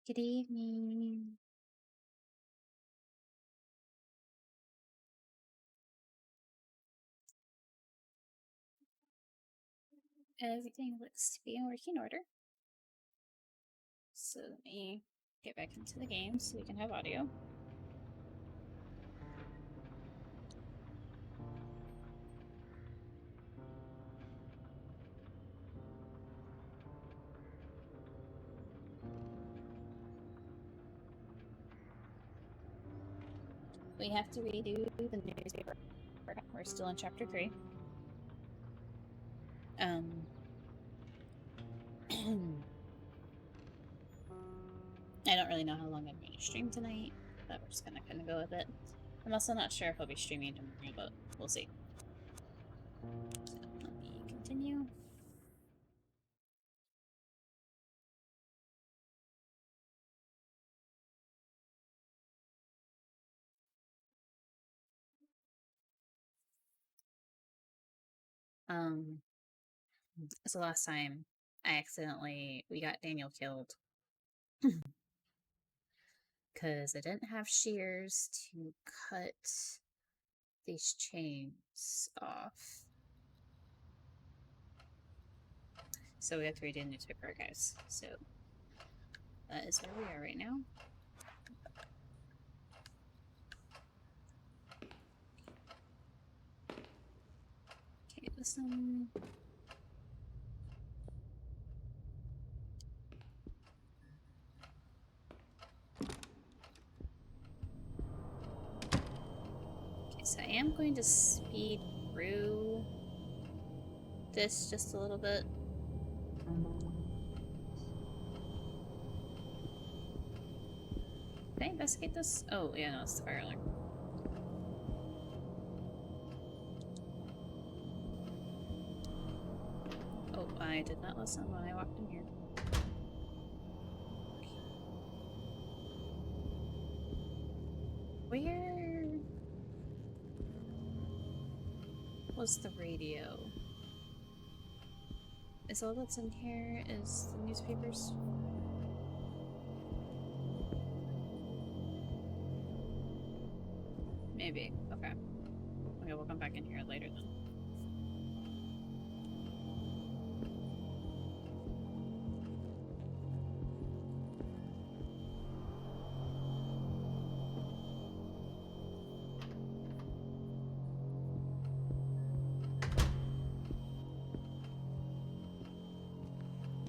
Good evening. Everything looks to be in working order. So let me get back into the game so we can have audio. We have to redo the newspaper. We're still in chapter 3. I don't really know how long I'm going to stream tonight, but we're just going to kind of go with it. I'm also not sure if I'll be streaming tomorrow, but we'll see. So let me continue. So last time we got Daniel killed because I didn't have shears to cut these chains off. So we have to redo the newspaper archives. So that is where we are right now. Okay, listen. Okay, so I am going to speed through this just a little bit. Can I investigate this? Oh, yeah, no, it's the fire alarm. Oh, I did not listen when I walked in here. Where was the radio? Is all that's in here is the newspapers? Maybe. Okay. Okay, we'll come back in here later then.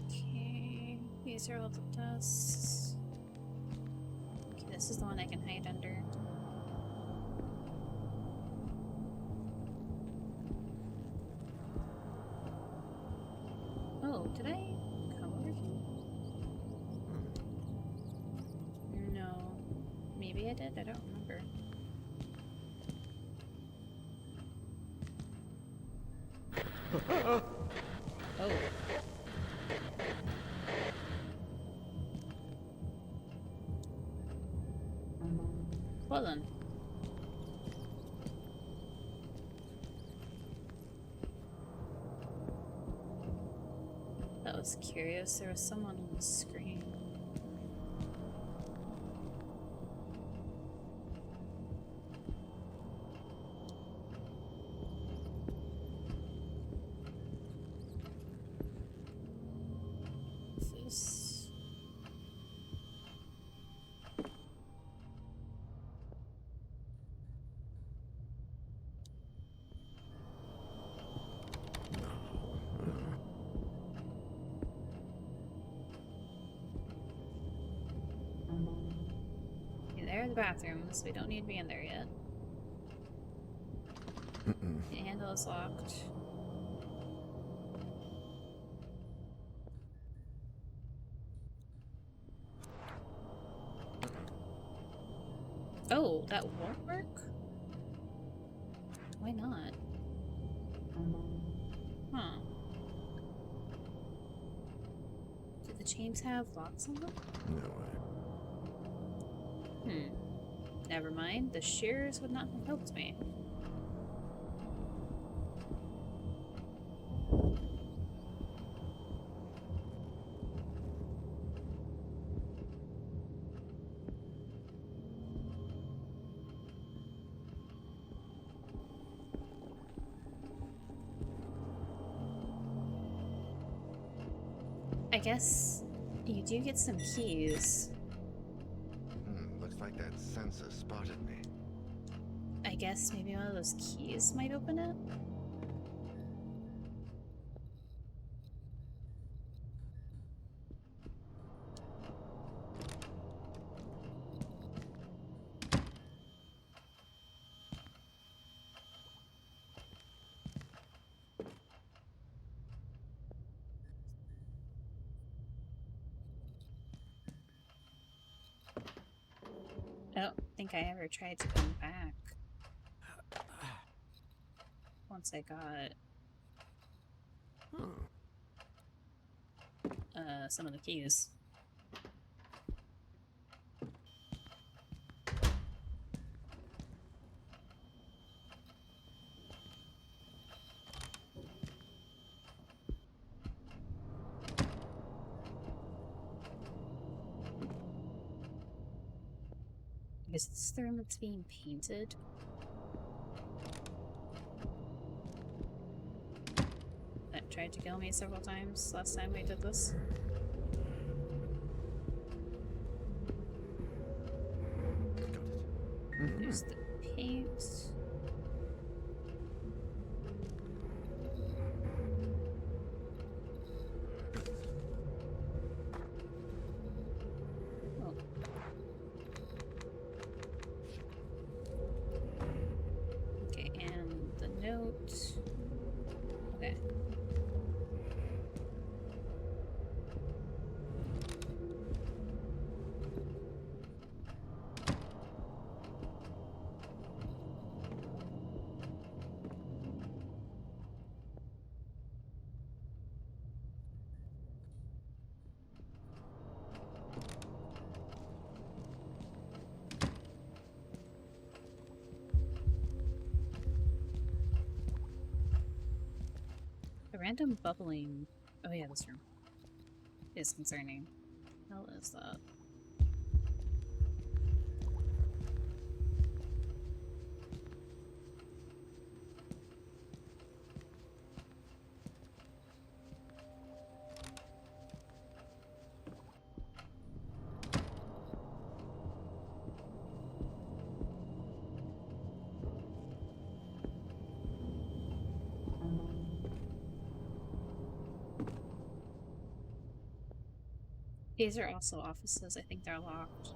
Okay, these are all the desks. Okay, this is the one I can hide under. Oh, did I come over here? No. Maybe I did? I don't remember. Oh. Well then. That was curious. There was someone on the screen. This. Okay, there are the bathrooms. We don't need to be in there yet. The handle is locked. Oh, that won't work? Why not? Huh. Do the chains have locks on them? No way. Never mind. The shears would not have helped me. I guess you do get some keys. Looks like that sensor spotted me. I guess maybe one of those keys might open it? I don't think I ever tried to come back once I got some of the keys. Is this the room that's being painted? That tried to kill me several times last time we did this. There's the paint. Oh. Okay, and the note. Okay. The random bubbling. Oh yeah, this room is concerning. How is that? These are also offices. I think they're locked.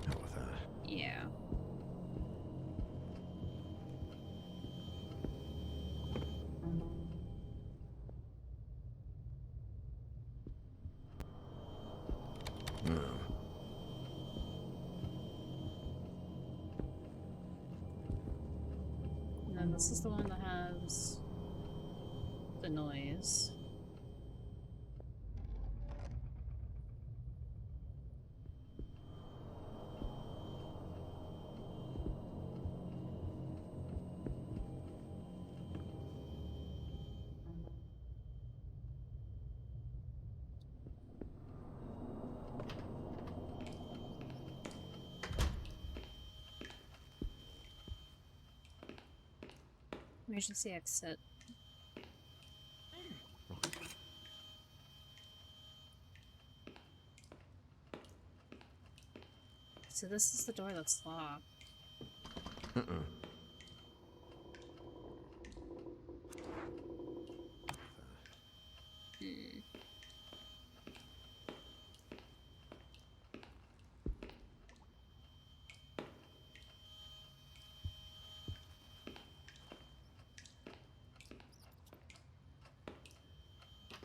How was that? Yeah. No. And then this is the one that has the noise. Emergency exit. So this is the door that's locked.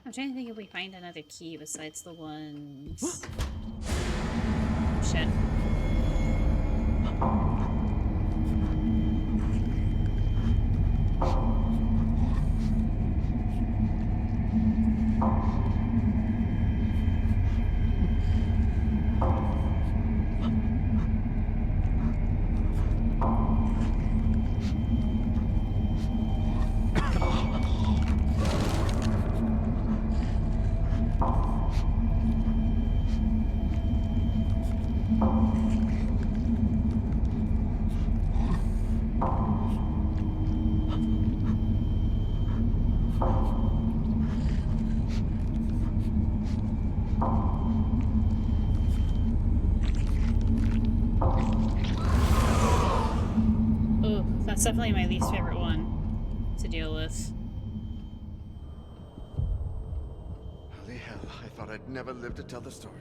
I'm trying to think if we find another key besides the ones. Shit. It's definitely my least favorite one to deal with. Holy hell, I thought I'd never live to tell the story.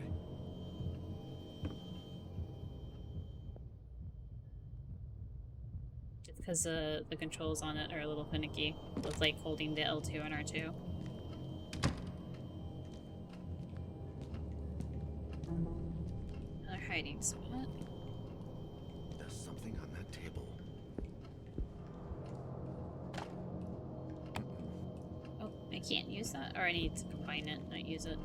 Just because the controls on it are a little finicky with like holding the L2 and R2. Another hiding spot. There's something on that table. Oh, I can't use that? Or I need to combine it, not use it.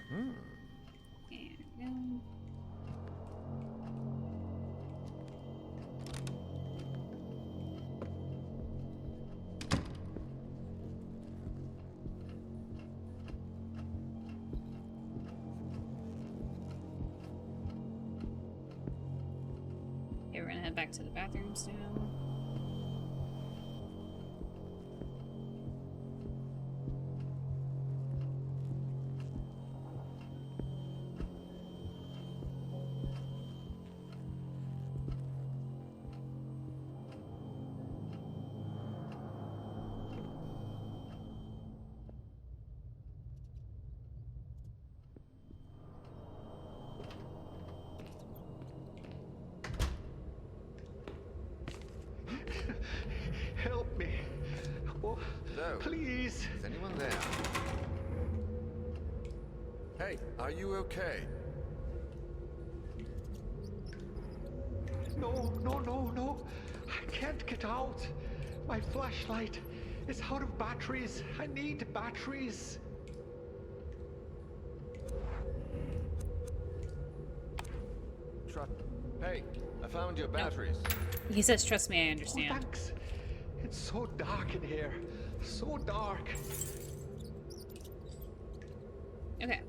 Hmm. There we go. Okay, we're gonna head back to the bathrooms now. Help me. Oh, Hello? please. Is anyone there? Hey, are you okay? No, no, no, no. I can't get out. My flashlight is out of batteries. I need batteries. Hey, I found your batteries. He says, trust me, I Oh, understand. thanks. It's so dark in here. So dark. Okay.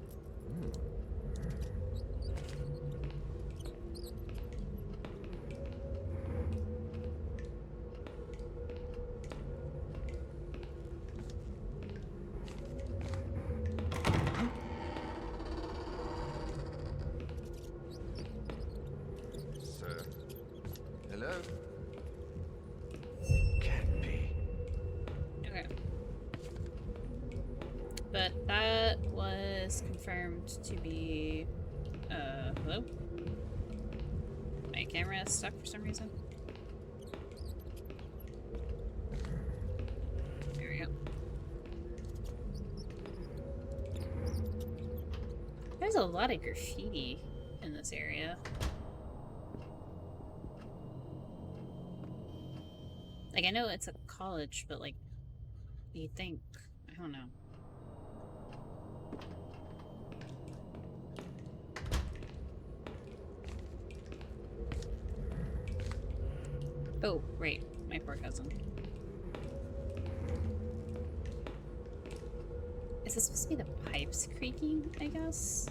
Sir? Hello? Can't be. Okay. But that was confirmed to be, hello? My camera is stuck for some reason. There we go. There's a lot of graffiti in this area. Like, I know it's a college, but like, you'd think, I don't know. Oh, right. My poor cousin. Is this supposed to be the pipes creaking, I guess?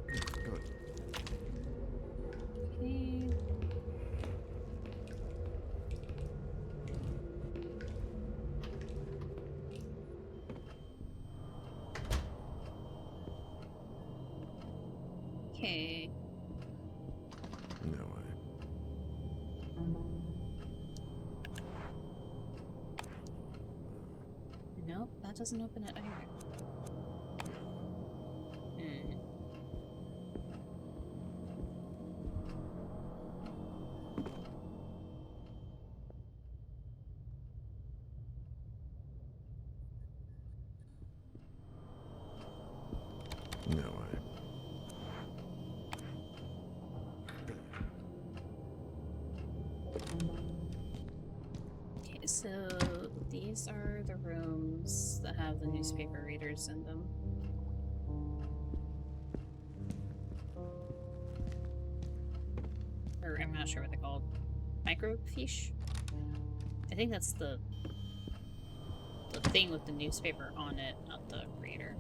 Good. Okay. Okay. No way. Nope, that doesn't open it either. Hmm. No way. Okay, so these are the rooms that have the newspaper readers in them. Or I'm not sure what they're called. Microfiche? I think that's the thing with the newspaper on it, not the reader.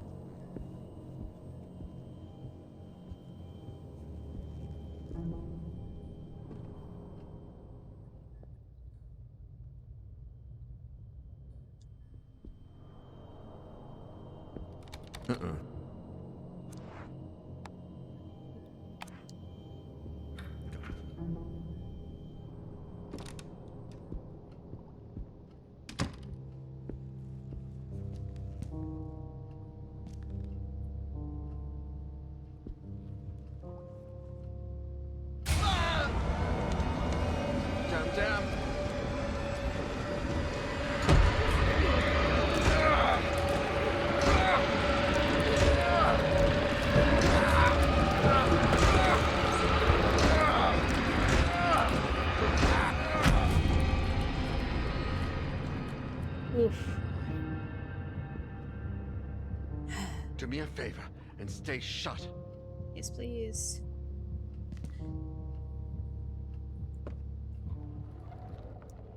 Jam jam. Oof. Do me a favor and stay shut. Yes, please.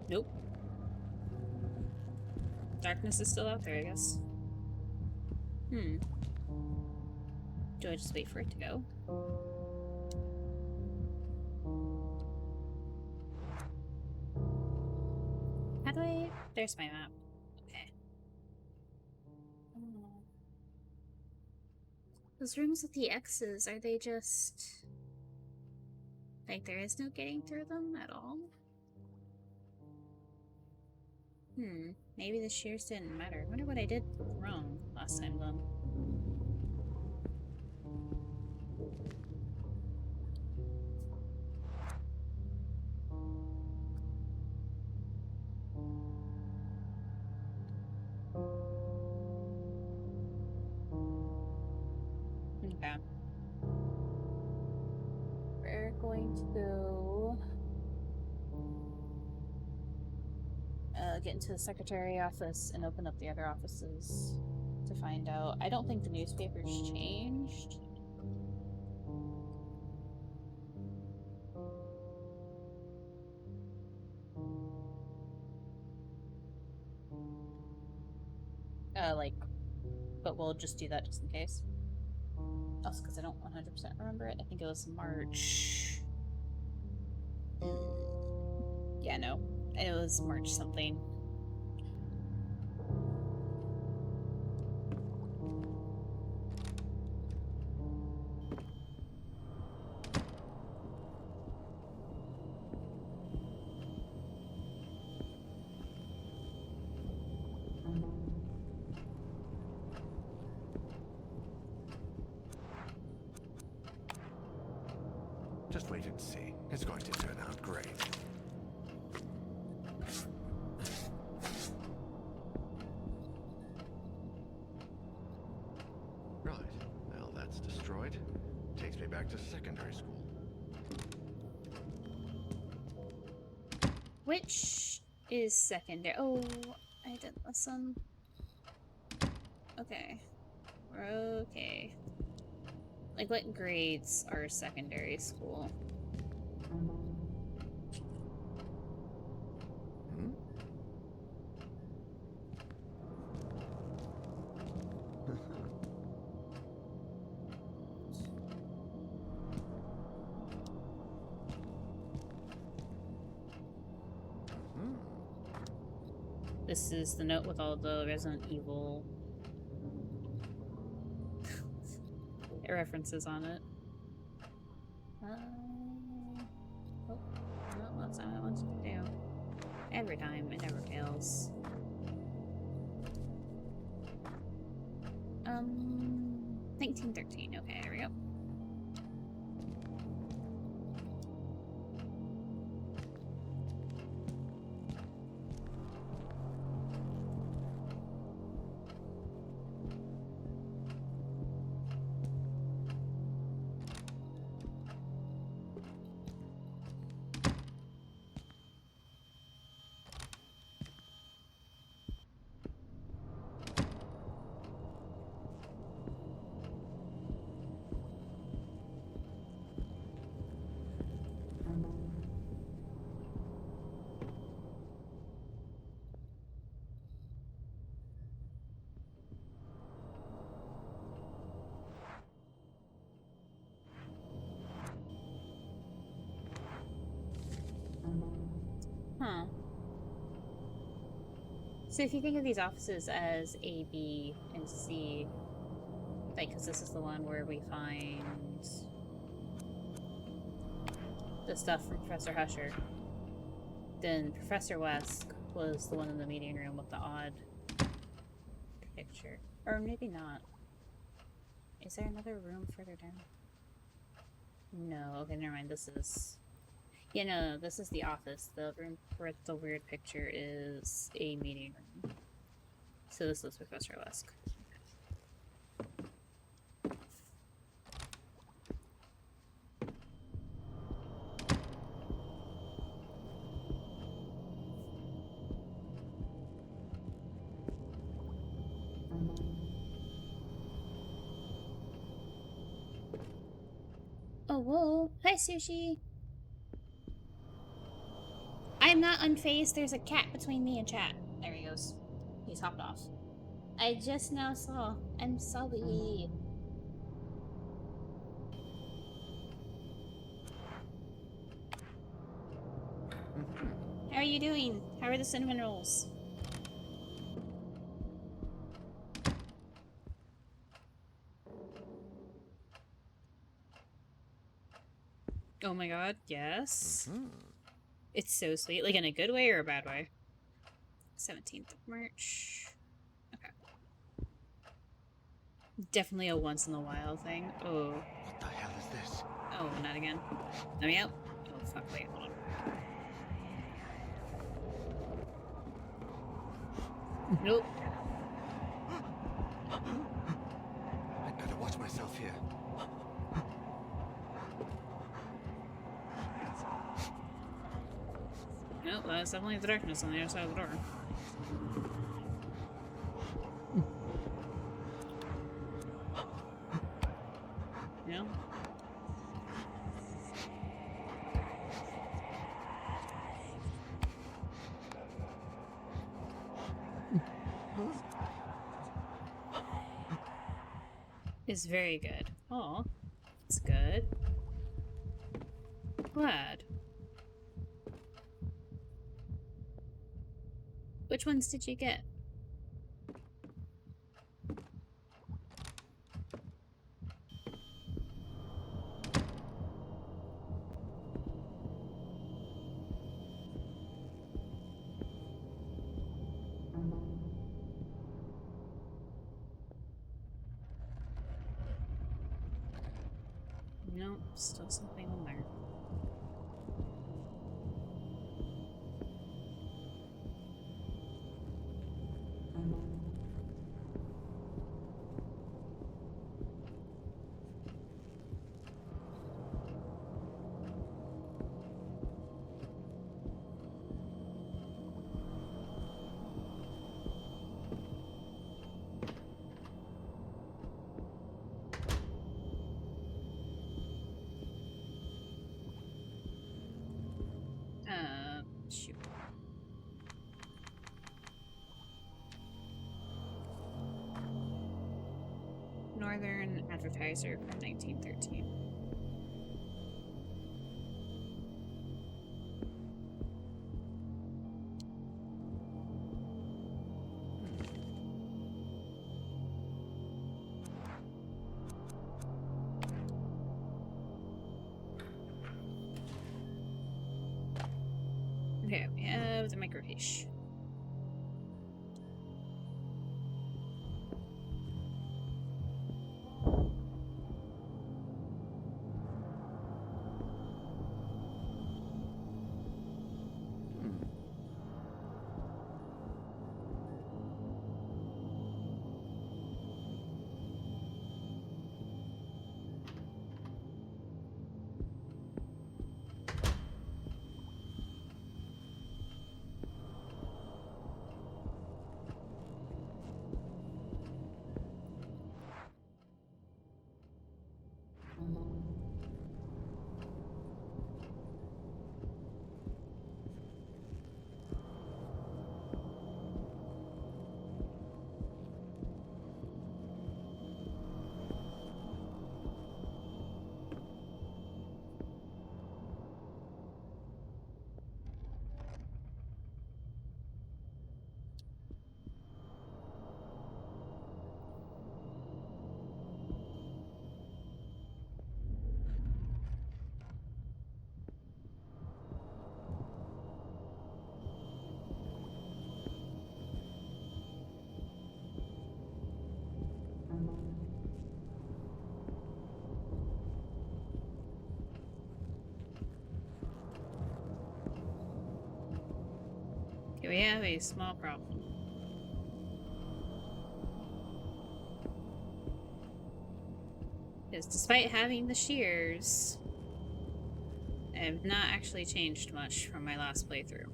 Nope. Darkness is still out there, I guess. Do I just wait for it to go? How do I... There's my map. Okay. Those rooms with the X's, are they just... like there is no getting through them at all? Maybe the shears didn't matter. I wonder what I did wrong last time then. Okay. We're going to go get into the secretary office and open up the other offices to find out. I don't think the newspaper's changed. But we'll just do that just in case. Also, because I don't 100% remember it. I think it was March. Yeah, no. It was March something. Just wait and see. It's going to turn out great. Right. Well, that's destroyed. Takes me back to secondary school. Which is secondary? Oh, I didn't listen. Okay. We're okay. Like, what grades are secondary school? This is the note with all the Resident Evil references on it. Oh, no, that's not what I wanted to do. Every time, it never fails. 1913. Okay, there we go. So if you think of these offices as A, B, and C, like, because this is the one where we find the stuff from Professor Husher, then Professor Wesk was the one in the meeting room with the odd picture. Or maybe not. Is there another room further down? No, okay, never mind. This is... Yeah, no, this is the office. The room with the weird picture is a meeting room. So this is Professor Wesk. Oh, whoa. Hi, Sushi. I'm not unfazed. There's a cat between me and chat. There he goes. He's hopped off. I just now saw. I'm sorry. How are you doing? How are the cinnamon rolls? Oh my god, yes. It's so sweet. Like in a good way or a bad way? 17th of March. Okay. Definitely a once in a while thing. Oh. What the hell is this? Oh, not again. Let me out. Oh, fuck, wait, hold on. Nope. I'd better watch myself here. Nope, that's definitely the darkness on the other side of the door. Yeah. Is very good. Oh, it's good. Glad. Which ones did you get? Nope, still something in there. Shoot. Northern Advertiser from 1913. Okay, we have the microfiche. we have a small problem. Because despite having the shears, I have not actually changed much from my last playthrough.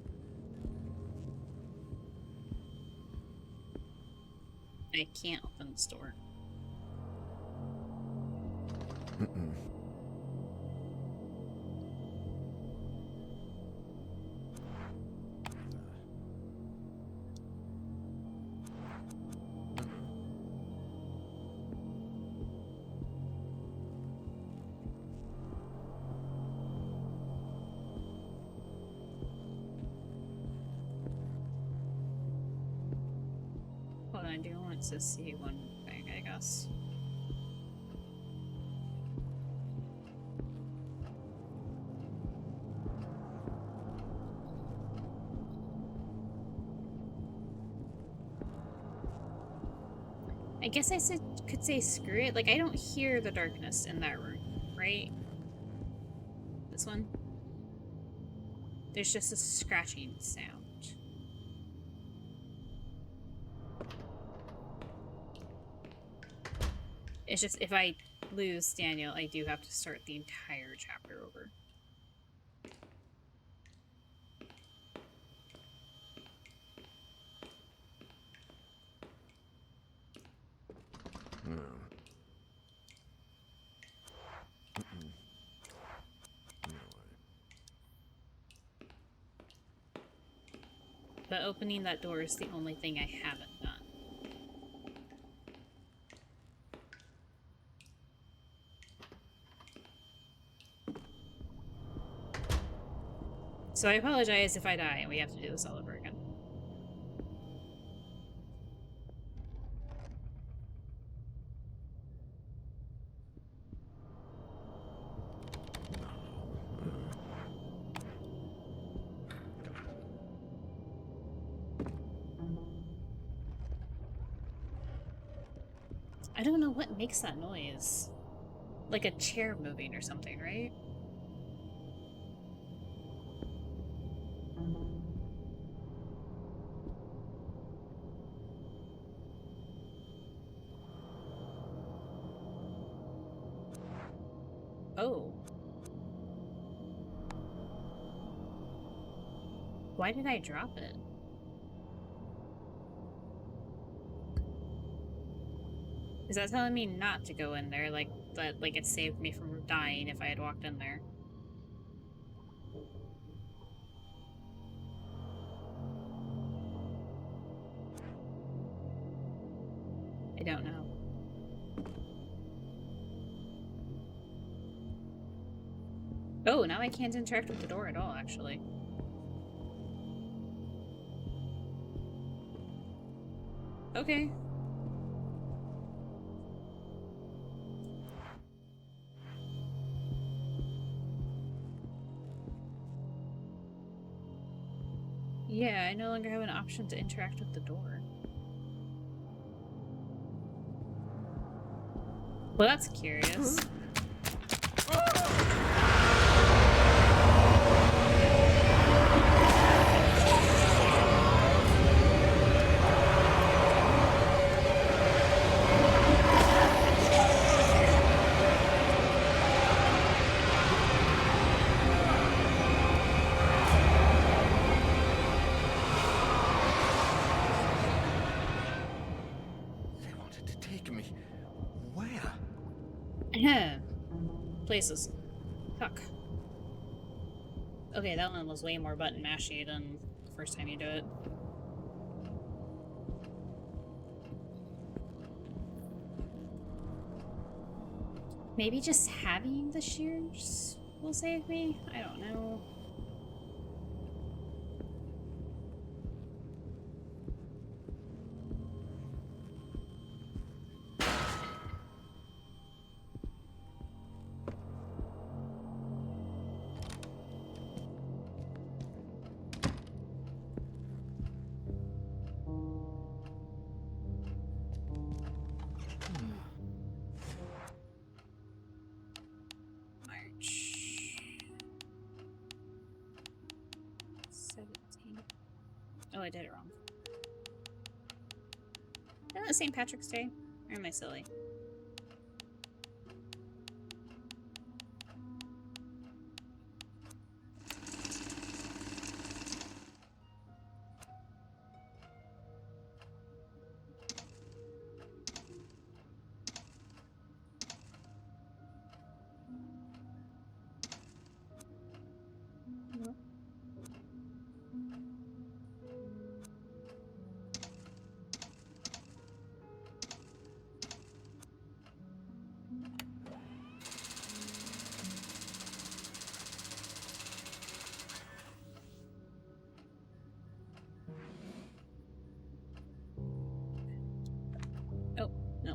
I can't open this door. Hold on, I do want to see one thing, I guess. I guess I could say screw it. Like, I don't hear the darkness in that room, right? This one? There's just a scratching sound. It's just, if I lose Daniel, I do have to start the entire chapter over. No. No way. But opening that door is the only thing I haven't done. So I apologize if I die and we have to do this all over again. I don't know what makes that noise. Like a chair moving or something, right? Oh. Why did I drop it? Is that telling me not to go in there? Like that, like it saved me from dying if I had walked in there? I don't know. Oh, now I can't interact with the door at all, actually. Okay. Yeah, I no longer have an option to interact with the door. Well, that's curious. They wanted to take me. Where? Places. Fuck. Okay, that one was way more button mashy than the first time you do it. Maybe just having the shears will save me? I don't know. I did it wrong. Isn't it St. Patrick's Day? Or am I silly? Oh, no.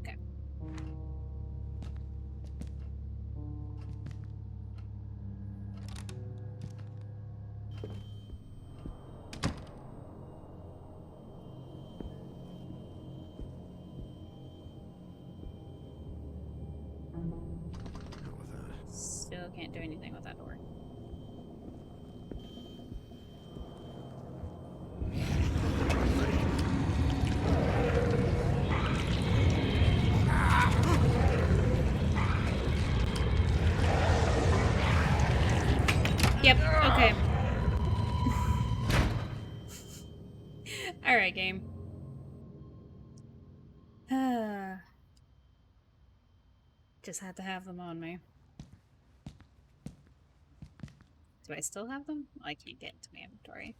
Okay. Hell with that. Still can't do anything with that door. Yep, okay. Alright, game. Just had to have them on me. Do I still have them? I can't get into my inventory.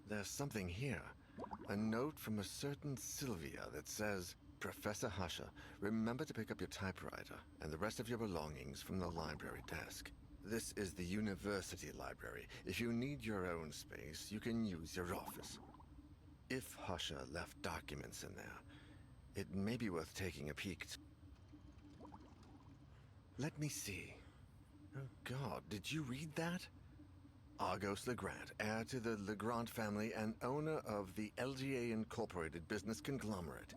There's something here. A note from a certain Sylvia that says, Professor Husher, remember to pick up your typewriter and the rest of your belongings from the library desk. This is the university library. If you need your own space, you can use your office. If Husher left documents in there, it may be worth taking a peek. Let me see. Oh God, did you read that? Argos Legrand, heir to the Legrand family and owner of the LGA Incorporated business conglomerate,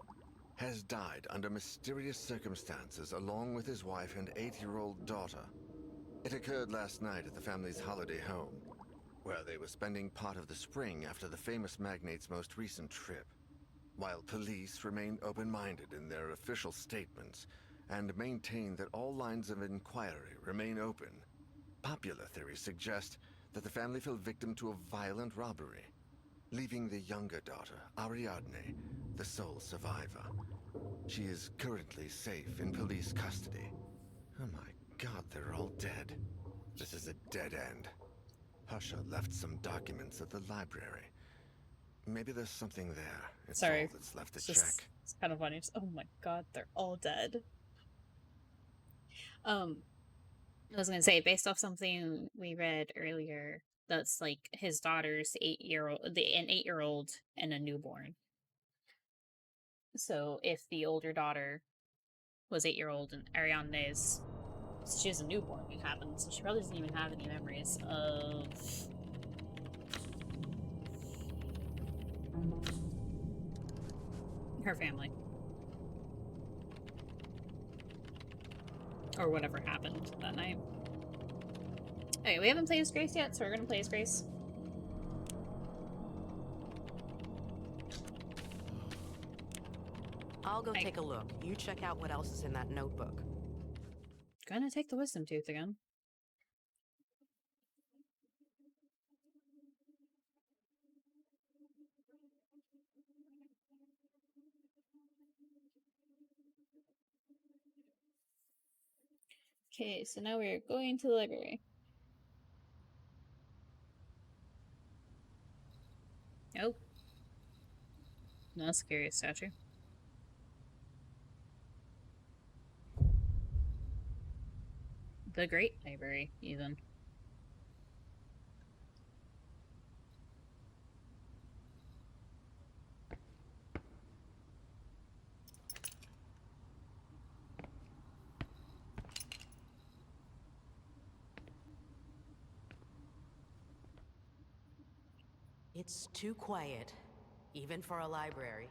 has died under mysterious circumstances along with his wife and 8-year-old daughter. It occurred last night at the family's holiday home, where they were spending part of the spring after the famous magnate's most recent trip. While police remain open-minded in their official statements and maintain that all lines of inquiry remain open, popular theories suggest that the family fell victim to a violent robbery, leaving the younger daughter, Ariadne, the sole survivor. She is currently safe in police custody. Oh my God, they're all dead. This is a dead end. Husher left some documents at the library. Maybe there's something there. It's Sorry. all that's left to It's just, check. it's kind of funny. Just, oh my God, they're all dead. I was gonna say, based off something we read earlier, that's like his daughter's 8-year-old, an 8-year-old and a newborn. So if the older daughter was 8-year-old and Ariadne's, she has a newborn when it happened, so she probably doesn't even have any memories of her family. Or whatever happened that night. Okay, we haven't played as Grace yet, so we're gonna play as Grace. I'll go take a look. You check out what else is in that notebook. Gonna take the wisdom tooth again. Okay, so now we're going to the library. Oh. No, that's a curious statue. The Great Library, even. It's too quiet, even for a library.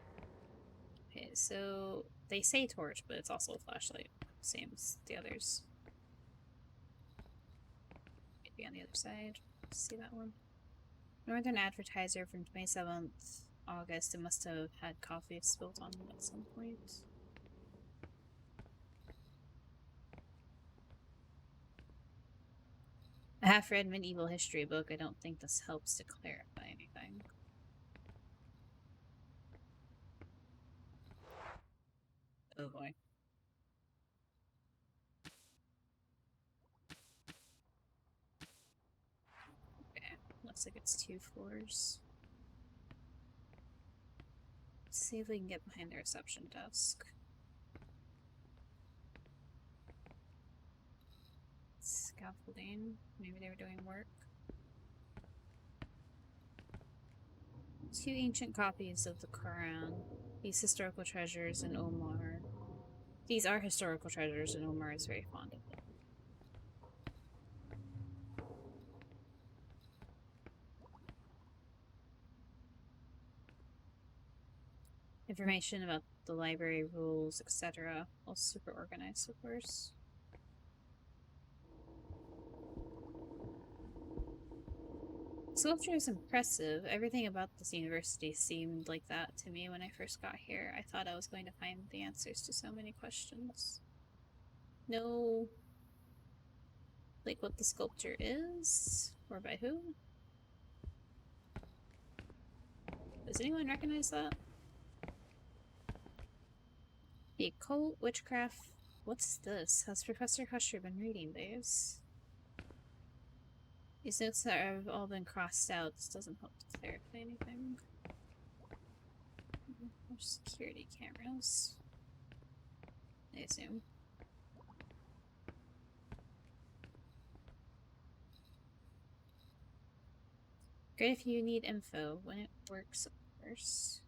Okay, so they say torch, but it's also a flashlight. Same as the others. Maybe on the other side. See that one? Northern Advertiser from 27th August. It must have had coffee spilled on them at some point. A half-read medieval history book. I don't think this helps to clarify anything. Oh boy. Okay, looks like it's 2 floors. Let's see if we can get behind the reception desk. Scaffolding. Maybe they were doing work. 2 ancient copies of the Quran. These historical treasures in Omar. These are historical treasures, and Omar is very fond of them. Information about the library rules, etc. All super organized, of course. Sculpture is impressive. Everything about this university seemed like that to me when I first got here. I thought I was going to find the answers to so many questions. No, like what the sculpture is, or by who? Does anyone recognize that? The occult, witchcraft. What's this? Has Professor Husher been reading these? These notes that have all been crossed out. This doesn't help to clarify anything. There's security cameras, I assume. Great if you need info when it works, of course.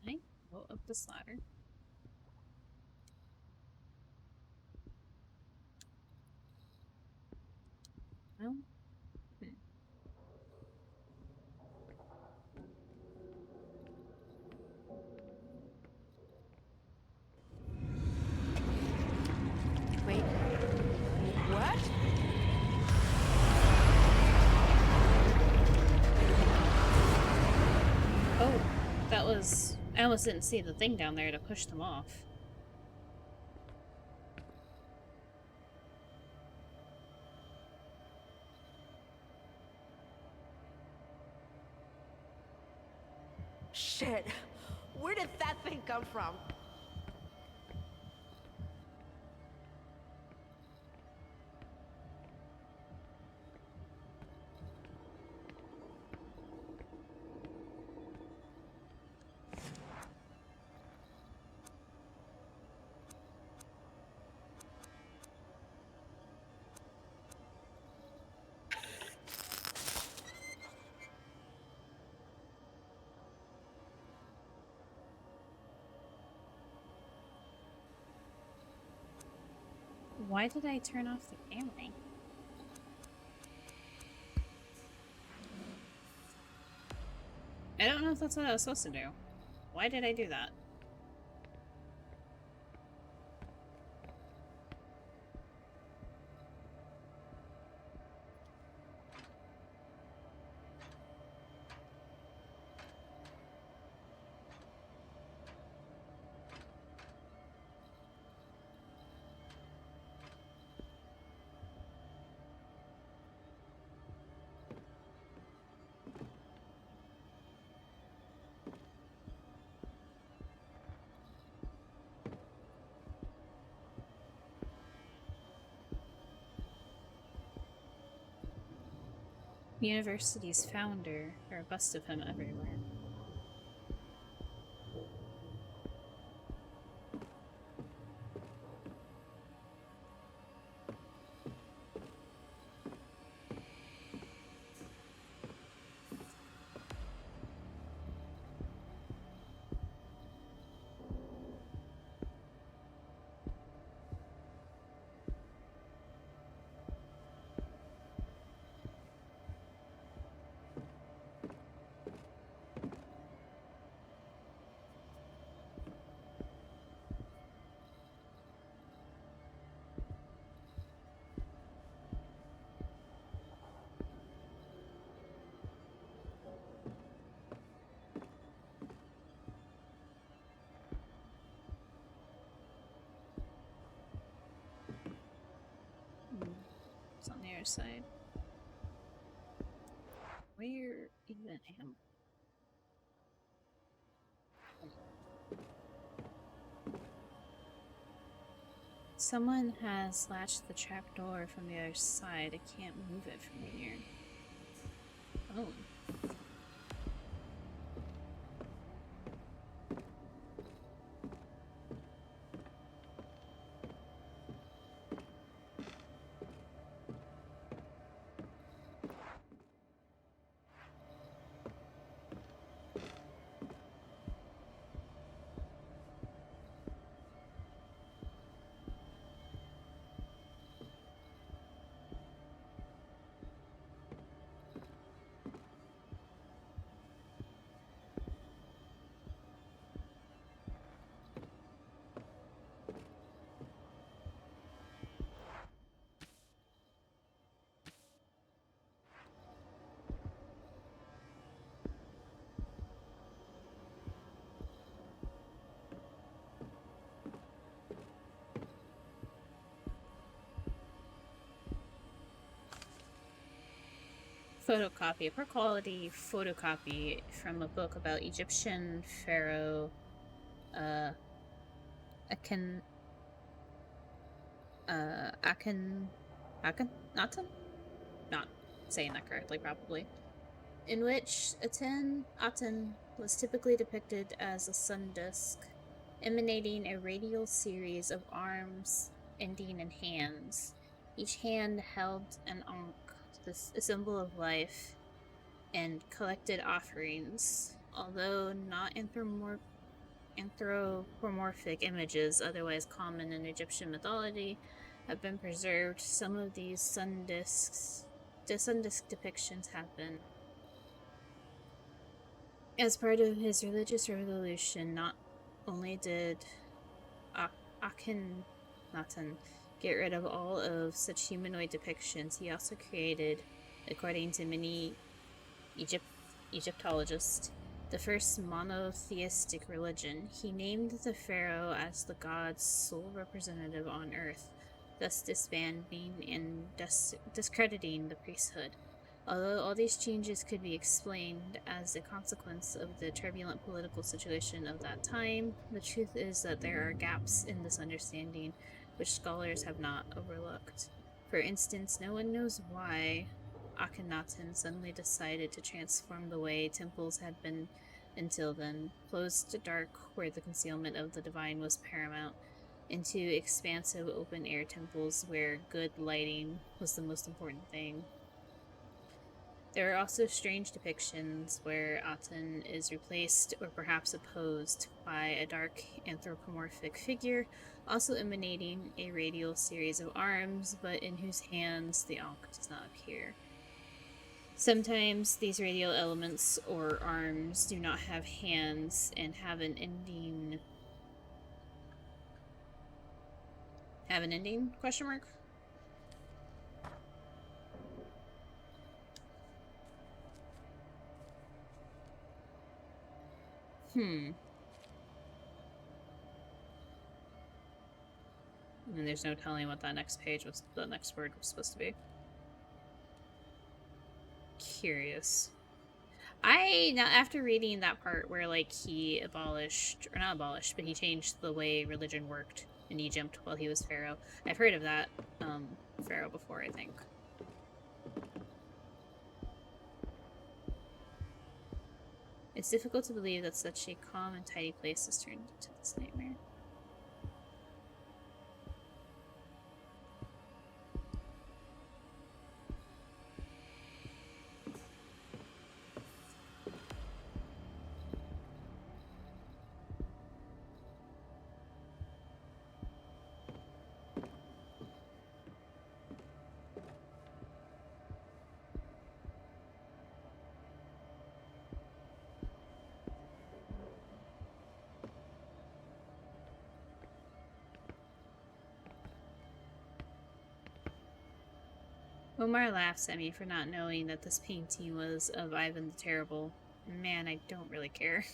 Can I go up this ladder? No? Wait. What? Oh, that was... I almost didn't see the thing down there to push them off. Shit. Where did that thing come from? Why did I turn off the camera? I don't know if that's what I was supposed to do. Why did I do that? The university's founder, or a bust of him everywhere. other side. Where even am Someone has latched the trapdoor from the other side. I can't move it from here. Oh. Photocopy, a poor quality photocopy from a book about Egyptian pharaoh Aken Akhenaten? Not saying that correctly, probably. In which Aten was typically depicted as a sun disk, emanating a radial series of arms ending in hands. Each hand held an ankh, a symbol of life, and collected offerings. Although not anthropomorphic images otherwise common in Egyptian mythology have been preserved, some of these sun disk depictions happen. As part of his religious revolution, not only did Akhenaten get rid of all of such humanoid depictions, he also created, according to many Egyptologists, the first monotheistic religion. He named the pharaoh as the god's sole representative on earth, thus disbanding and discrediting the priesthood. Although all these changes could be explained as a consequence of the turbulent political situation of that time, the truth is that there are gaps in this understanding which scholars have not overlooked. For instance, no one knows why Akhenaten suddenly decided to transform the way temples had been until then, closed dark where the concealment of the divine was paramount, into expansive open-air temples where good lighting was the most important thing. There are also strange depictions where Aten is replaced or perhaps opposed by a dark anthropomorphic figure, also emanating a radial series of arms, but in whose hands the ankh does not appear. Sometimes these radial elements or arms do not have hands and have an ending? Question mark? And there's no telling what that next page was, the next word was supposed to be. Curious. Now after reading that part where like he abolished, or not abolished, but he changed the way religion worked in Egypt while he was pharaoh. I've heard of that pharaoh before, I think. It's difficult to believe that such a calm and tidy place has turned into this nightmare. Omar laughs at me for not knowing that this painting was of Ivan the Terrible. Man, I don't really care.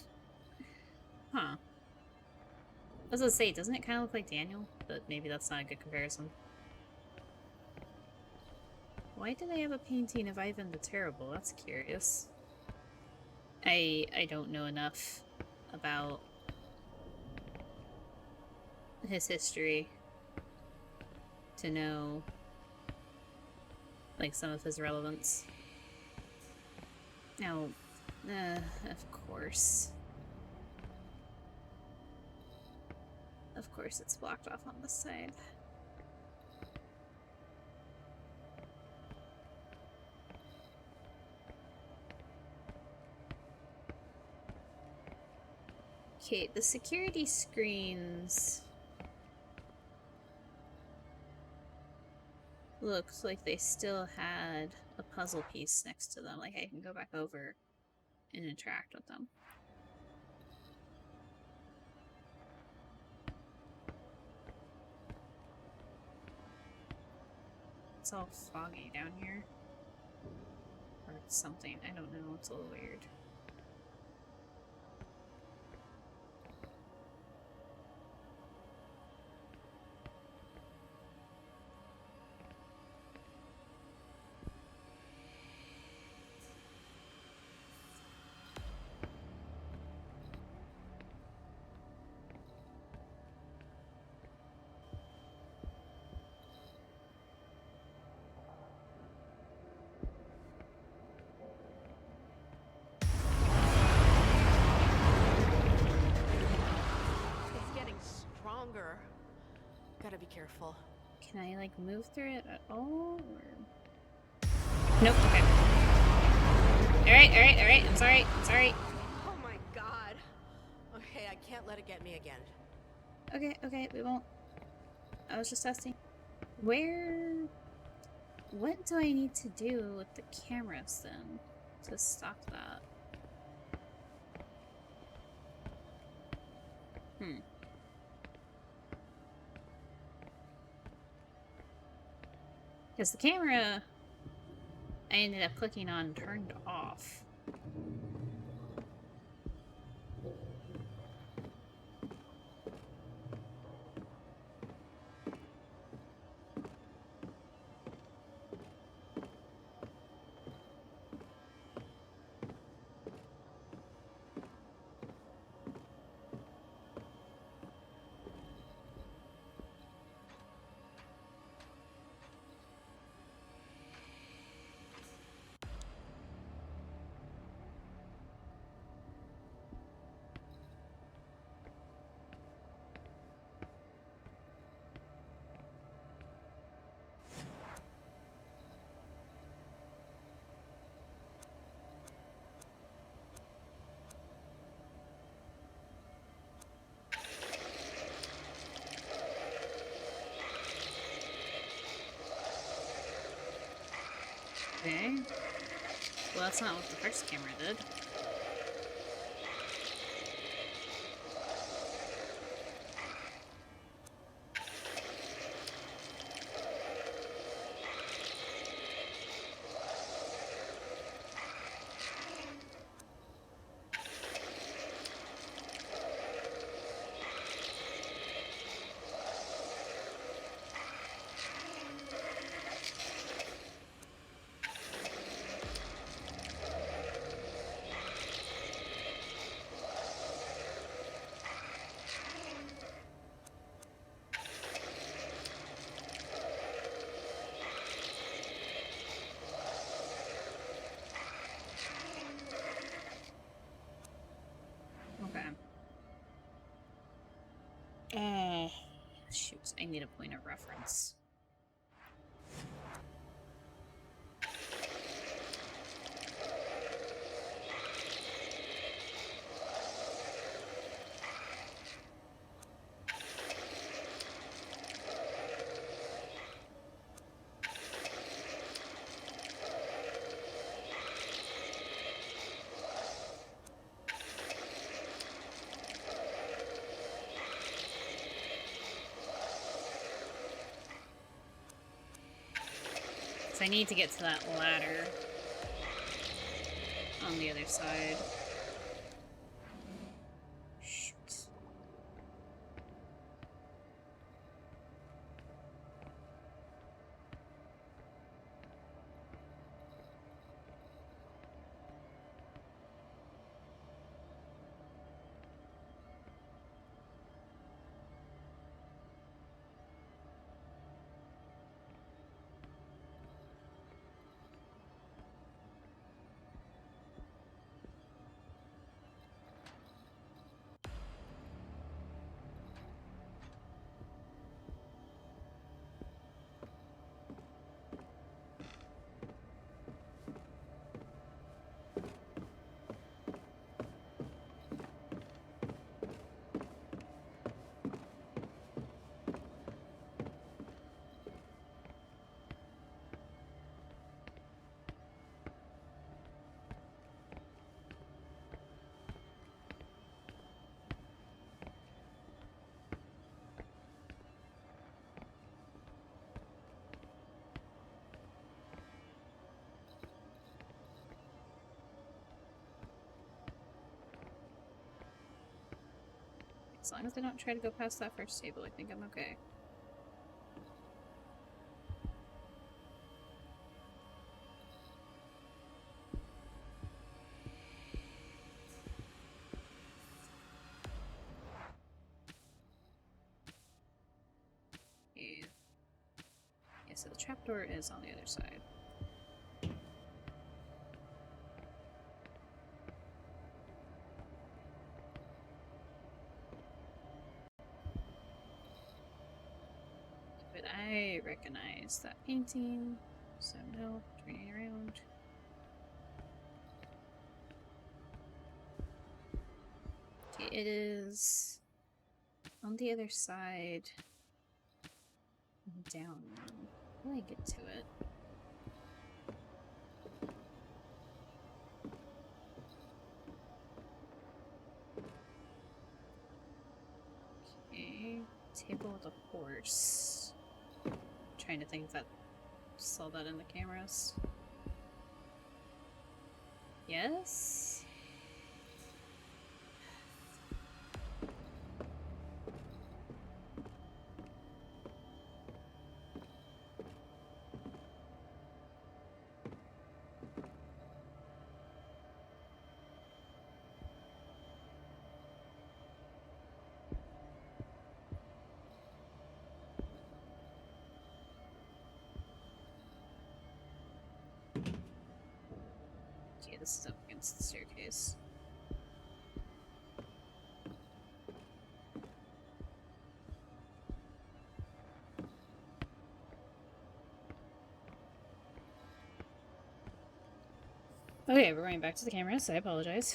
Huh. I was gonna say, doesn't it kind of look like Daniel? But maybe that's not a good comparison. Why do they have a painting of Ivan the Terrible? That's curious. I don't know enough about his history to know, like, some of his relevance. Now, of course. Of course it's blocked off on this side. Okay, the security screens looks like they still had a puzzle piece next to them. Like I can go back over and interact with them. It's all foggy down here. Or something. I don't know. It's a little weird. It's getting stronger. Gotta be careful. Can I, like, move through it at all? Or... Nope, okay. Alright. I'm sorry. Oh my god. Okay, I can't let it get me again. Okay, we won't. I was just testing. Where... What do I need to do with the cameras, then, to stop that? Because the camera, I ended up clicking on turned off. Okay. Well, that's not what the first camera did. Okay. Shoot, I need a point of reference. So I need to get to that ladder on the other side. Shoot. As long as I don't try to go past that first table, I think I'm okay. Yeah, so the trapdoor is on the other side. But I recognize that painting, so no, turning around. Okay, it is on the other side. Down. How do I get to it? Okay, table with a horse. Trying to think if I saw that in the cameras. Yes? Okay, this is up against the staircase. Okay, we're going back to the cameras. I apologize.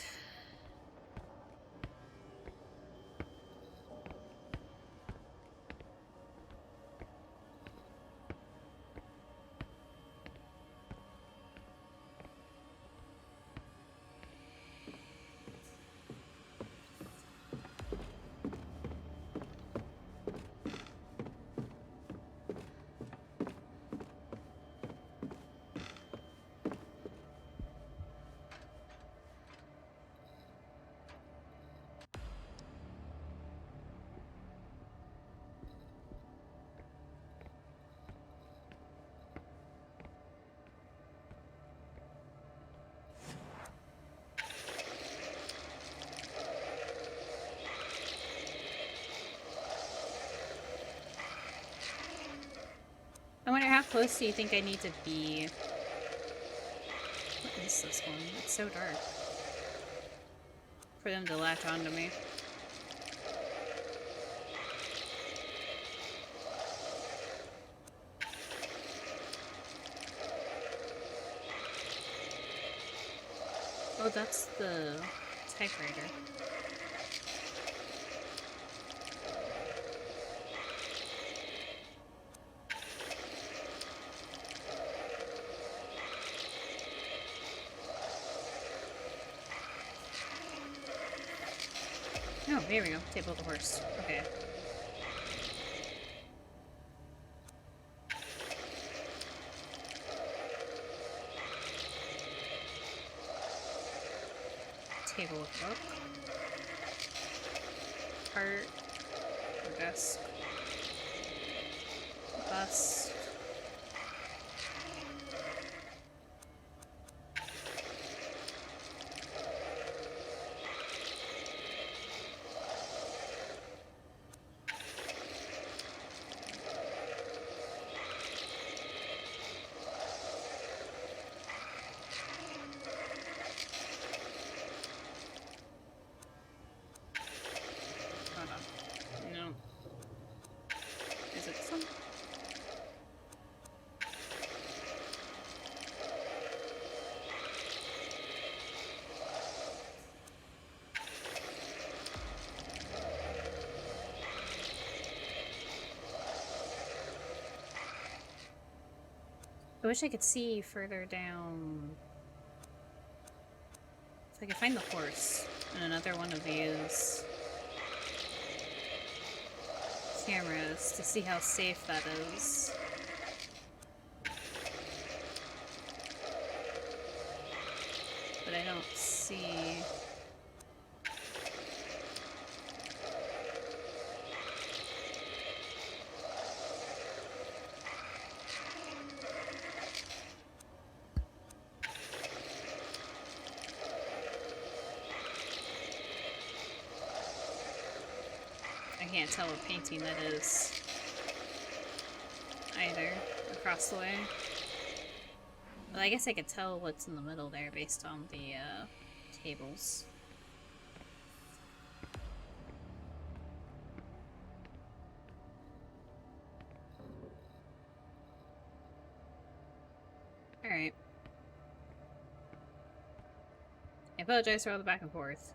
I wonder how close do you think I need to be? What is this one? It's so dark. For them to latch onto me. Oh, that's the typewriter. Oh, here we go. Table of the horse. Okay. Table of book. Cart. Or desk. Bus. Hold on. No. Is it this one? I wish I could see further down. If I could find the horse in another one of these cameras to see how safe that is. But I don't see... can't tell what painting that is either across the way. Well, I guess I could tell what's in the middle there based on the tables. Alright. I apologize for all the back and forth.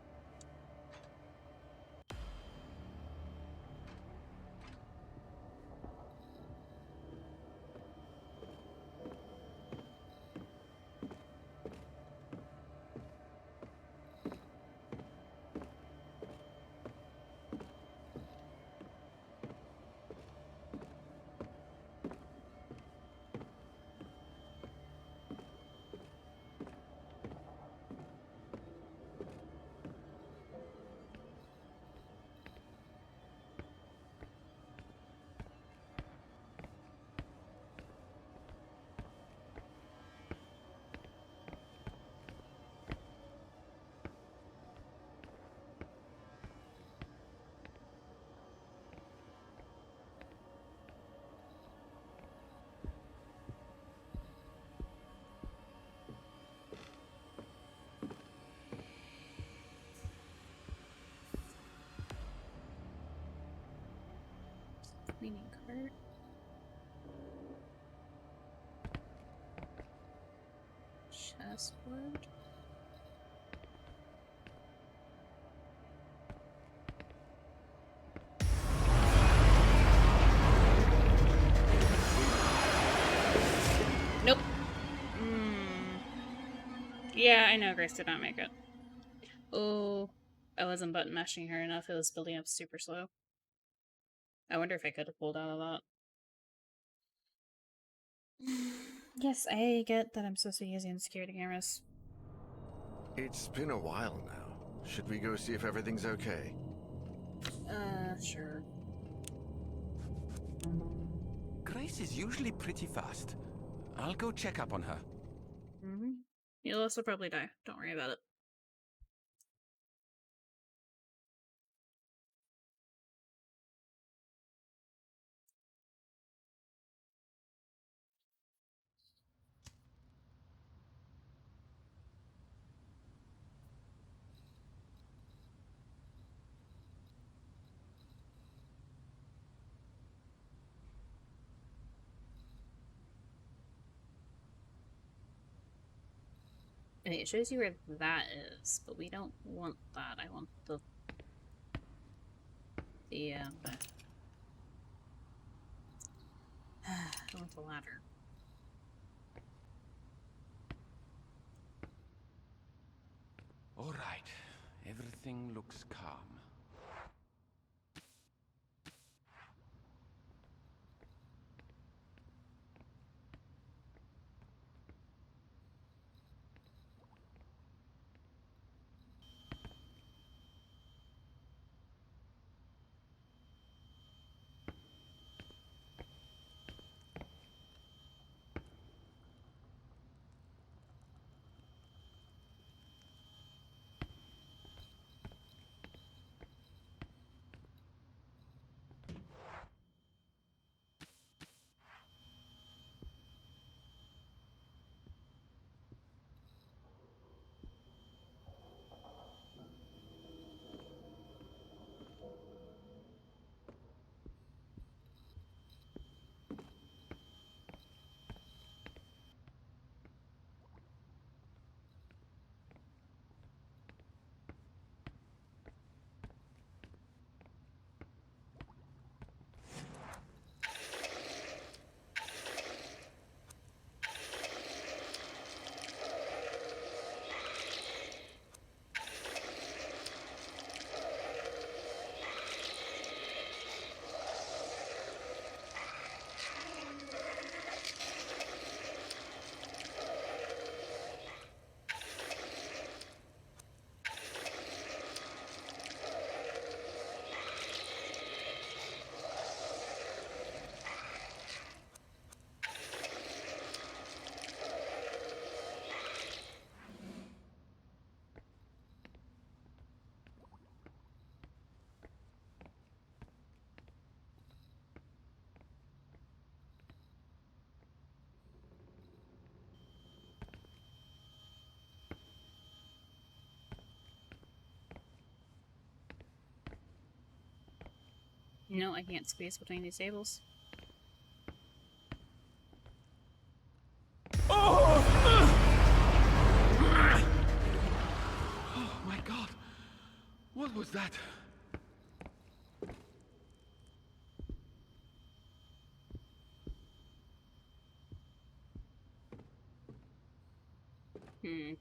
Cleaning cart. Chessboard. Nope. Yeah, I know Grace did not make it. Oh, I wasn't button mashing her enough. It was building up super slow. I wonder if I could have pulled out of that. Yes, I get that I'm supposed to be using security cameras. It's been a while now. Should we go see if everything's okay? Sure. Grace is usually pretty fast. I'll go check up on her. You'll also probably die. Don't worry about it. Okay, it shows you where that is, but we don't want that. I want the I want the ladder. All right. Everything looks calm. No, I can't squeeze between these tables. Oh my god! What was that? Hmm.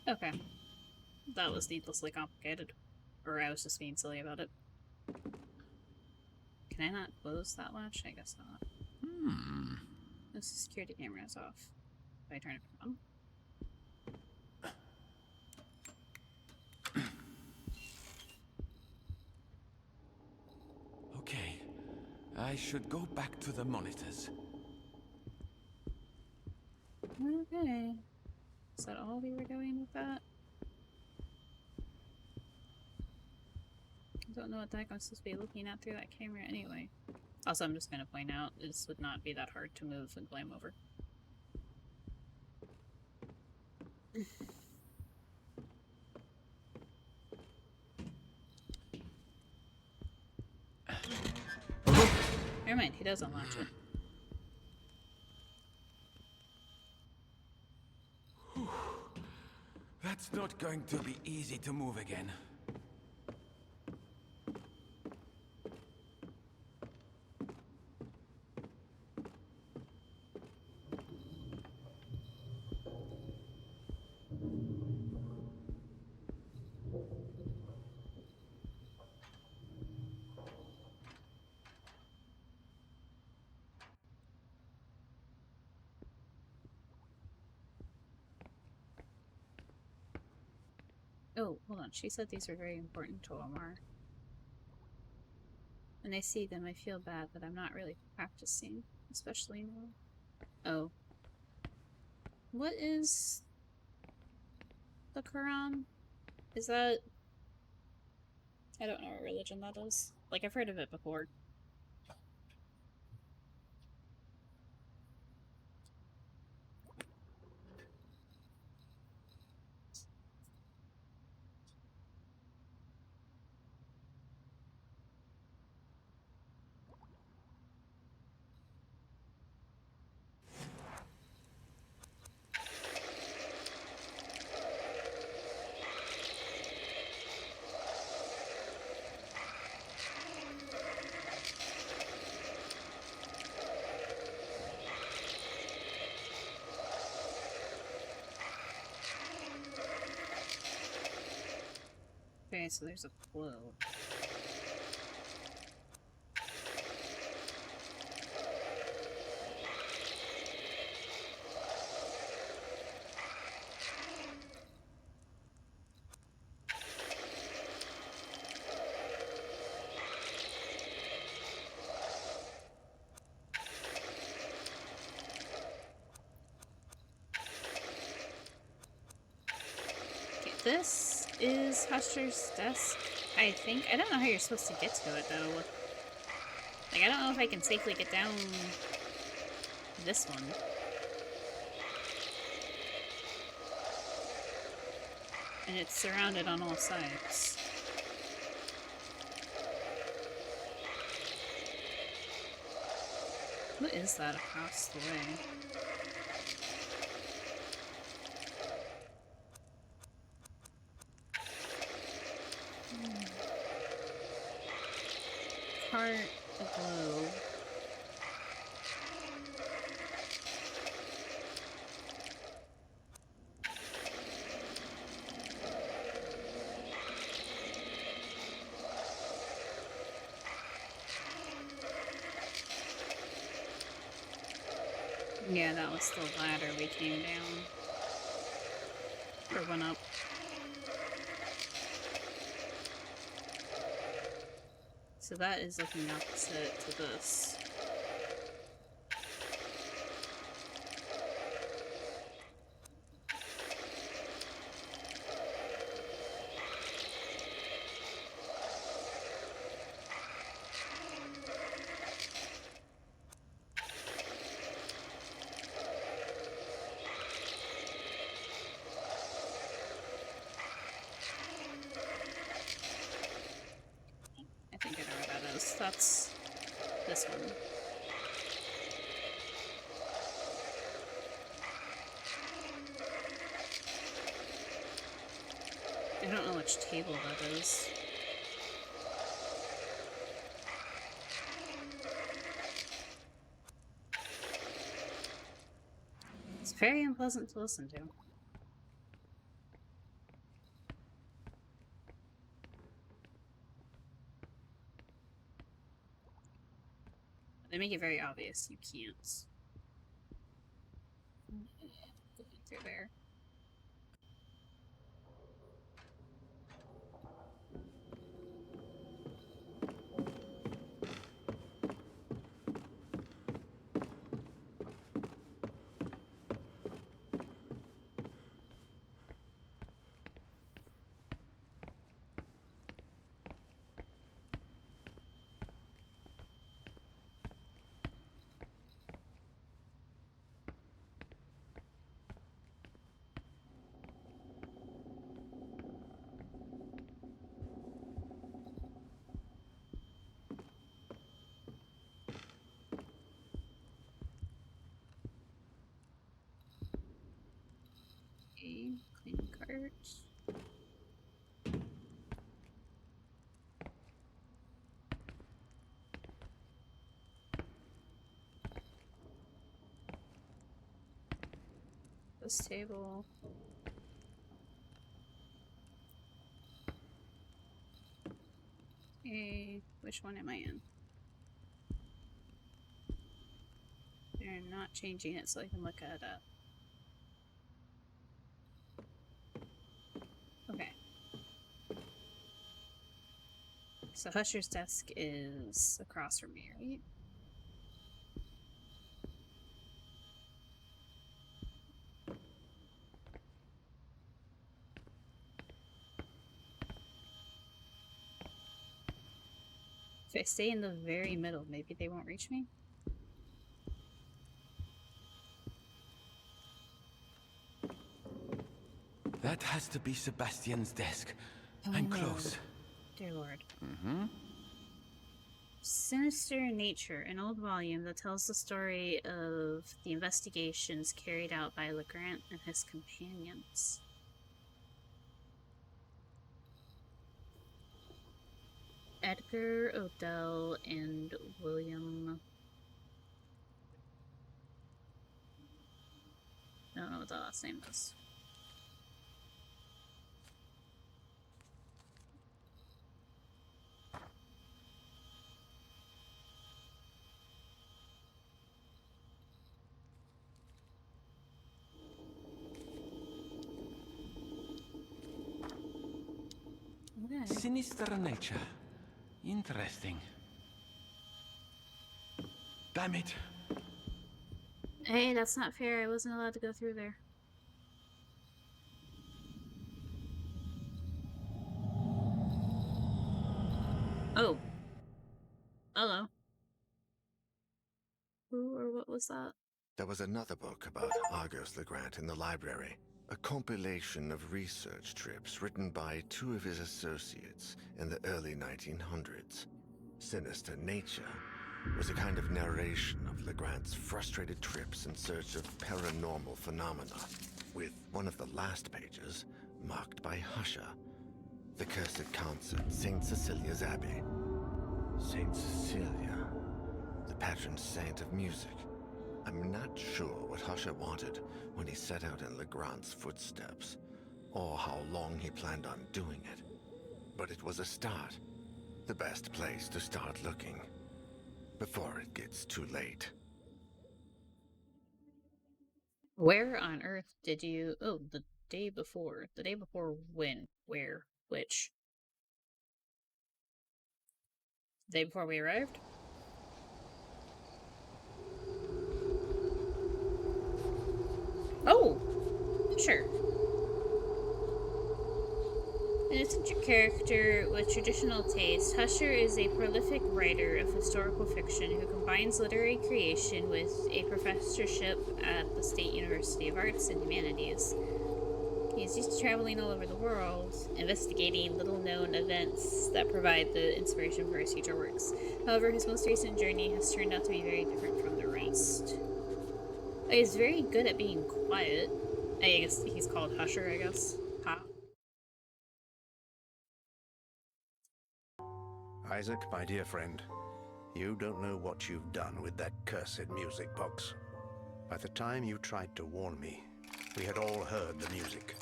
Okay. That was needlessly complicated. Or I was just being silly about it. Can I not close that latch? I guess not. The security camera is off. If I turn it on. Okay. I should go back to the monitors. Okay. Is that all we were doing with that? I don't know what the heck I'm supposed to be looking at through that camera anyway. Also, I'm just going to point out, this would not be that hard to move and climb over. Never mind, he does unlatch it. That's not going to be easy to move again. Oh, hold on. She said these were very important to Omar. When I see them, I feel bad that I'm not really practicing, especially now. Oh. What is the Quran? Is that... I don't know what religion that is. Like, I've heard of it before. Okay, so there's a flow. Okay, this is Huster's desk, I think. I don't know how you're supposed to get to it, though. Like, I don't know if I can safely get down this one. And it's surrounded on all sides. What is that across the way? Yeah, that was the ladder we came down. Or went up. So that is looking opposite to this. I think I know where that is. That's this one. I don't know which table that is. It's very unpleasant to listen to. They make it very obvious you can't go in through there. Okay, clean cart. This table. Okay, which one am I in? They're not changing it so I can look at it up. Okay. So Husher's desk is across from me, right? If I stay in the very middle, maybe they won't reach me? That has to be Sebastian's desk. Oh, I'm close. Dear Lord. Mm-hmm. Sinister Nature, an old volume that tells the story of the investigations carried out by Legrand and his companions. Edgar, Odell, and William. I don't know what the last name is. Okay. Sinister nature. Interesting. Damn it. Hey, that's not fair. I wasn't allowed to go through there. Oh. Hello. Who or what was that? There was another book about Argos Legrand in the library. A compilation of research trips written by two of his associates in the early 1900s. Sinister Nature was a kind of narration of Legrand's frustrated trips in search of paranormal phenomena, with one of the last pages marked by Husher, the cursed concert, St. Cecilia's Abbey. St. Cecilia, the patron saint of music. I'm not sure what Husher wanted when he set out in Legrand's footsteps, or how long he planned on doing it. But it was a start. The best place to start looking, before it gets too late. Where on earth did you... Oh, the day before. The day before when? Where? Which? The day before we arrived? Oh! Sure. An eccentric character with traditional taste, Husher is a prolific writer of historical fiction who combines literary creation with a professorship at the State University of Arts and Humanities. He is used to traveling all over the world, investigating little-known events that provide the inspiration for his future works. However, his most recent journey has turned out to be very different from the rest. He's very good at being quiet. I guess he's called Husher, I guess. Ha. Isaac, my dear friend, you don't know what you've done with that cursed music box. By the time you tried to warn me, we had all heard the music.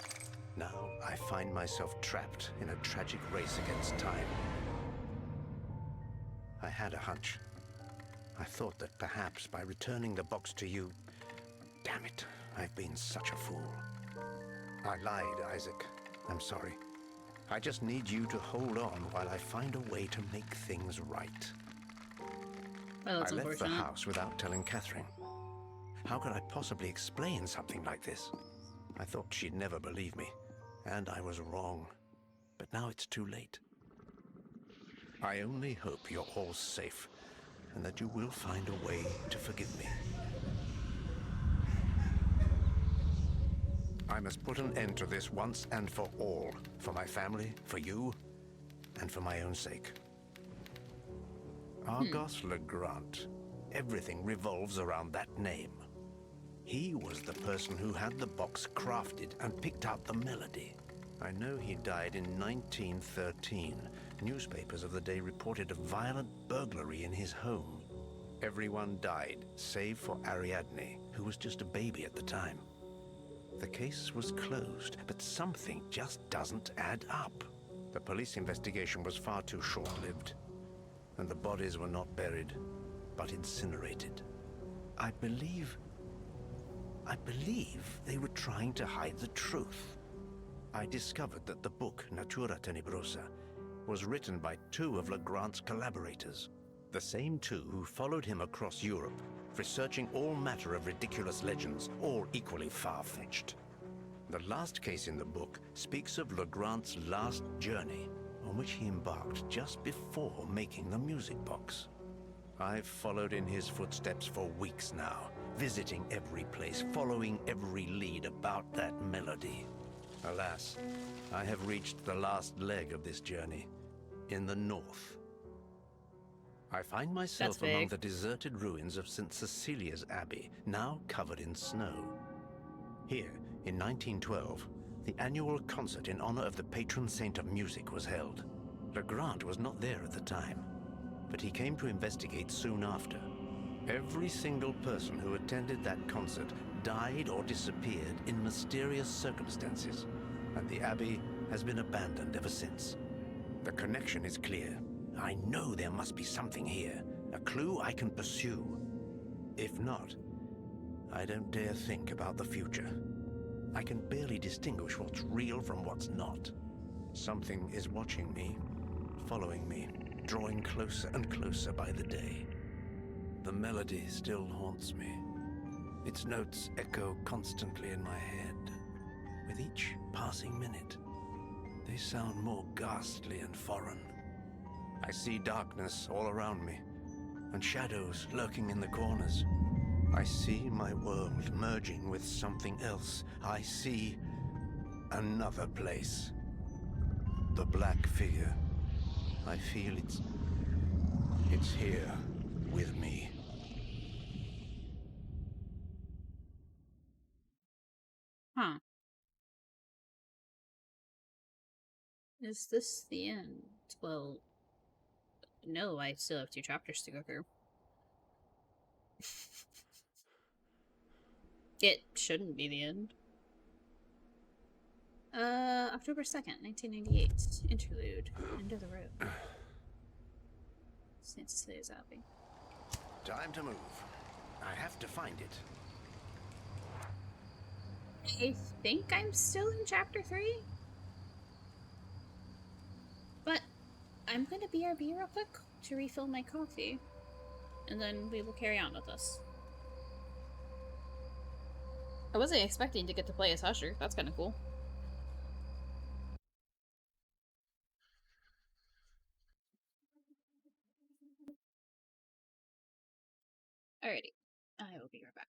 Now I find myself trapped in a tragic race against time. I had a hunch. I thought that perhaps by returning the box to you... Damn it, I've been such a fool. I lied, Isaac. I'm sorry. I just need you to hold on while I find a way to make things right. Well, that's I left the unfortunate. house without telling Catherine. How could I possibly explain something like this? I thought she'd never believe me, and I was wrong. But now it's too late. I only hope you're all safe, and that you will find a way to forgive me. I must put an end to this once and for all. For my family, for you, and for my own sake. Argos Legrand. Everything revolves around that name. He was the person who had the box crafted and picked out the melody. I know he died in 1913. Newspapers of the day reported a violent burglary in his home. Everyone died, save for Ariadne, who was just a baby at the time. The case was closed, but something just doesn't add up. The police investigation was far too short-lived, and the bodies were not buried, but incinerated. I believe they were trying to hide the truth. I discovered that the book, Natura Tenebrosa, was written by two of Legrand's collaborators, the same two who followed him across Europe, researching all matter of ridiculous legends, all equally far-fetched. The last case in the book speaks of Legrand's last journey, on which he embarked just before making the music box. I've followed in his footsteps for weeks now, visiting every place, following every lead about that melody. Alas, I have reached the last leg of this journey, in the north. I find myself among the deserted ruins of St. Cecilia's Abbey, now covered in snow. Here, in 1912, the annual concert in honor of the patron saint of music was held. Legrand was not there at the time, but he came to investigate soon after. Every single person who attended that concert died or disappeared in mysterious circumstances, and the Abbey has been abandoned ever since. The connection is clear. I know there must be something here, a clue I can pursue. If not, I don't dare think about the future. I can barely distinguish what's real from what's not. Something is watching me, following me, drawing closer and closer by the day. The melody still haunts me. Its notes echo constantly in my head. With each passing minute, they sound more ghastly and foreign. I see darkness all around me, and shadows lurking in the corners. I see my world merging with something else. I see another place. The black figure. I feel it's here with me. Huh. Is this the end? Well, no, I still have 2 chapters to go through. It shouldn't be the end. October 2nd, 1998. Interlude. End of the road. St. Cecilia's Abbey. Time to move. I have to find it. I think I'm still in chapter 3. But I'm going to BRB real quick to refill my coffee. And then we will carry on with this. I wasn't expecting to get to play as Husher. That's kind of cool. Alrighty. I will be right back.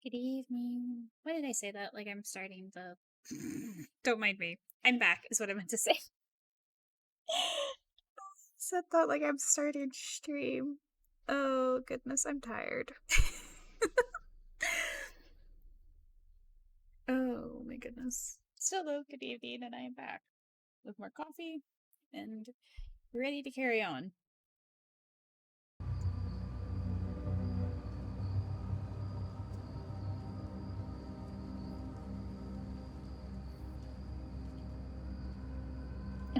Good evening. Why did I say that? Like I'm starting the. Don't mind me. I'm back, is what I meant to say. Said that like I'm starting stream. Oh goodness, I'm tired. Oh my goodness. Still though, good evening, and I am back with more coffee and ready to carry on.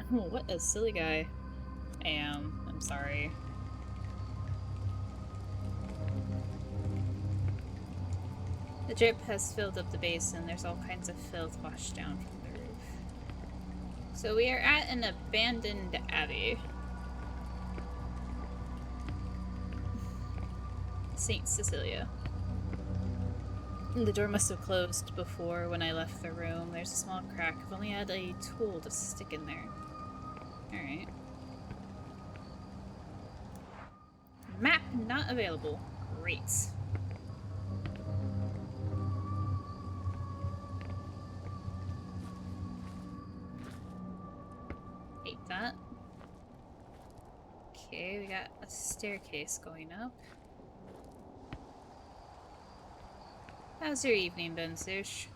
What a silly guy I am. I'm sorry. The drip has filled up the basin. There's all kinds of filth washed down from the roof. So we are at an abandoned abbey. Saint Cecilia. The door must have closed before when I left the room. There's a small crack. If only I had a tool to stick in there. Alright. Map not available. Great. Hate that. Okay, we got a staircase going up. How's your evening been, Sush?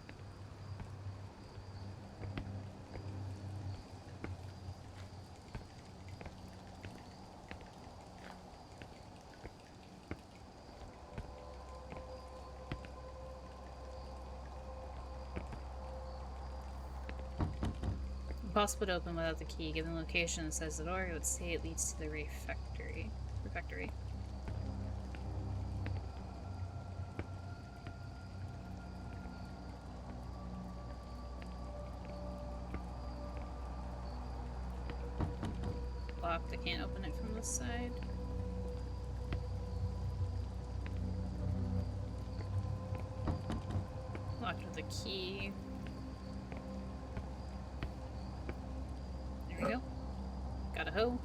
Impossible to open without the key. Given the location that says the door, I would say it leads to the refectory. Locked. I can't open it from this side. Locked with a key. There we go. Got a hoe.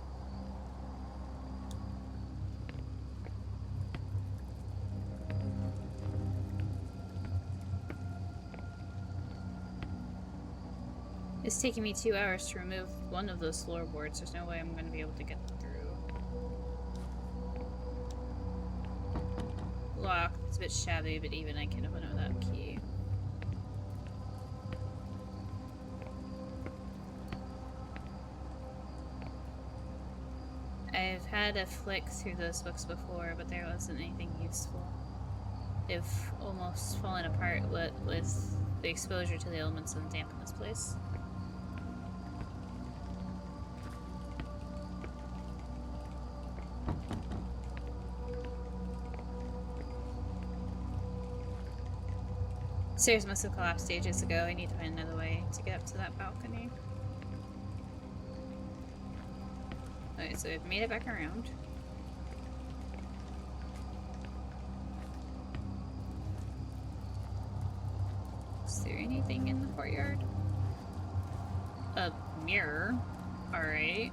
It's taking me 2 hours to remove one of those floorboards. There's no way I'm going to be able to get through. Locked. It's a bit shabby, but even I can open it without a key. I've had a flick through those books before, but there wasn't anything useful. They've almost fallen apart with the exposure to the elements and damp in this place. Stairs must have collapsed ages ago. I need to find another way to get up to that balcony. Okay, so we've made it back around. Is there anything in the courtyard? A mirror. Alright.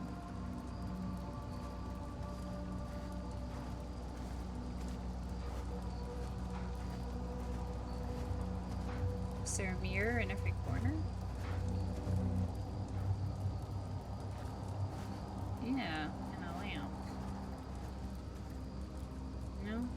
Is there a mirror in every corner? Yeah, and a lamp. No?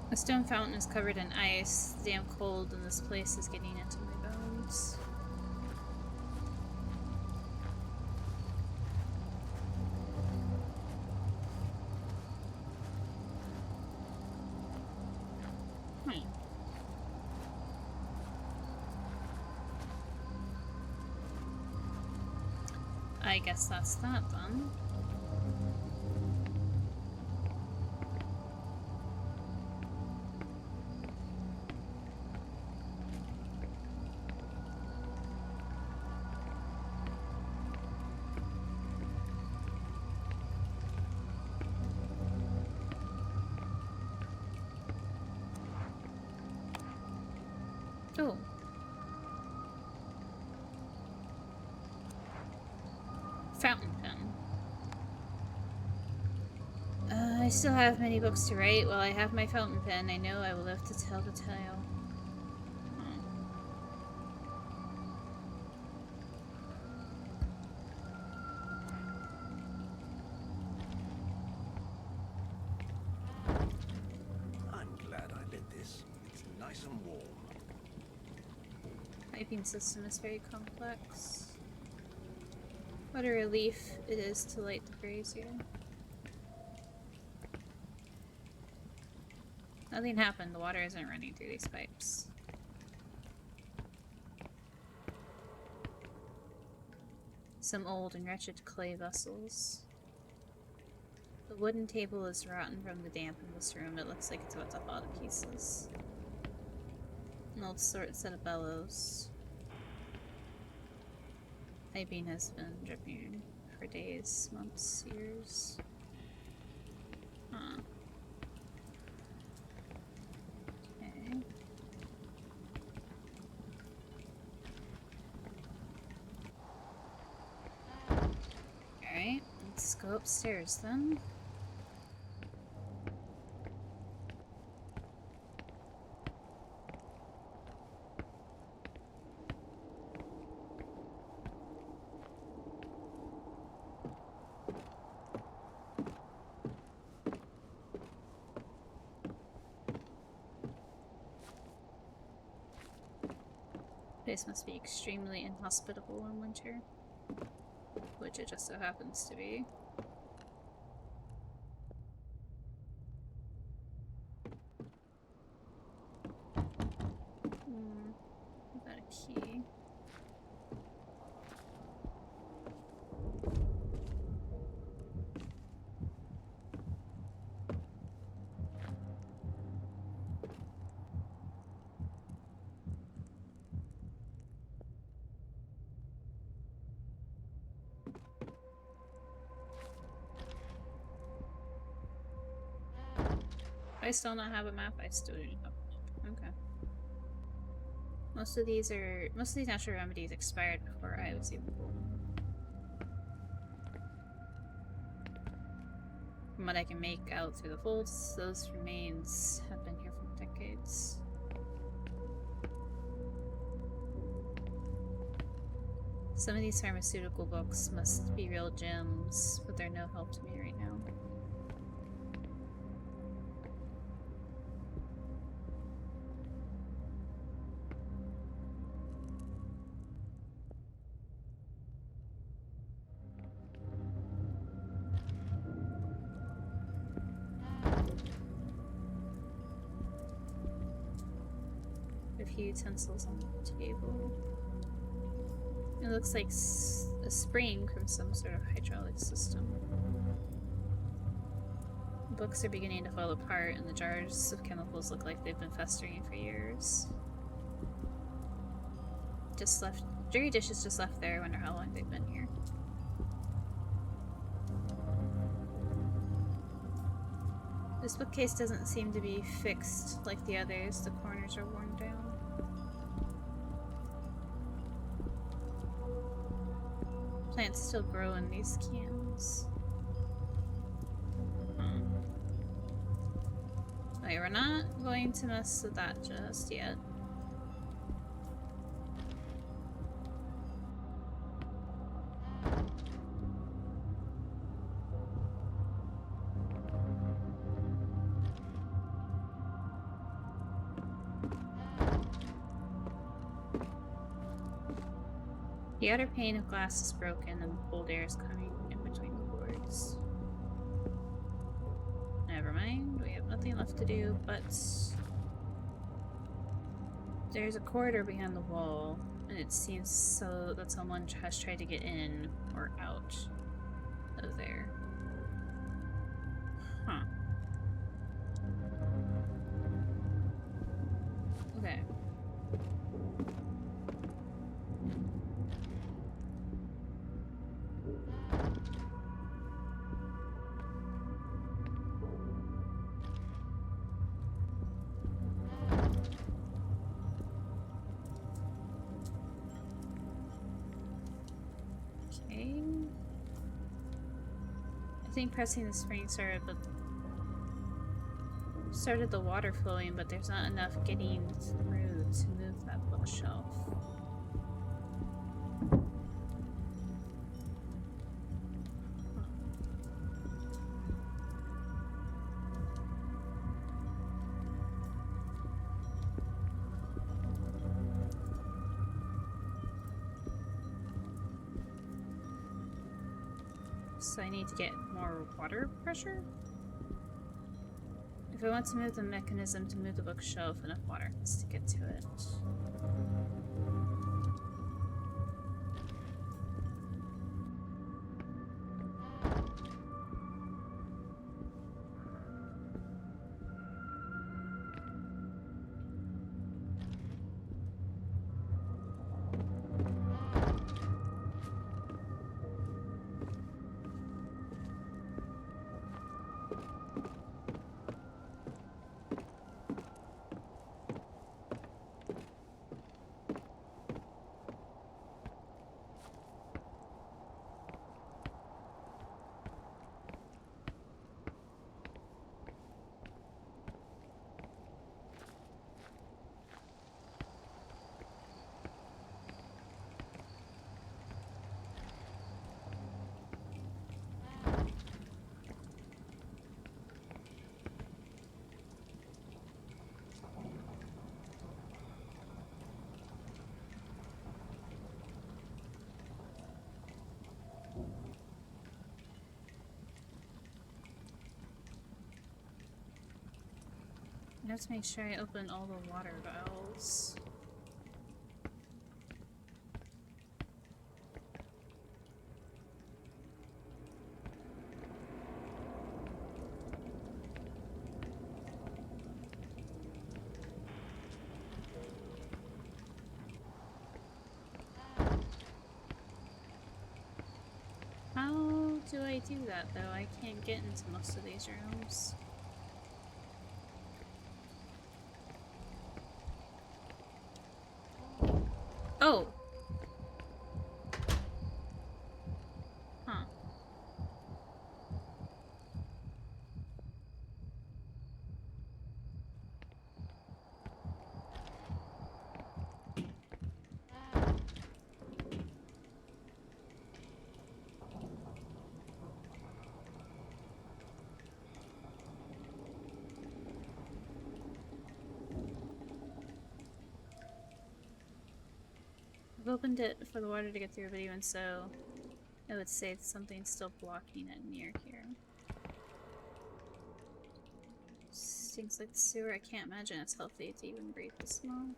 The stone fountain is covered in ice. The damn cold in this place is getting into my bones. I guess that's that then. Oh. Fountain pen. I still have many books to write. While I have my fountain pen, I know I will live to tell the tale. I'm glad I lit this. It's nice and warm. Piping system is very complex. What a relief it is to light the brazier. Nothing happened. The water isn't running through these pipes. Some old and wretched clay vessels. The wooden table is rotten from the damp in this room. It looks like it's about to fall to pieces. An old set of bellows. Piping has been dripping for days, months, years. Huh. Okay. Alright, let's go upstairs then. This must be extremely inhospitable in winter, which it just so happens to be. Is that a key? I still not have a map. I still don't have a map. Okay. Most of these natural remedies expired before I was even born. From what I can make out through the folds, those remains have been here for decades. Some of these pharmaceutical books must be real gems, but they're no help to me right now. A few utensils on the table. It looks like a spring from some sort of hydraulic system. The books are beginning to fall apart, and the jars of chemicals look like they've been festering for years. Dirty dishes just left there. I wonder how long they've been here. This bookcase doesn't seem to be fixed like the others. The corners are worn down. Plants still grow in these cans. Wait, we're not going to mess with that just yet. The outer pane of glass is broken and cold air is coming in between the boards. Never mind, we have nothing left to do, but there's a corridor behind the wall, and it seems so that someone has tried to get in or out of there. Huh. Okay. Okay. I think pressing the spring started the water flowing, but there's not enough getting through to move that bookshelf. So I need to get more water pressure? If I want to move the mechanism to move the bookshelf, enough water has to get to it. I have to make sure I open all the water valves. How do I do that though? I can't get into most of these rooms. Oh! Huh. I've opened it for the water to get through, but even so, I would say something's still blocking it near here. Stinks like the sewer. I can't imagine it's healthy to even breathe the smell.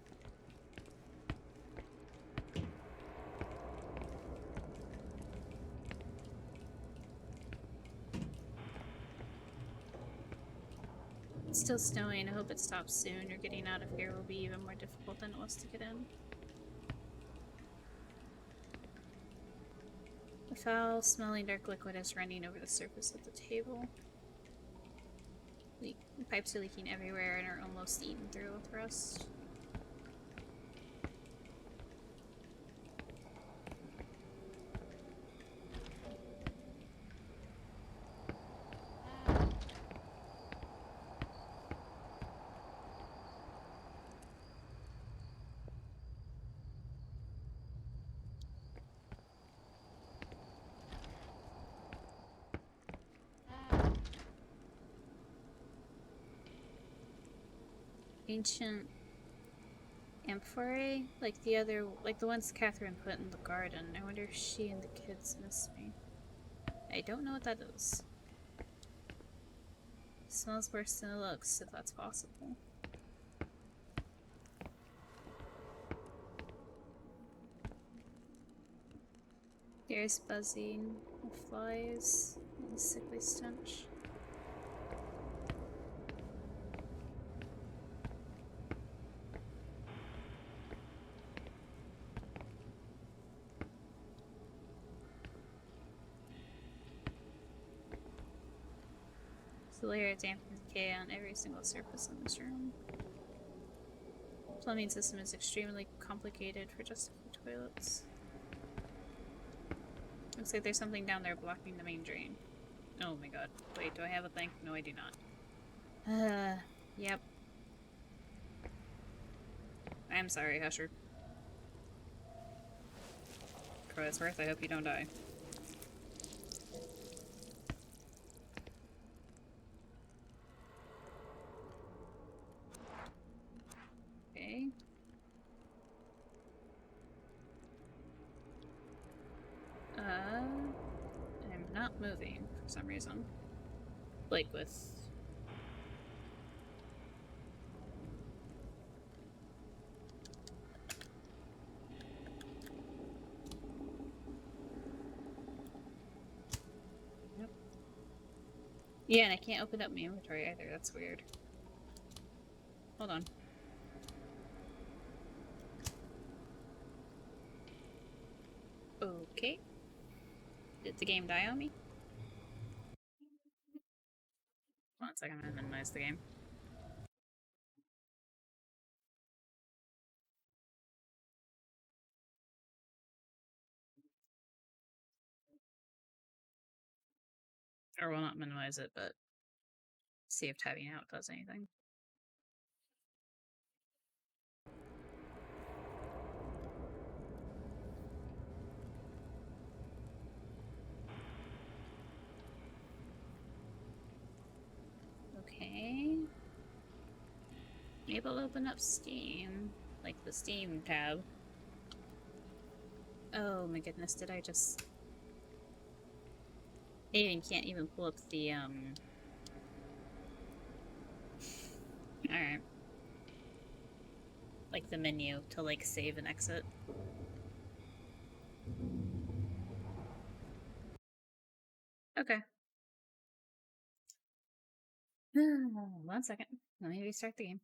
It's still snowing. I hope it stops soon, or getting out of here will be even more difficult than it was to get in. A foul-smelling dark liquid is running over the surface of the table. The pipes are leaking everywhere and are almost eaten through with rust. Ancient amphorae, like the ones Catherine put in the garden. I wonder if she and the kids miss me. I don't know what that is. It smells worse than it looks, if that's possible. There's buzzing of flies and sickly stench. The layer of damp and decay on every single surface in this room. The plumbing system is extremely complicated for just a few toilets. Looks like there's something down there blocking the main drain. Oh my god. Wait, do I have a thing? No, I do not. Yep. I'm sorry, Husher. For what it's worth, I hope you don't die. Okay. I'm not moving for some reason. Like with... Nope. Yeah, and I can't open up my inventory either. That's weird. Hold on. Okay. Did the game die on me? One second, I'm gonna minimize the game. Or will not minimize it, but see if tabbing out does anything. Okay. Able to open up Steam, like the Steam tab. Oh my goodness, did I just... I even can't even pull up the, Alright. Like the menu to, like, save and exit. Okay. 1 second. Let me restart the game.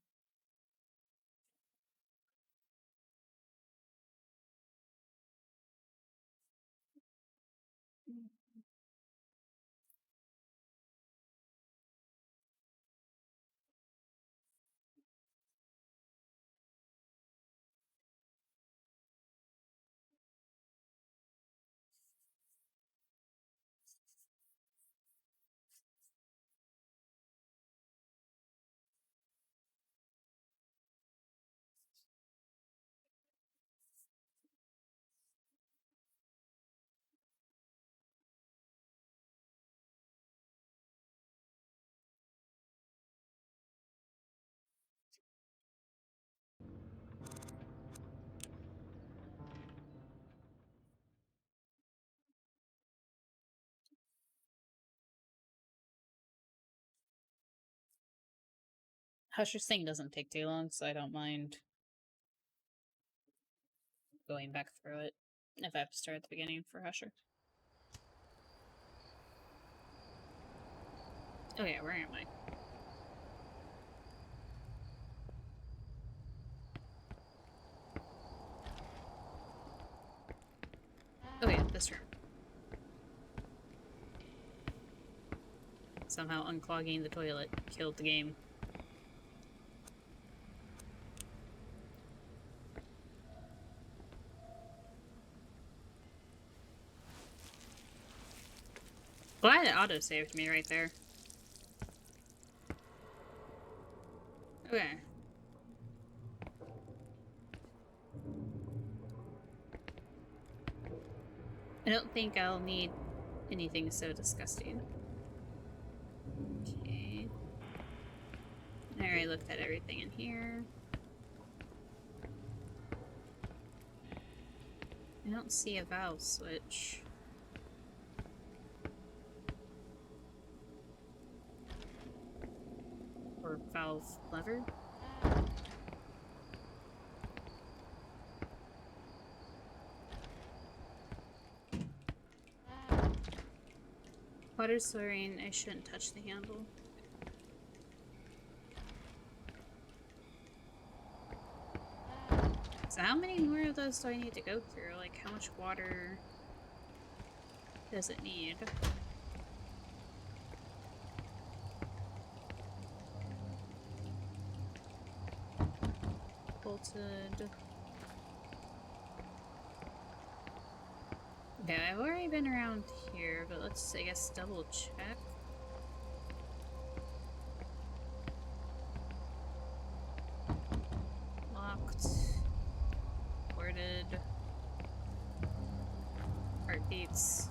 Husher's thing doesn't take too long, so I don't mind going back through it if I have to start at the beginning for Husher. Oh yeah, where am I? Oh yeah, this room. Somehow unclogging the toilet killed the game. Glad it auto-saved me right there. Okay. I don't think I'll need anything so disgusting. Okay. I already looked at everything in here. I don't see a valve switch. Or valve lever. Water slurring, I shouldn't touch the handle. So how many more of those do I need to go through? Like, how much water does it need? Bolted. Okay, I've already been around here, but let's, I guess, double check. Heartbeats.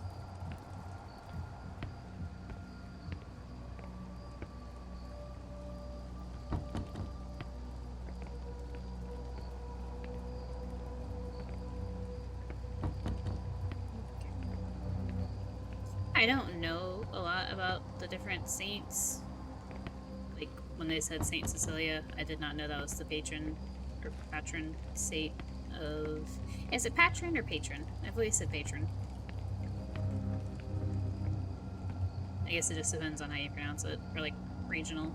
I don't know a lot about the different saints. Like, when they said Saint Cecilia, I did not know that was the patron or patron saint of... Is it patron or patron? I've always said patron. I guess it just depends on how you pronounce it, or like, regional.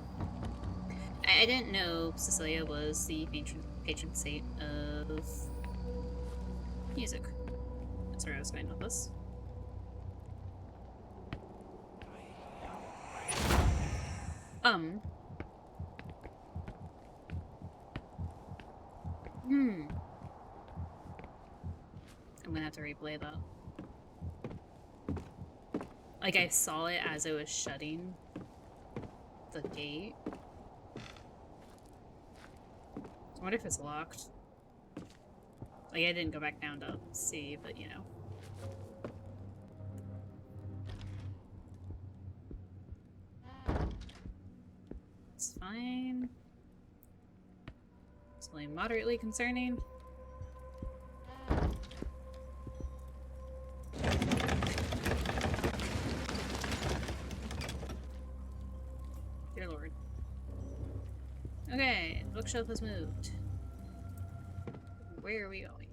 I didn't know Cecilia was the patron saint of music. That's where I was going with this. I'm gonna have to replay that. Like, I saw it as it was shutting the gate. I wonder if it's locked. Like, I didn't go back down to see, but you know. It's fine. It's only moderately concerning. Dear Lord. Okay, the bookshelf has moved. Where are we going?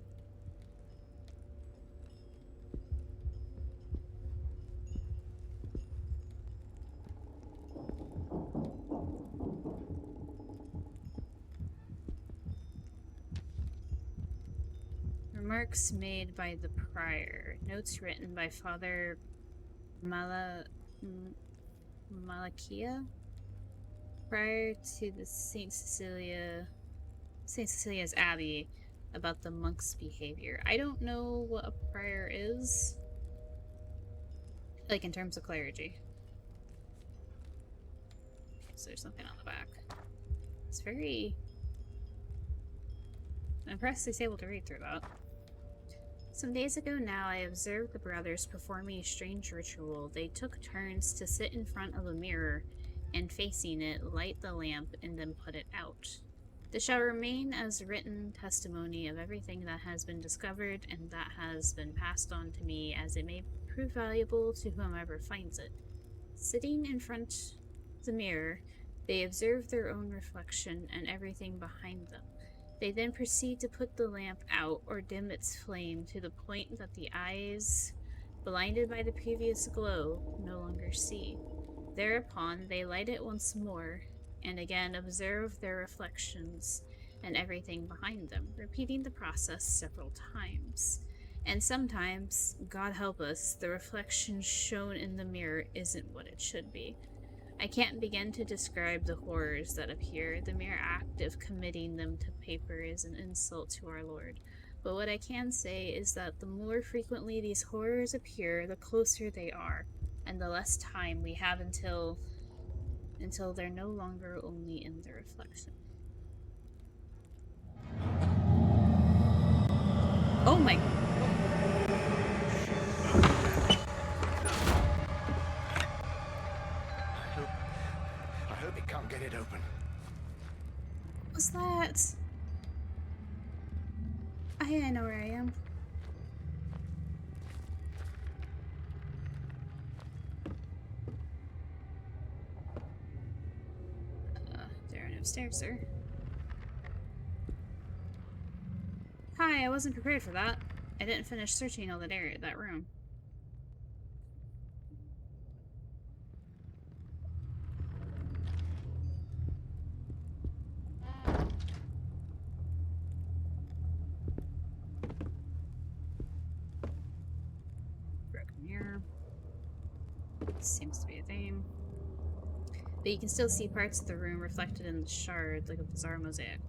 Remarks made by the prior. Notes written by Father Malakia prior to the Saint Cecilia's Abbey about the monks' behavior. I don't know what a prior is. Like, in terms of clergy. So there's something on the back. It's very... I'm impressed he's able to read through that. Some days ago now, I observed the brothers performing a strange ritual. They took turns to sit in front of a mirror and, facing it, light the lamp and then put it out. This shall remain as written testimony of everything that has been discovered and that has been passed on to me, as it may prove valuable to whomever finds it. Sitting in front of the mirror, they observe their own reflection and everything behind them. They then proceed to put the lamp out or dim its flame to the point that the eyes, blinded by the previous glow, no longer see. Thereupon, they light it once more and again observe their reflections and everything behind them, repeating the process several times. And sometimes, God help us, the reflection shown in the mirror isn't what it should be. I can't begin to describe the horrors that appear. The mere act of committing them to paper is an insult to our Lord. But what I can say is that the more frequently these horrors appear, the closer they are, and the less time we have until they're no longer only in the reflection. Oh my... I hope he can't get it open. What was that? I know where I am. There are no stairs, sir. Hi, I wasn't prepared for that. I didn't finish searching all that area, that room. Broken mirror. Seems to be a theme. But you can still see parts of the room reflected in the shard, like a bizarre mosaic.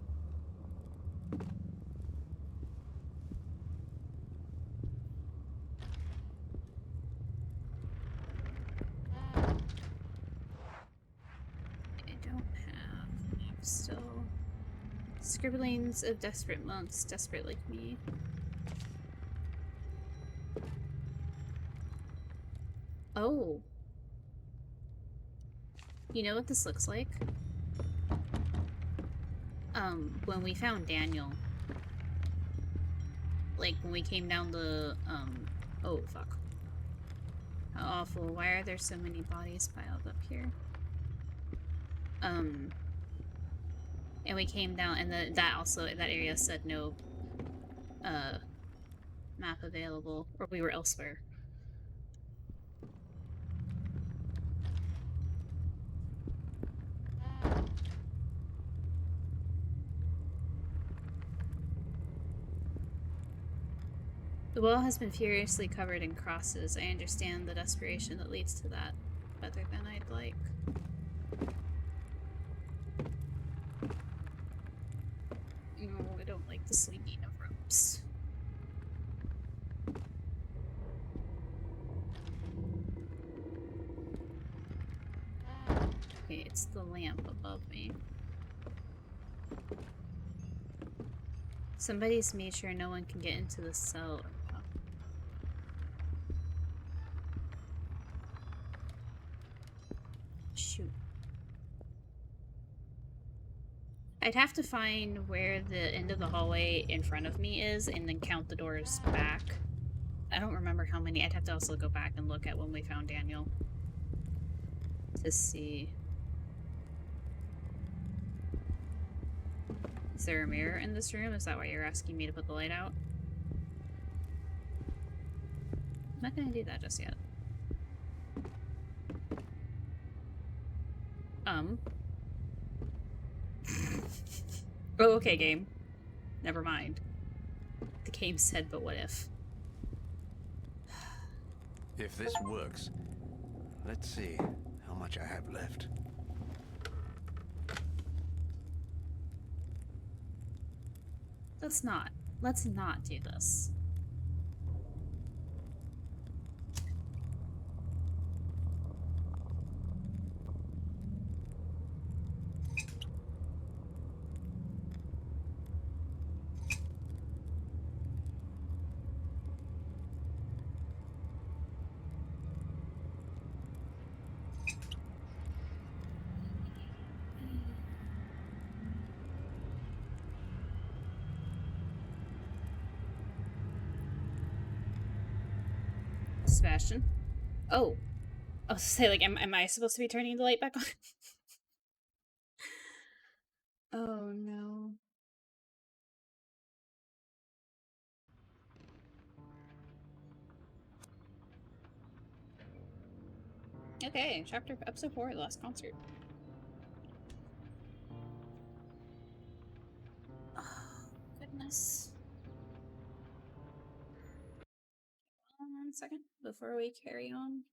Still. Scribblings of desperate monks, desperate like me. Oh. You know what this looks like? When we found Daniel. Like, when we came down the, oh, fuck. How awful. Why are there so many bodies piled up here? And we came down, and that area said no, map available, or we were elsewhere. The wall has been furiously covered in crosses. I understand the desperation that leads to that better than I'd like. No, I don't like the swinging of ropes. Okay, it's the lamp above me. Somebody's made sure no one can get into the cell. Shoot. I'd have to find where the end of the hallway in front of me is and then count the doors back. I don't remember how many. I'd have to also go back and look at when we found Daniel to see. Is there a mirror in this room? Is that why you're asking me to put the light out? I'm not gonna do that just yet. Oh, okay, game. Never mind. The game said, but what if? If this works, let's see how much I have left. Let's not do this. Sebastian? Oh. I was say, like, am I supposed to be turning the light back on? Oh, no. Okay, episode 4, The Last Concert. Oh, goodness. 1 second before we carry on.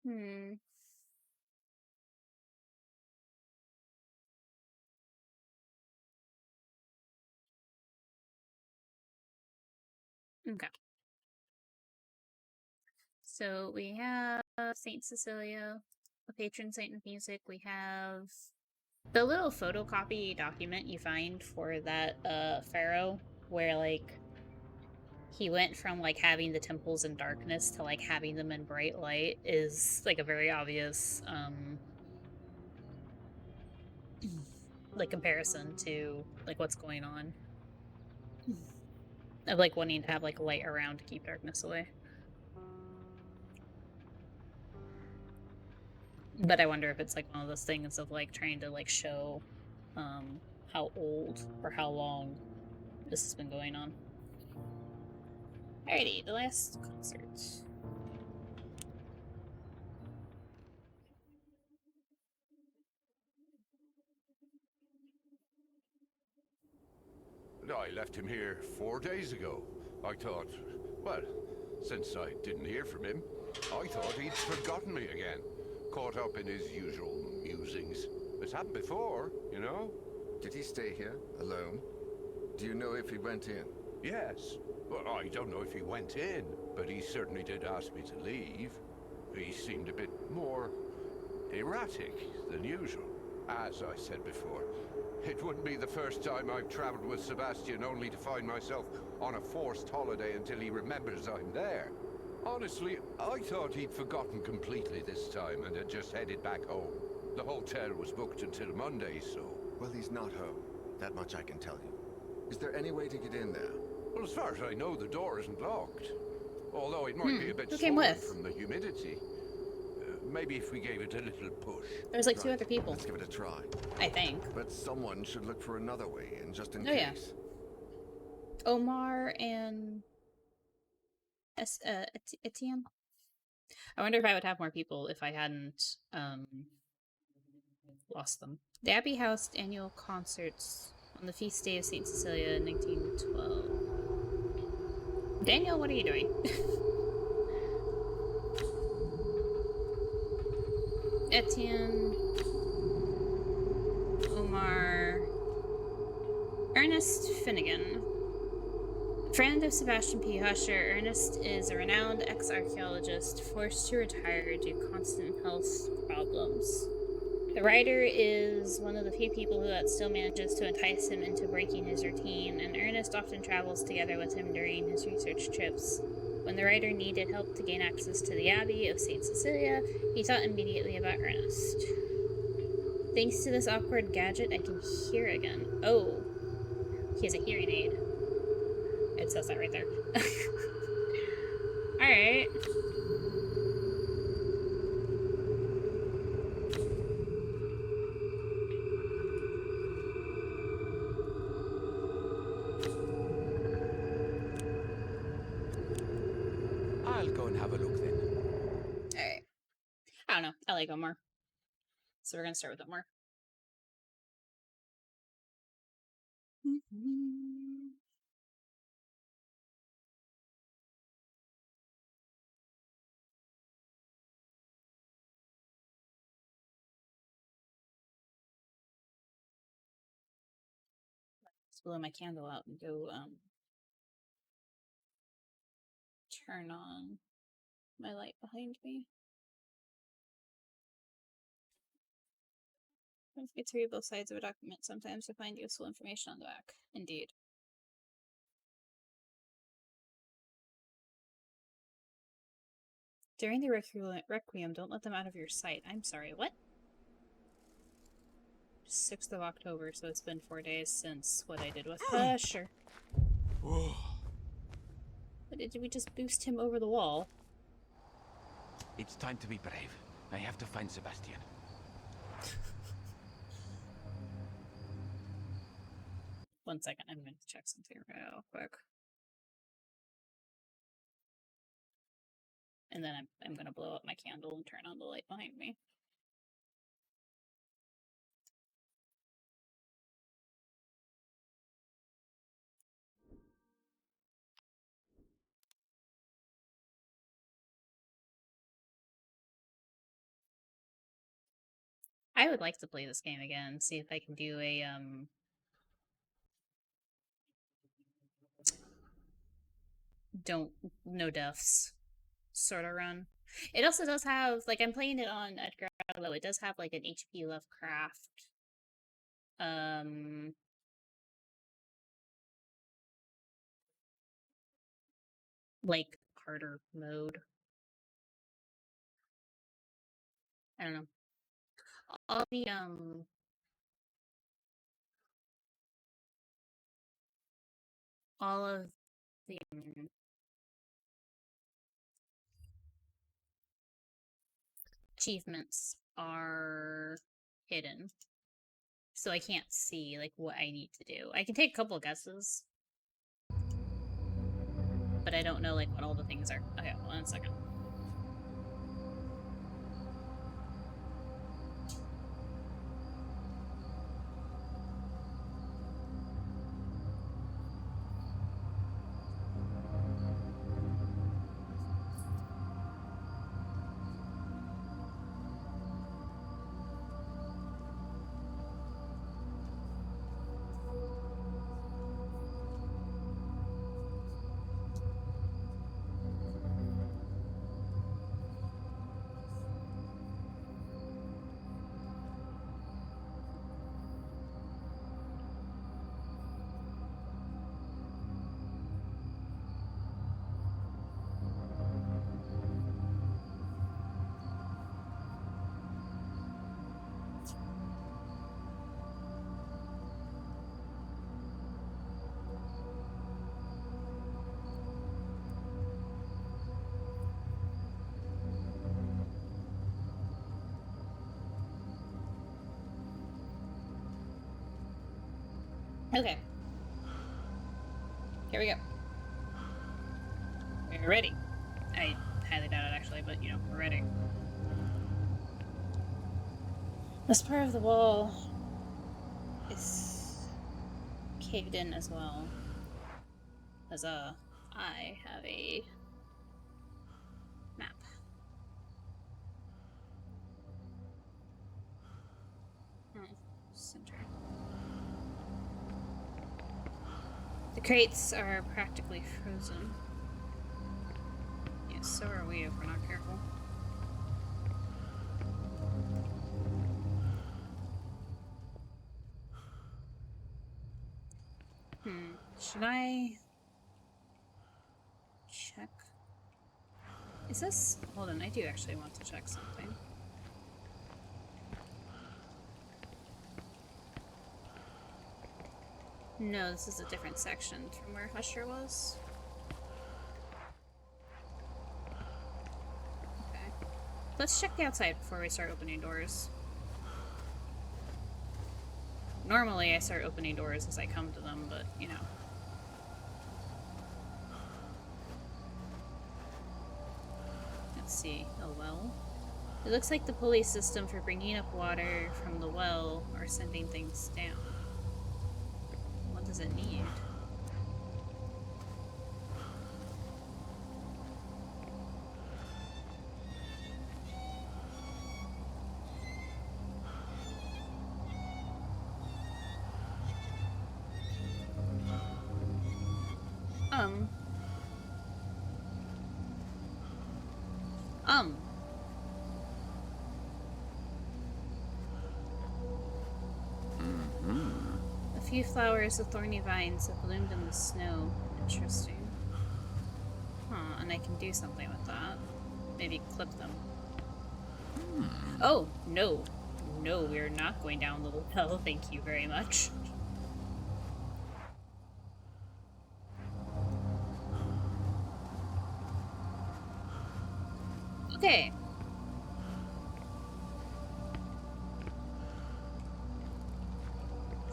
Hmm. Okay. So we have Saint Cecilia, a patron saint of music. We have the little photocopy document you find for that pharaoh, where like he went from like having the temples in darkness to like having them in bright light, is like a very obvious like comparison to like what's going on. Of like wanting to have like light around to keep darkness away. But I wonder if it's like one of those things of like trying to like show how old or how long this has been going on. Alrighty, the last concert. I left him here 4 days ago. I thought, well, since I didn't hear from him, I thought he'd forgotten me again. Caught up in his usual musings. It's happened before, you know? Did he stay here, alone? Do you know if he went in? Yes. Well, I don't know if he went in, but he certainly did ask me to leave. He seemed a bit more erratic than usual. As I said before, it wouldn't be the first time I've traveled with Sebastian only to find myself on a forced holiday until he remembers I'm there. Honestly, I thought he'd forgotten completely this time and had just headed back home. The hotel was booked until Monday, so... Well, he's not home. That much I can tell you. Is there any way to get in there? Well, as far as I know, the door isn't locked. Although it might be a bit Who came swollen with? from the humidity. Maybe if we gave it a little push. There's like two Right. other people, Let's give it a try. I think. But someone should look for another way in just in Oh, yeah. case. Omar and Etienne. I wonder if I would have more people if I hadn't lost them. The Abbey hosted annual concerts on the feast day of Saint Cecilia in 1912. Daniel, what are you doing? Etienne, Omar, Ernest Finnegan. Friend of Sebastian P. Husher, Ernest is a renowned ex-archaeologist forced to retire due to constant health problems. The writer is one of the few people that still manages to entice him into breaking his routine, and Ernest often travels together with him during his research trips. When the writer needed help to gain access to the Abbey of St. Cecilia, he thought immediately about Ernest. Thanks to this awkward gadget, I can hear again. Oh, he has a hearing aid. It says that right there. Alright. I'll go and have a look then. Alright. I don't know. I like Omar. So we're gonna start with Omar. Let's blow my candle out and go turn on my light behind me. Don't forget to read both sides of a document. Sometimes you'll find useful information on the back. Indeed. During the Requiem, don't let them out of your sight. I'm sorry, what? 6th of October, so it's been 4 days since what I did with Husher. Whoa. But did we just boost him over the wall? It's time to be brave. I have to find Sebastian. One second, I'm going to check something real quick. And then I'm going to blow up my candle and turn on the light behind me. I would like to play this game again, see if I can do a no deaths sort of run. It also does have, like, I'm playing it on Edgar Allan, it does have like an HP Lovecraft like harder mode. I don't know. All the all of the achievements are hidden, so I can't see like what I need to do. I can take a couple of guesses, but I don't know like what all the things are. Okay, 1 second. Okay. Here we go. We're ready. I highly doubt it actually, but you know, we're ready. This part of the wall is caved in as well. As I have a map. Center. The crates are practically frozen. Yes, so are we if we're not careful. Should I check? Is this... Hold on, I do actually want to check something. No, this is a different section from where Husher was. Okay. Let's check the outside before we start opening doors. Normally I start opening doors as I come to them, but, you know. Let's see. A well? It looks like the pulley system for bringing up water from the well or sending things down. What does it need? A few flowers with thorny vines have bloomed in the snow. Interesting. Huh, and I can do something with that. Maybe clip them. Oh, no. No, we're not going down the well, thank you very much. Okay.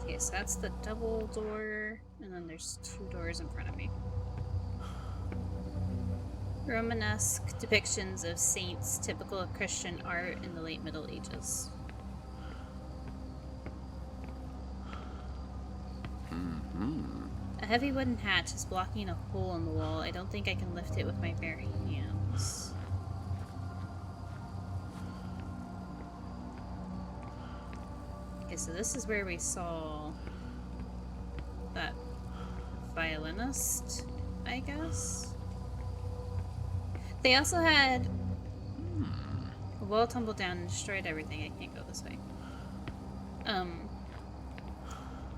Okay, so that's the double door, and then there's two doors in front of me. Romanesque depictions of saints, typical of Christian art in the late Middle Ages. A heavy wooden hatch is blocking a hole in the wall. I don't think I can lift it with my bare hands. Okay, so this is where we saw that violinist, I guess? They also had a wall tumbled down and destroyed everything. I can't go this way.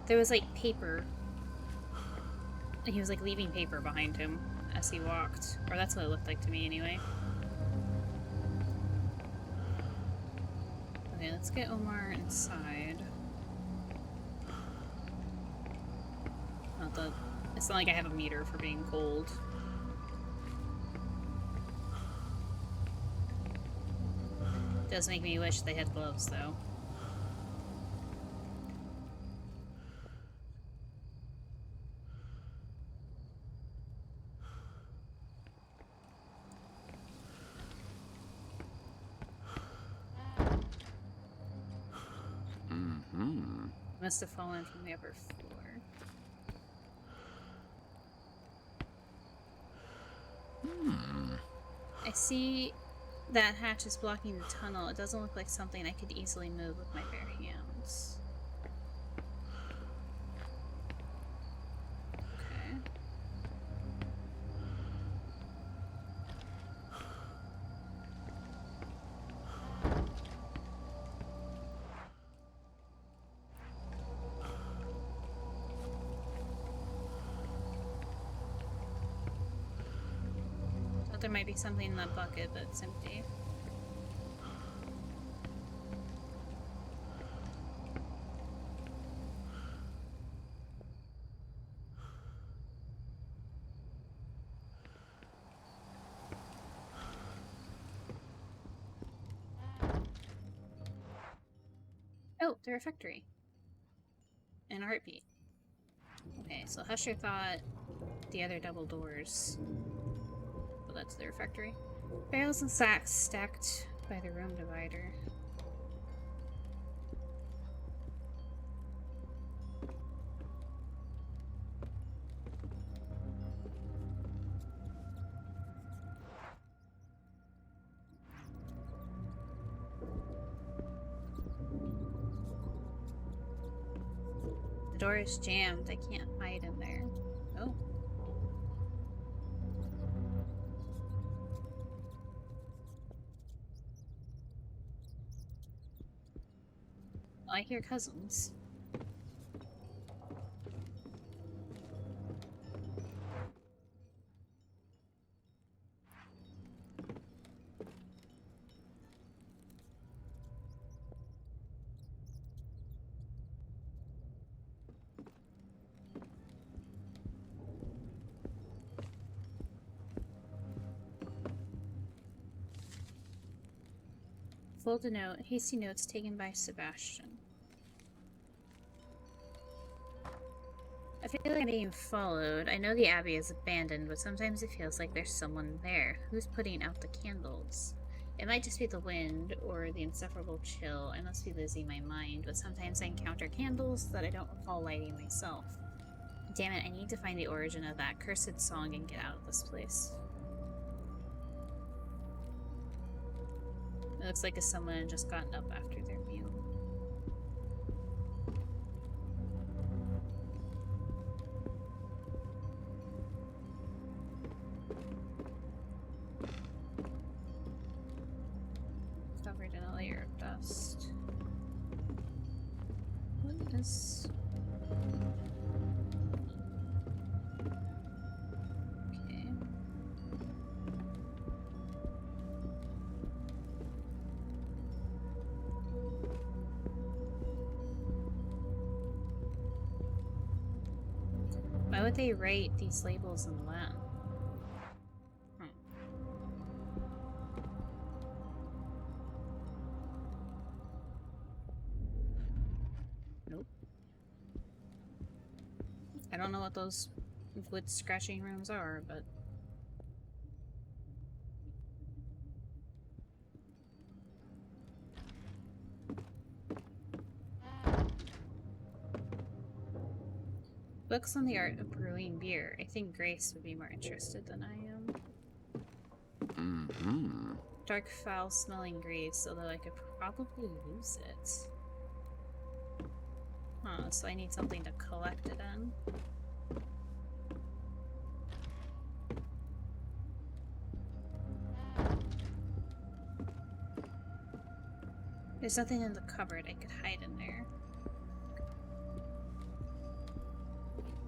There was like paper. He was like leaving paper behind him as he walked. Or that's what it looked like to me anyway. Okay, let's get Omar inside. It's not like I have a meter for being cold. Does make me wish they had gloves, though. Must have fallen from the upper floor. I see that hatch is blocking the tunnel. It doesn't look like something I could easily move with my bare hands. Okay. Thought there might be something in that bucket, but it's empty. Oh, they're a factory. And a heartbeat. Okay, so Husher thought the other double doors. Well, that's the refectory. Barrels and sacks stacked by the room divider. The door is jammed. I can't hide in there. Oh. I hear cousins. Fold a note. Hasty notes taken by Sebastian. I feel like I'm being followed. I know the Abbey is abandoned, but sometimes it feels like there's someone there. Who's putting out the candles? It might just be the wind or the insufferable chill. I must be losing my mind, but sometimes I encounter candles that I don't recall lighting myself. Damn it, I need to find the origin of that cursed song and get out of this place. It looks like someone had just gotten up after their meal. Covered in a layer of dust. What is... Okay. Why would they write these labels in Latin? Nope. I don't know what those wood scratching rooms are, but... Books on the art of brewing beer. I think Grace would be more interested than I am. Mm-hmm. Dark, foul-smelling grease, although I could probably use it. Huh, so I need something to collect it in. There's nothing in the cupboard I could hide in there.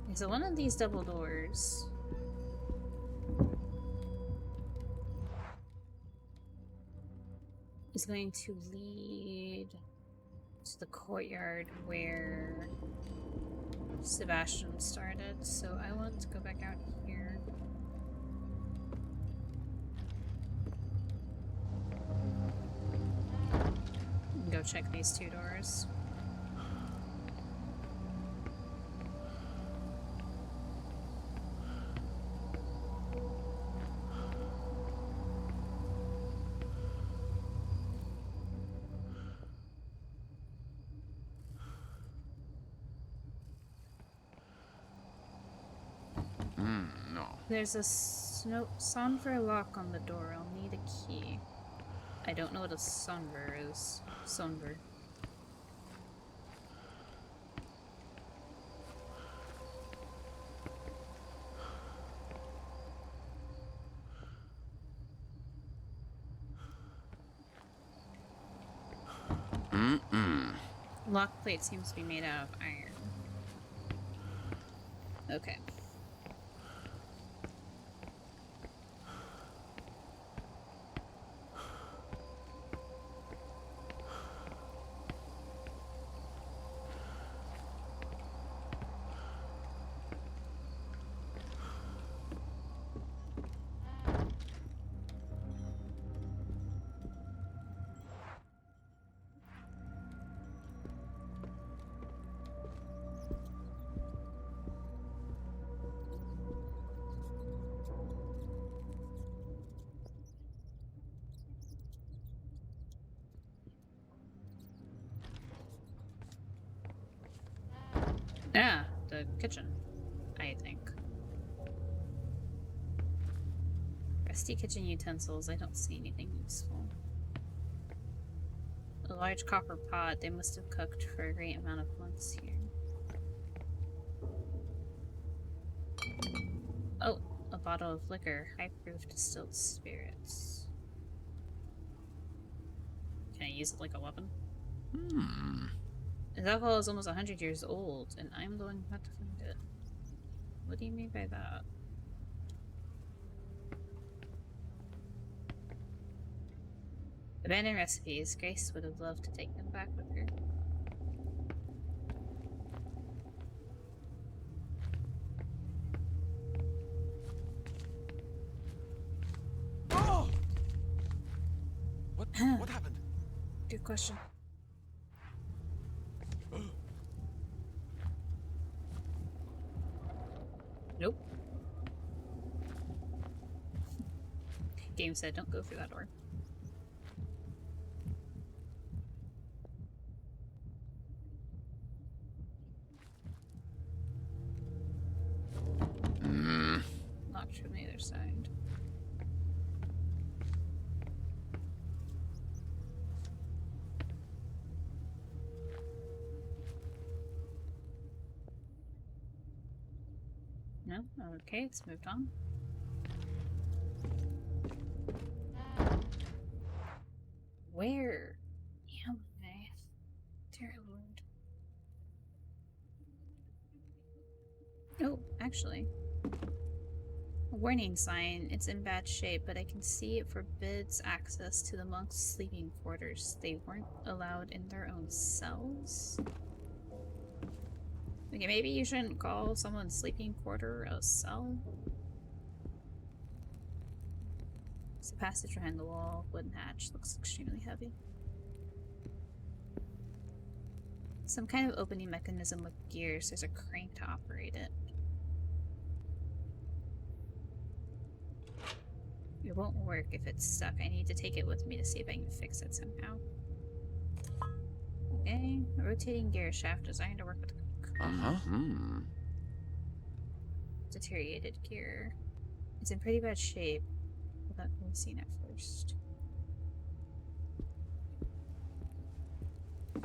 Okay, so one of these double doors is going to lead to the courtyard where Sebastian started, so I want to go back out here. And go check these two doors. No. There's a sonver lock on the door. I'll need a key. I don't know what a sonver is. Sonver. Lock plate seems to be made out of iron. Okay. Yeah, the kitchen, I think. Rusty kitchen utensils. I don't see anything useful. A large copper pot. They must have cooked for a great amount of months here. Oh, a bottle of liquor. High-proof distilled spirits. Can I use it like a weapon? This alcohol is almost 100 years old, and I'm the one who had to find it. What do you mean by that? Abandoned recipes. Grace would have loved to take them back with her. Oh! What happened? Good question. Nope. Game said don't go through that door. Locked from the other side. No? Okay, it's moved on. Where am I? Dear Lord. Oh, actually. A warning sign. It's in bad shape, but I can see it forbids access to the monks' sleeping quarters. They weren't allowed in their own cells? Okay, maybe you shouldn't call someone's sleeping quarter a cell? It's a passage behind the wall. Wooden hatch. Looks extremely heavy. Some kind of opening mechanism with gears. There's a crank to operate it. It won't work if it's stuck. I need to take it with me to see if I can fix it somehow. Okay. A rotating gear shaft designed to work with deteriorated gear. It's in pretty bad shape without being seen at first.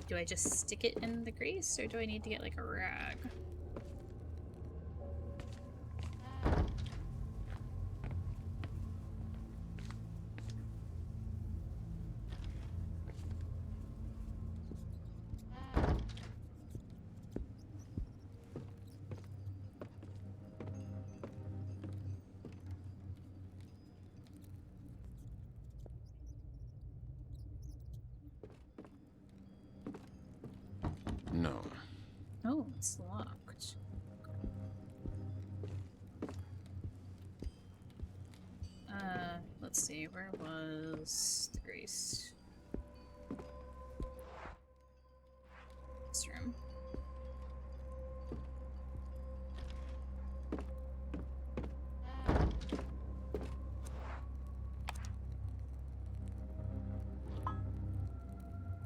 Do I just stick it in the grease, or do I need to get like a rag? No. Oh, it's locked. Let's see, where was the grease? This room.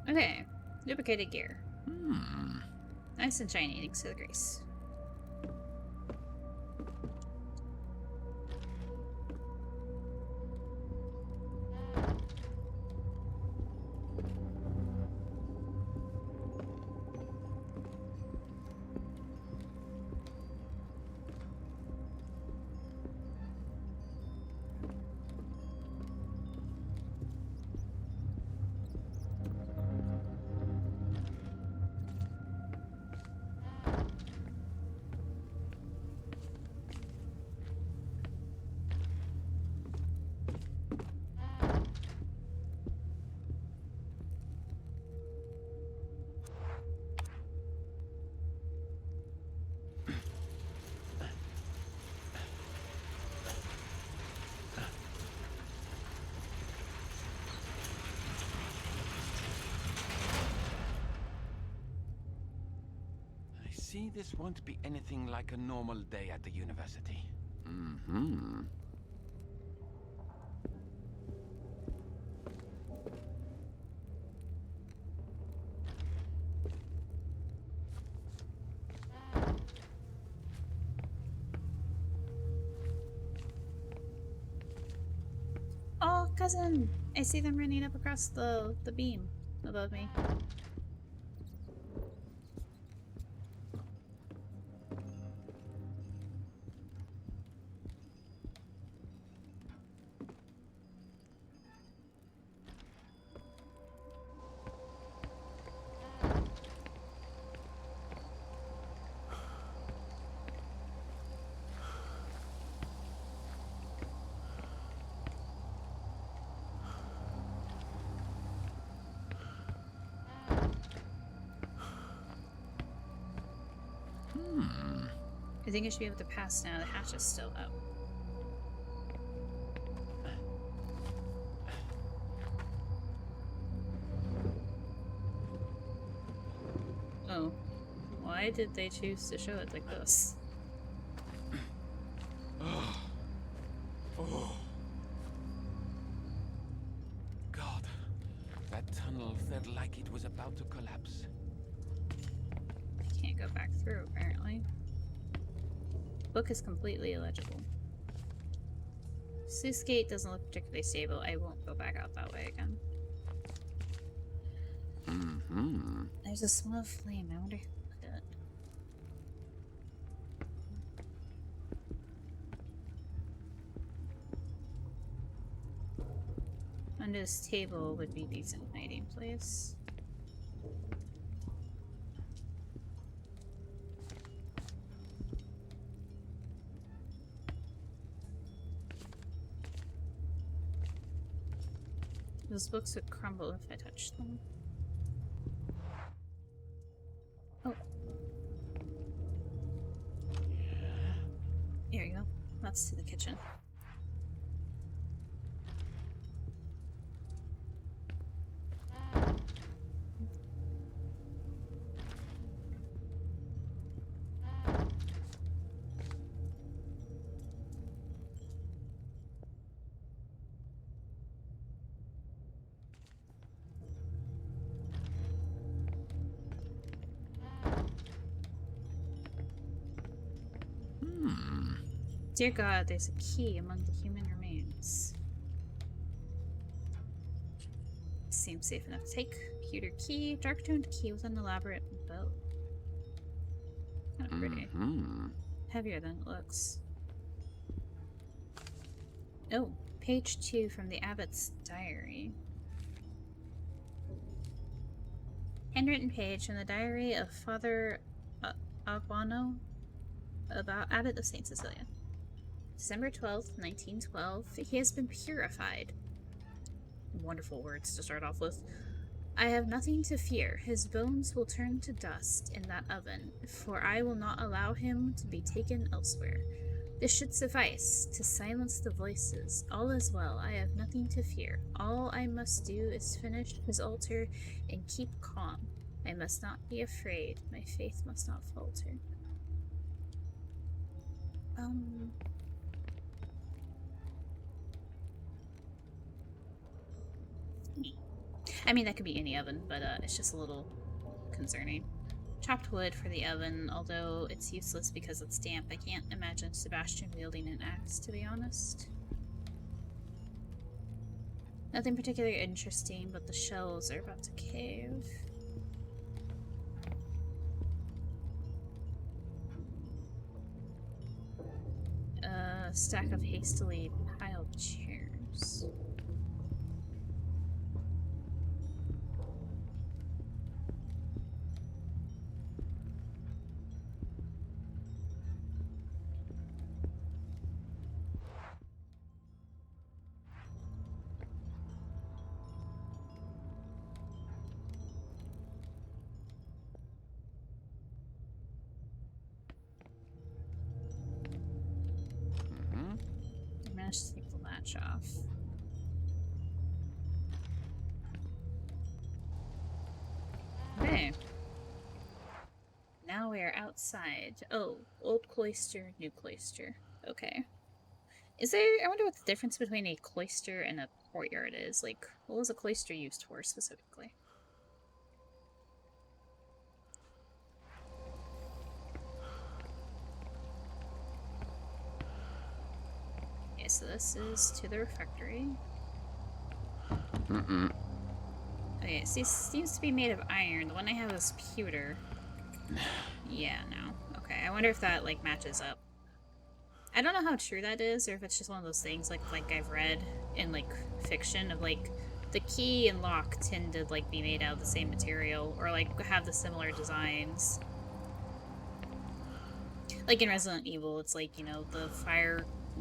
Okay, lubricated gear. Nice and shiny thanks to the grease. See, this won't be anything like a normal day at the university. cousin! I see them running up across the beam above me. I think I should be able to pass now. The hatch is still up. Oh. Why did they choose to show it like this? God, that tunnel felt like it was about to collapse. I can't go back through, apparently. Book is completely illegible. Sluice gate doesn't look particularly stable. I won't go back out that way again. There's a smell of flame. I wonder who lit it. Under this table would be a decent hiding place. Those books would crumble if I touched them. Oh. Here you go. That's to the kitchen. Dear God, there's a key among the human remains. Seems safe enough to take. Pewter key, dark toned key with an elaborate bow. Kind of pretty. Heavier than it looks. Oh, page 2 from the abbot's diary. Handwritten page from the diary of Father Aguano, about Abbot of St. Cecilia. December 12th, 1912. He has been purified. Wonderful words to start off with. I have nothing to fear. His bones will turn to dust in that oven, for I will not allow him to be taken elsewhere. This should suffice to silence the voices. All is well. I have nothing to fear. All I must do is finish his altar and keep calm. I must not be afraid. My faith must not falter. I mean, that could be any oven, but it's just a little concerning. Chopped wood for the oven, although it's useless because it's damp. I can't imagine Sebastian wielding an axe, to be honest. Nothing particularly interesting, but the shelves are about to cave. A stack of hastily piled chairs. I managed to take the latch off. Okay. Now we are outside. Oh, old cloister, new cloister. Okay. Is there... I wonder what the difference between a cloister and a courtyard is. Like, what was a cloister used for specifically? Okay, so this is to the refectory. Okay, it seems to be made of iron. The one I have is pewter. Yeah, no. Okay, I wonder if that, like, matches up. I don't know how true that is, or if it's just one of those things, like I've read in, like, fiction of, like, the key and lock tend to, like, be made out of the same material, or, like, have the similar designs. Like in Resident Evil, it's like, you know,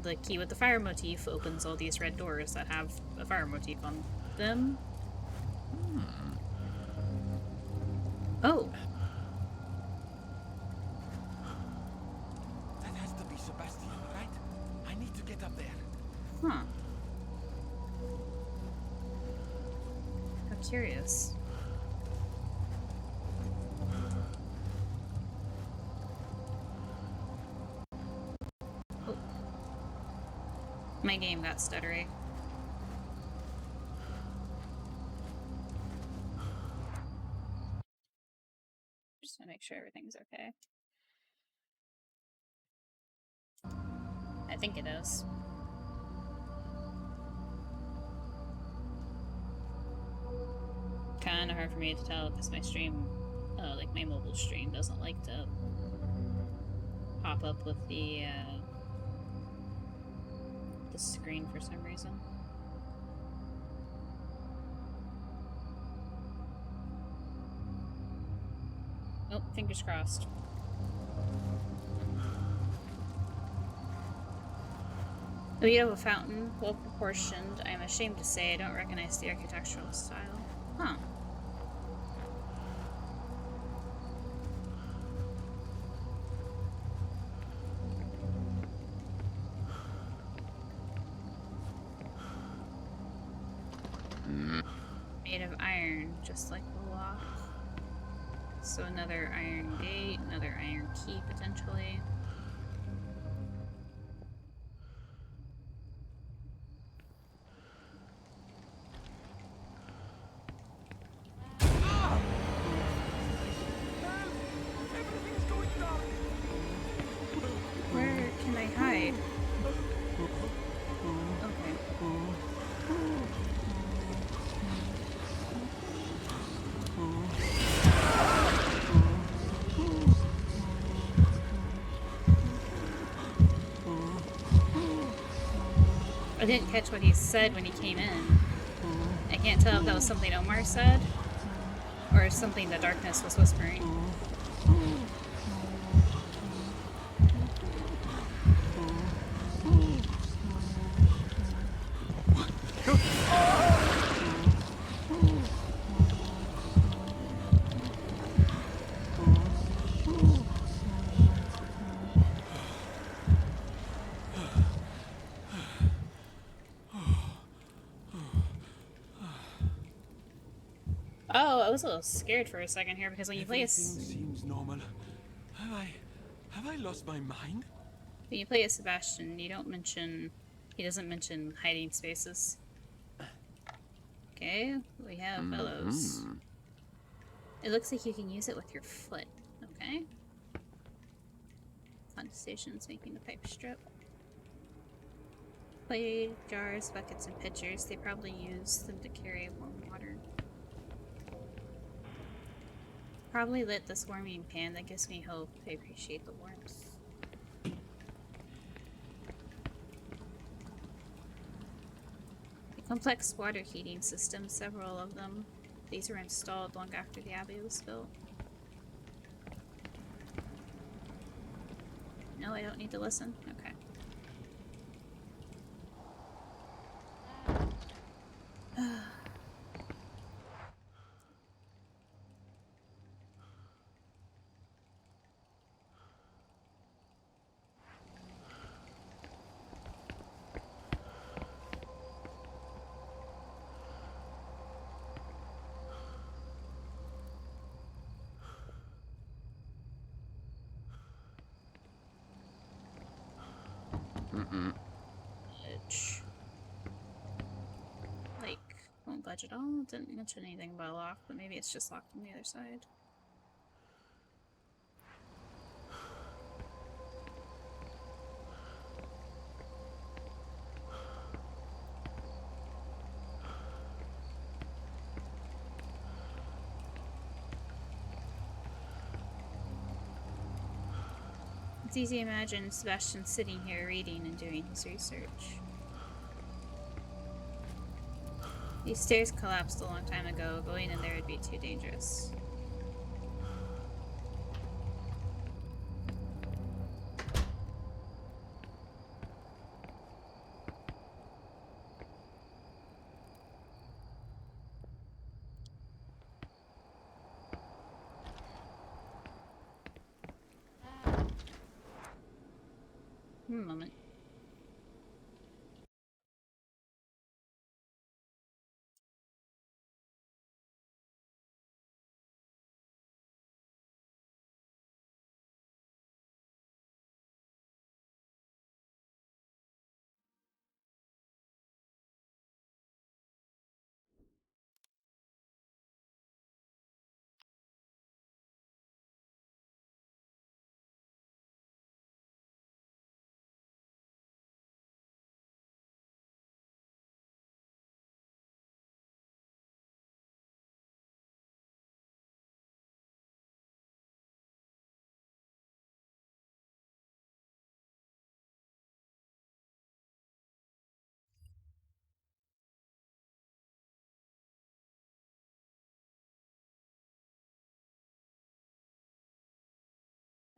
the key with the fire motif opens all these red doors that have a fire motif on them. Oh. That has to be Sebastian, right? I need to get up there. Huh. How curious. Oh. My game got stuttery. Just want to make sure everything's okay. I think it is. Kind of hard for me to tell because my stream, like my mobile stream, doesn't like to pop up with the screen for some reason. Oh, fingers crossed. The view of a fountain, well proportioned. I am ashamed to say I don't recognize the architectural style. Huh. Made of iron, just like the lock. So another iron gate, another iron key potentially. Where can I hide? Okay. I didn't catch what he said when he came in. I can't tell if that was something Omar said or something the darkness was whispering. Oh, I was a little scared for a second here because when you play Seems normal. Have I lost my mind? when you play as Sebastian, he doesn't mention hiding spaces. Okay, we have bellows. It looks like you can use it with your foot. Okay. Condensation making the pipe strip. Clay jars, buckets, and pitchers. They probably use them to carry warm water. Probably lit this warming pan. That gives me hope. I appreciate the warmth. A complex water heating system, several of them. These were installed long after the abbey was built. No, I don't need to listen? Okay. Like, won't budge at all. Didn't mention anything about a lock, but maybe it's just locked on the other side. It's easy to imagine Sebastian sitting here reading and doing his research. These stairs collapsed a long time ago. Going in there would be too dangerous. Moment.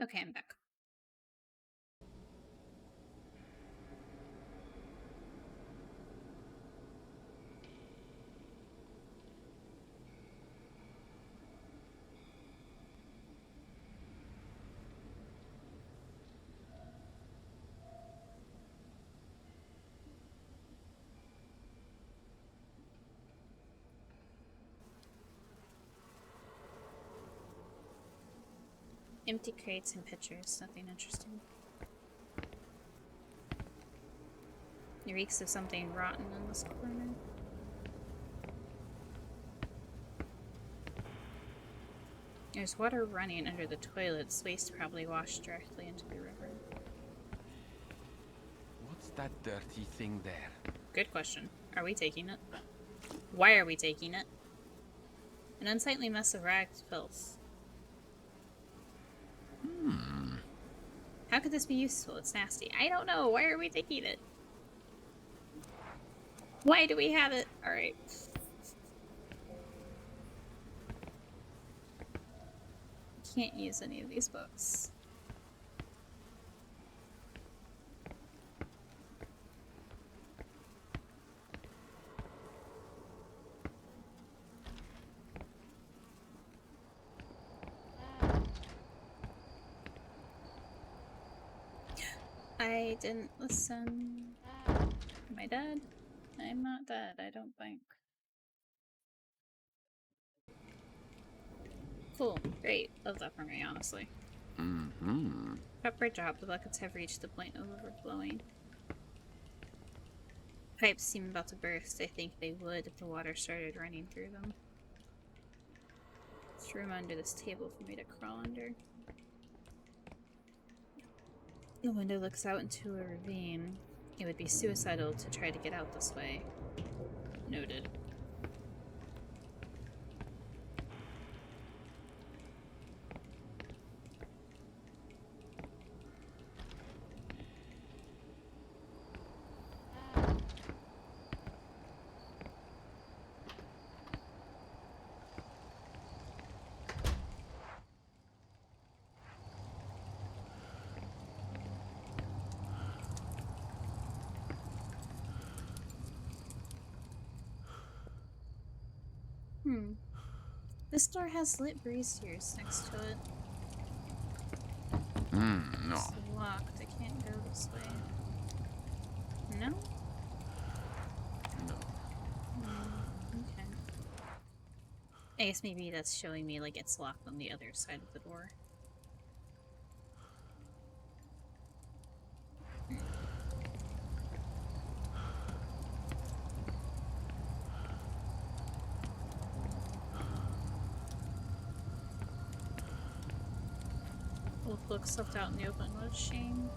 Okay, I'm back. Empty crates and pitchers, nothing interesting. It reeks of something rotten in this corner. There's water running under the toilets. Waste probably washed directly into the river. What's that dirty thing there? Good question. Are we taking it? Why are we taking it? An unsightly mess of ragged filth. How could this be useful? It's nasty. I don't know. Why are we taking it? Why do we have it? Alright. Can't use any of these books. I didn't listen. Am I dead? I'm not dead, I don't think. Cool, great. Love that for me, honestly. Proper job. The buckets have reached the point of overflowing. Pipes seem about to burst. I think they would if the water started running through them. There's room under this table for me to crawl under. The window looks out into a ravine. It would be suicidal to try to get out this way. Noted. This door has lit braziers next to it. No. It's locked. I can't go this way. No? No. Okay. I guess maybe that's showing me like it's locked on the other side of the door. Old books left out in the open. What a shame.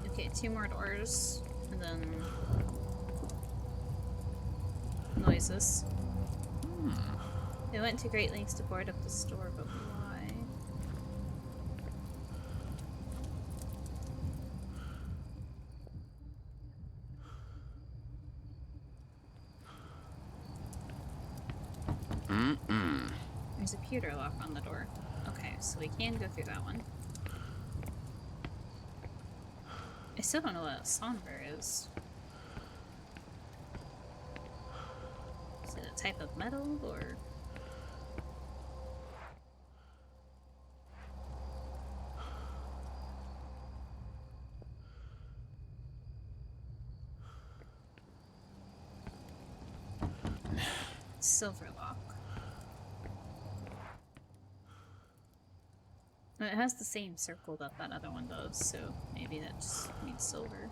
Okay, 2 more doors. And then... noises. They went to great lengths to board up the store, but why? There's a pewter lock on the door. Okay, so we can go through that one. I still don't know what a somber is. Is it a type of metal, or...? Silver lock. It has the same circle that that other one does, so maybe that just means silver.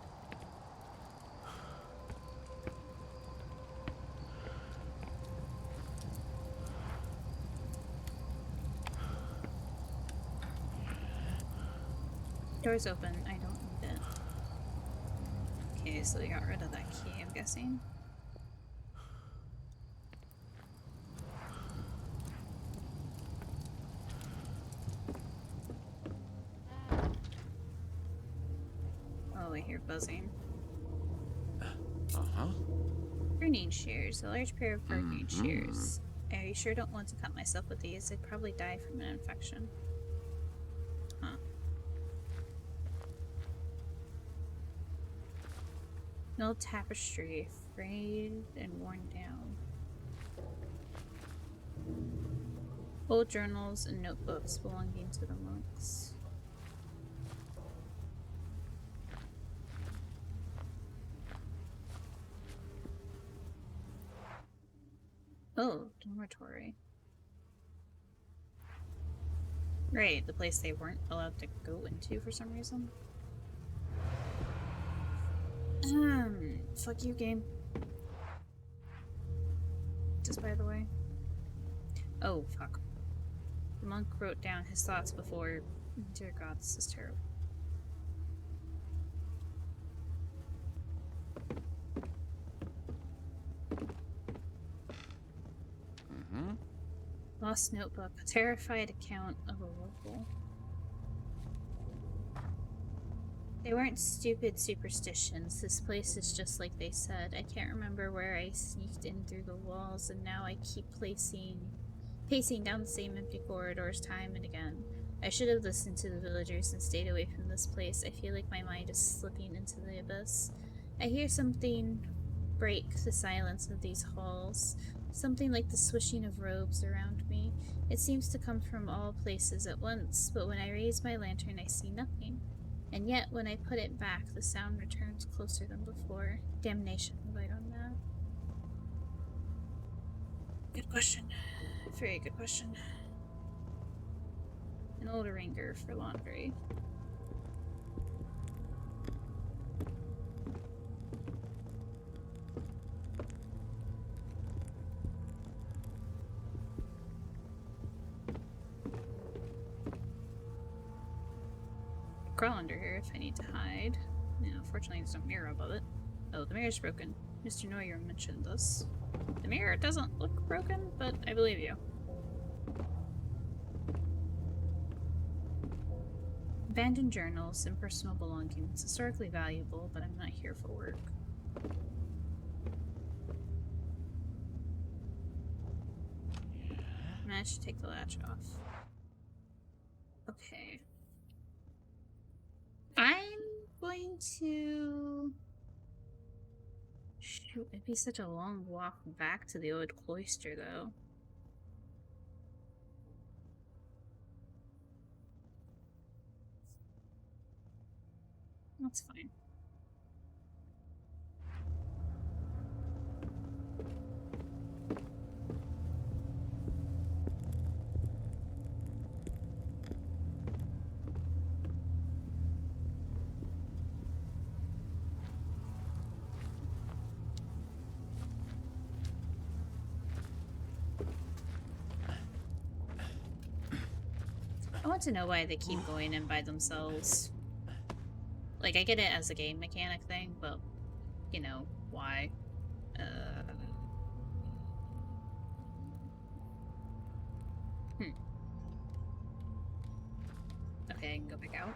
Door's open. I don't need it. Okay, so we got rid of that key, I'm guessing. Oh, I hear buzzing. Uh-huh. Pruning shears. A large pair of pruning shears. I sure don't want to cut myself with these. I'd probably die from an infection. Huh. An old tapestry, frayed and worn down. Old journals and notebooks belonging to the monks. Oh, dormitory. Right, the place they weren't allowed to go into for some reason. Fuck you, game. Just by the way. Oh, fuck. The monk wrote down his thoughts before... Dear God, this is terrible. Lost notebook. A terrified account of a local. They weren't stupid superstitions. This place is just like they said. I can't remember where I sneaked in through the walls, and now I keep pacing down the same empty corridors time and again. I should have listened to the villagers and stayed away from this place. I feel like my mind is slipping into the abyss. I hear something break the silence of these halls. Something like the swishing of robes around me. It seems to come from all places at once, but when I raise my lantern I see nothing. And yet, when I put it back, the sound returns closer than before. Damnation, have I done that? Good question. Very good question. An old wringer for laundry. Crawl under here if I need to hide. Unfortunately, there's a mirror above it. Oh, the mirror's broken. Mr. Neuer mentioned this. The mirror doesn't look broken, but I believe you. Abandoned journals and personal belongings. Historically valuable, but I'm not here for work. Managed to take the latch off. Okay. I'm going to... Shoot, it'd be such a long walk back to the old cloister, though. That's fine. I want to know why they keep going in by themselves. Like, I get it as a game mechanic thing, but, you know, why? Okay, I can go back out.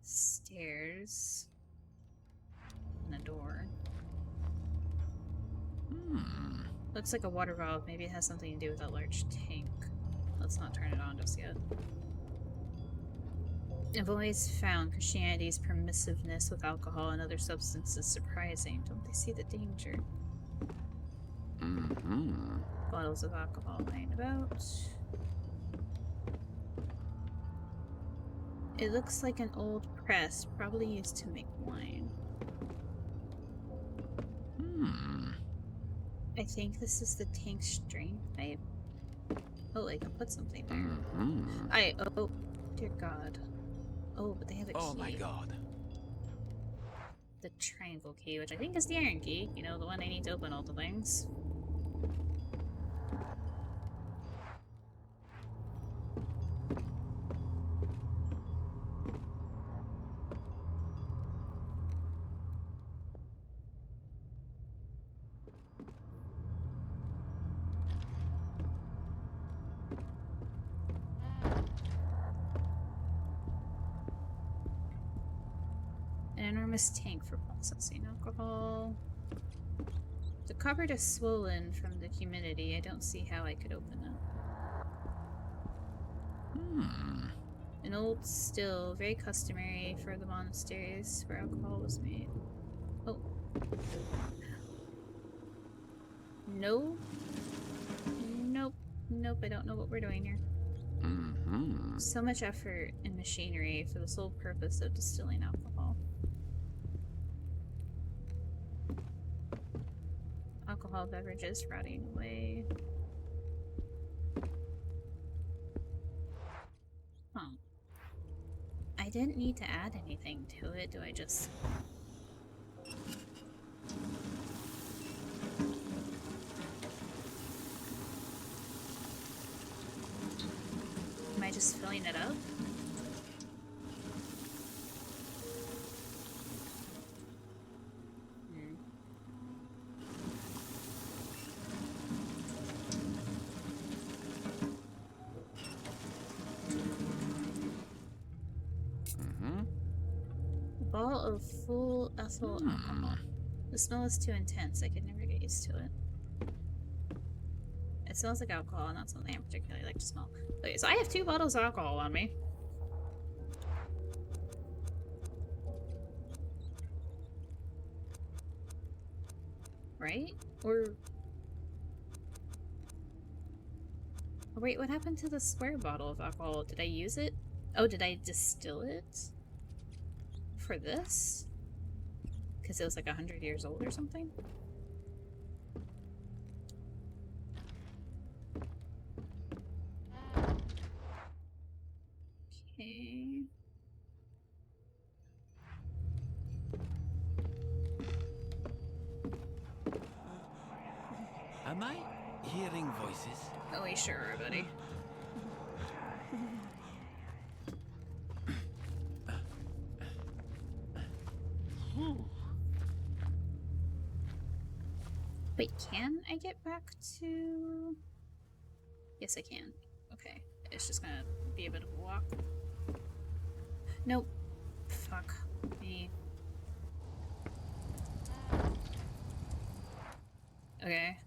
Stairs. And a door. Looks like a water valve. Maybe it has something to do with that large tank. Let's not turn it on just yet. I've always found Christianity's permissiveness with alcohol and other substances surprising. Don't they see the danger? Mm-hmm. Bottles of alcohol lying about. It looks like an old press, probably used to make wine. I think this is the tank's drain pipe. Oh, I can put something there. Oh, dear God. Oh, but they have a key. Oh my God. The triangle key, which I think is the iron key. You know, the one I need to open all the things. An enormous tank for processing alcohol. The cupboard is swollen from the humidity. I don't see how I could open it. An old still, very customary for the monasteries where alcohol was made. Oh. No. Nope. Nope, I don't know what we're doing here. So much effort and machinery for the sole purpose of distilling alcohol. Alcohol beverages rotting away. Huh. I didn't need to add anything to it. Do I just... Am I just filling it up? Ball of full ethyl alcohol. The smell is too intense. I could never get used to it. It smells like alcohol, not something I particularly like to smell. Okay, so I have 2 bottles of alcohol on me. Right? Or... Oh, wait, what happened to the square bottle of alcohol? Did I use it? Oh, did I distill it? For this? Because it was like 100 years old or something? Okay. Am I hearing voices? Oh, we sure are, buddy. Wait, can I get back to... Yes, I can. Okay. It's just gonna be a bit of a walk. Nope. Fuck me. Okay.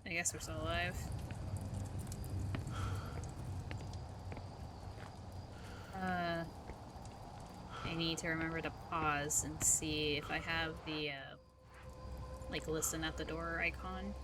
I guess we're still alive. I need to remember to pause and see if I have the, like, listen at the door icon.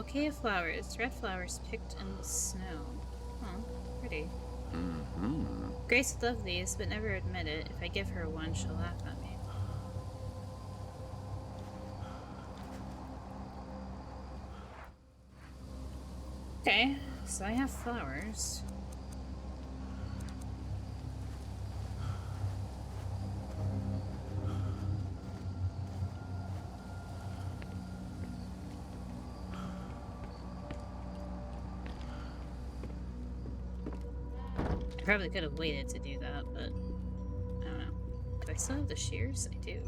Bouquet of flowers. Red flowers picked in the snow. Oh, pretty. Grace would love these, but never admit it. If I give her one, she'll laugh at me. Okay, so I have flowers. I probably could have waited to do that, but I don't know. Do I still have the shears? I do.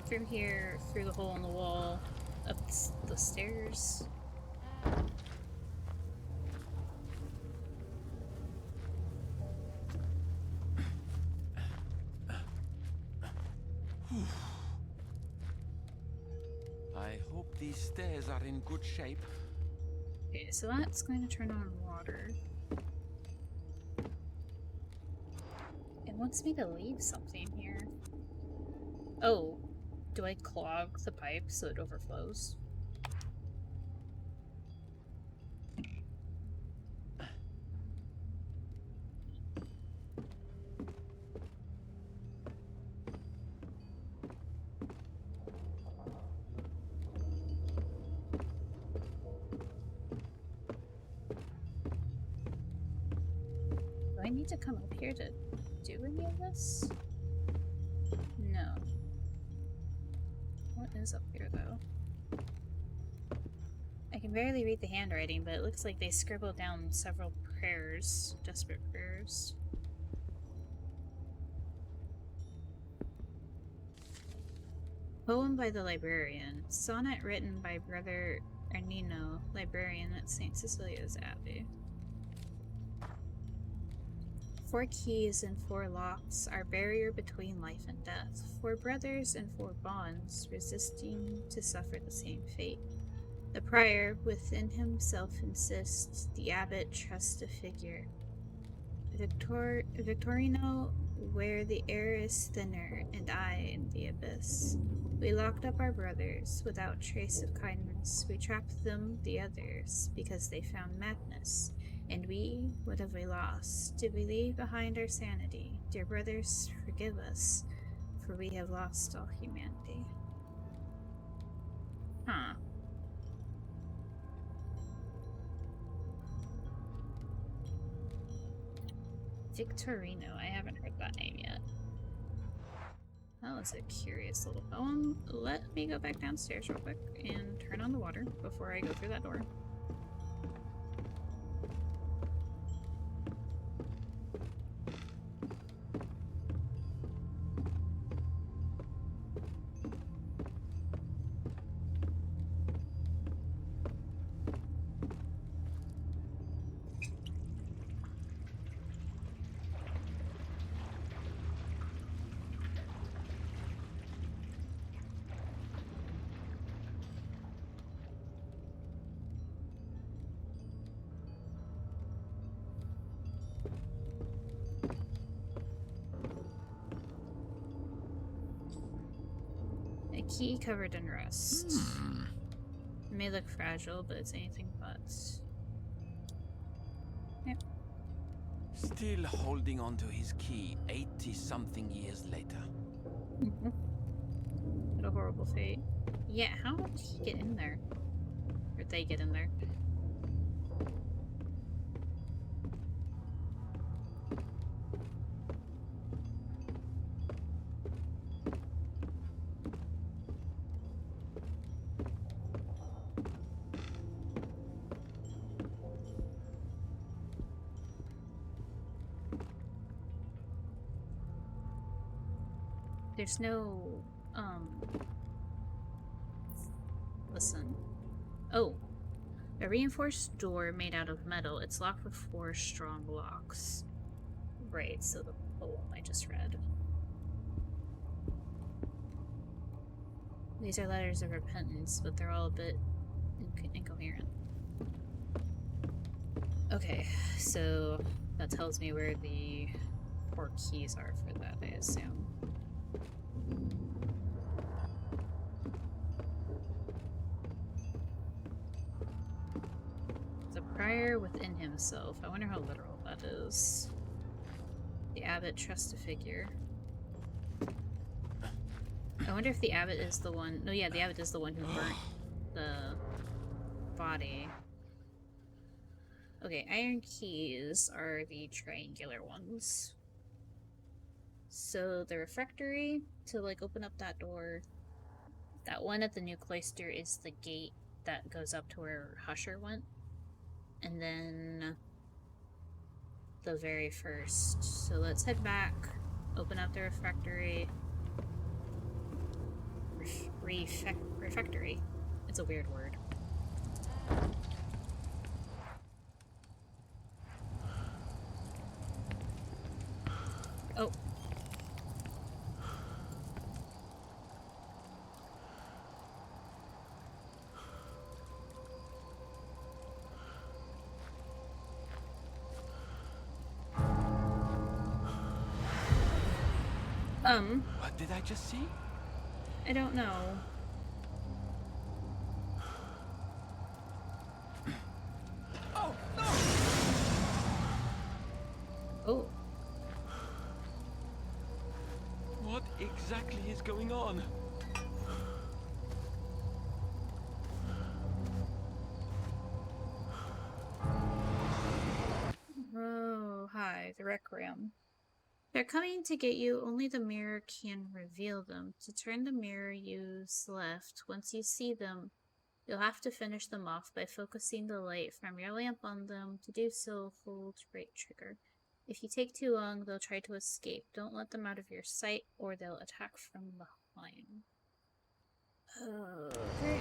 Through here, through the hole in the wall, up the stairs. I hope these stairs are in good shape. Okay, so that's going to turn on water. It wants me to leave something here. Oh. Do I clog the pipe so it overflows? Do I need to come up here to do any of this? No. What is up here, though? I can barely read the handwriting, but it looks like they scribbled down several prayers. Desperate prayers. Poem by the librarian. Sonnet written by Brother Ernino, librarian at St. Cecilia's Abbey. 4 keys and 4 locks, our barrier between life and death. 4 brothers and 4 bonds, resisting to suffer the same fate. The prior within himself insists, the abbot trusts a figure. Victorino, where the air is thinner, and I in the abyss. We locked up our brothers, without trace of kindness. We trapped them, the others, because they found madness. And we, what have we lost? Did we leave behind our sanity? Dear brothers, forgive us, for we have lost all humanity. Huh. Victorino, I haven't heard that name yet. That was a curious little poem. Let me go back downstairs real quick and turn on the water before I go through that door. A key covered in rust. It may look fragile, but it's anything but. Yep. Still holding on to his key 80-something years later. What a horrible fate. Yeah, how did he get in there? Or they get in there. There's no, listen. Oh, a reinforced door made out of metal. It's locked with 4 strong locks. Right, so the poem I just read. These are letters of repentance, but they're all a bit incoherent. Okay, so that tells me where the 4 keys are for that, I assume. The prior within himself. I wonder how literal that is. The abbot trusts a figure. I wonder if the abbot is the one... No, yeah, the abbot is the one who burnt the body. Okay, iron keys are the triangular ones. So the refectory, to like open up that door, that one at the new cloister is the gate that goes up to where Husher went. And then the very first. So let's head back, open up the refectory. Refectory. It's a weird word. Oh. What did I just see? I don't know. Oh, no! Oh. What exactly is going on? Oh, hi, the Rec Room. They're coming to get you. Only the mirror can reveal them. To turn the mirror, use left. Once you see them, you'll have to finish them off by focusing the light from your lamp on them. To do so, hold right trigger. If you take too long, they'll try to escape. Don't let them out of your sight, or they'll attack from behind. Okay.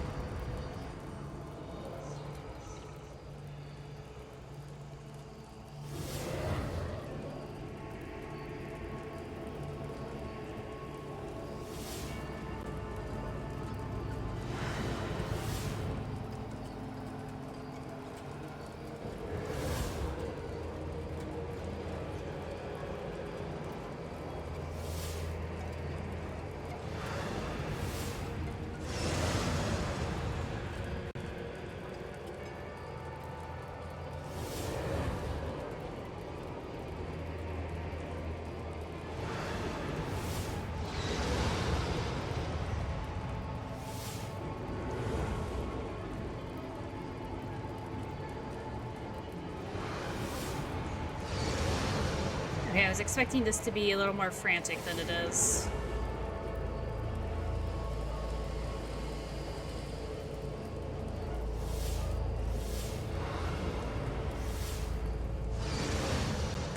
Okay, I was expecting this to be a little more frantic than it is.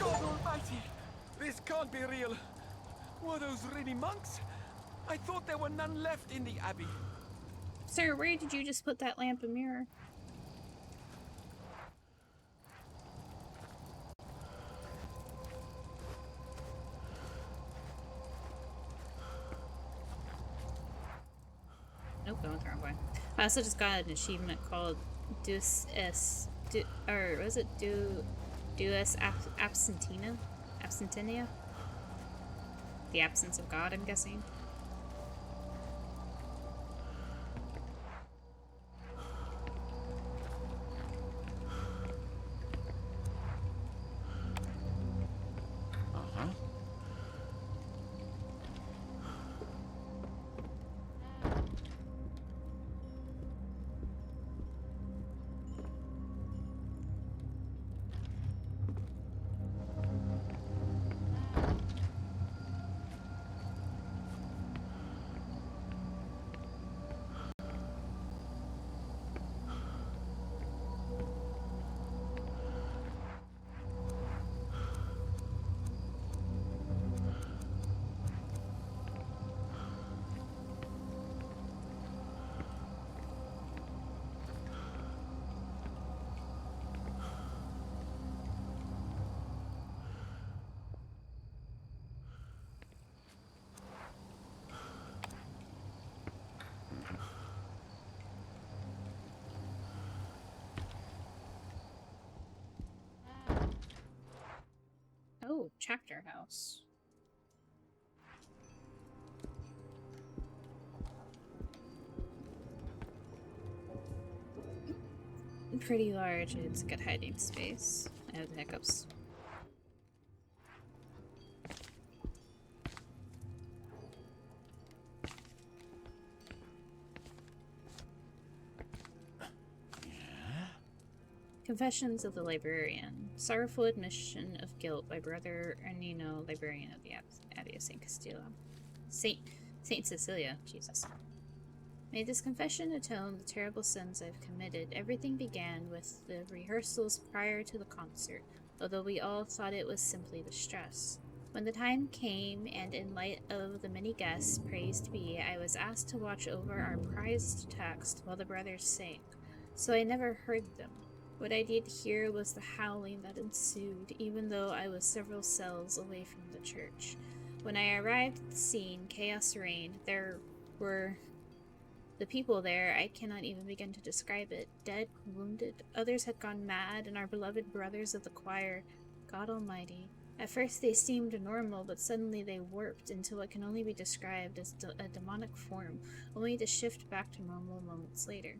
God almighty! This can't be real! Were those really monks? I thought there were none left in the abbey. Sir, where did you just put that lamp and mirror? Nope, going the wrong way. I also just got an achievement called Deus Absentia? The absence of God, I'm guessing. Uh-huh. Oh, chapter house. Pretty large. It's a good hiding space. I have the hiccups. Confessions of the Librarian. Sorrowful admission of guilt by Brother Ernino, Librarian of the Abbey of St. Castillo. Saint Cecilia, Jesus. May this confession atone the terrible sins I've committed. Everything began with the rehearsals prior to the concert, although we all thought it was simply the stress. When the time came, and in light of the many guests, praised be, I was asked to watch over our prized text while the brothers sang, so I never heard them. What I did hear was the howling that ensued, even though I was several cells away from the church. When I arrived at the scene, chaos reigned. There were the people there, I cannot even begin to describe it. Dead, wounded, others had gone mad, and our beloved brothers of the choir, God Almighty. At first they seemed normal, but suddenly they warped into what can only be described as a demonic form, only to shift back to normal moments later.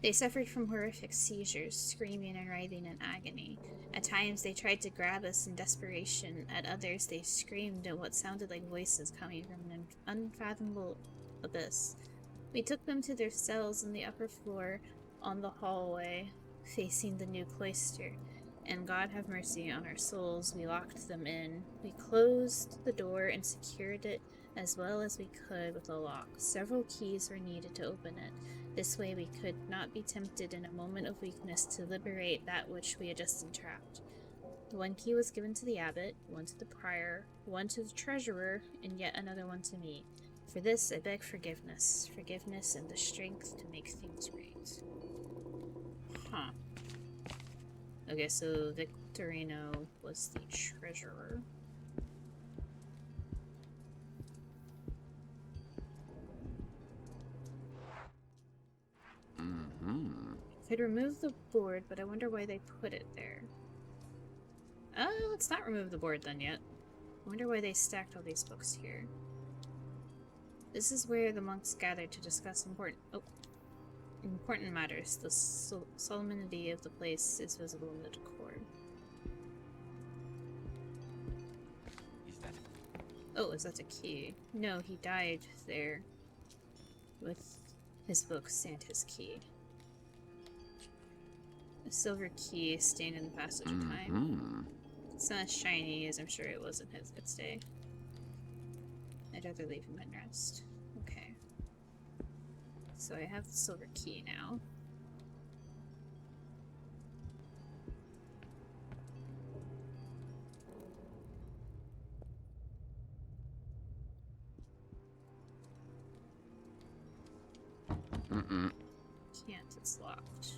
They suffered from horrific seizures, screaming and writhing in agony. At times they tried to grab us in desperation, at others they screamed at what sounded like voices coming from an unfathomable abyss. We took them to their cells in the upper floor on the hallway facing the new cloister, and God have mercy on our souls, we locked them in. We closed the door and secured it as well as we could with a lock. Several keys were needed to open it. This way we could not be tempted in a moment of weakness to liberate that which we had just entrapped. One key was given to the abbot, one to the prior, one to the treasurer, and yet another one to me. For this I beg forgiveness. Forgiveness and the strength to make things right. Huh. Okay, so Victorino was the treasurer. Could remove the board, but I wonder why they put it there. Let's not remove the board then yet. I wonder why they stacked all these books here. This is where the monks gathered to discuss important matters. The solemnity of the place is visible in the decor. Is that a key? No, he died there with his books and his key. A silver key stained in the passage of time. It's not as shiny as I'm sure it was in its day. I'd rather leave him in rest. Okay. So I have the silver key now. Can't, it's locked.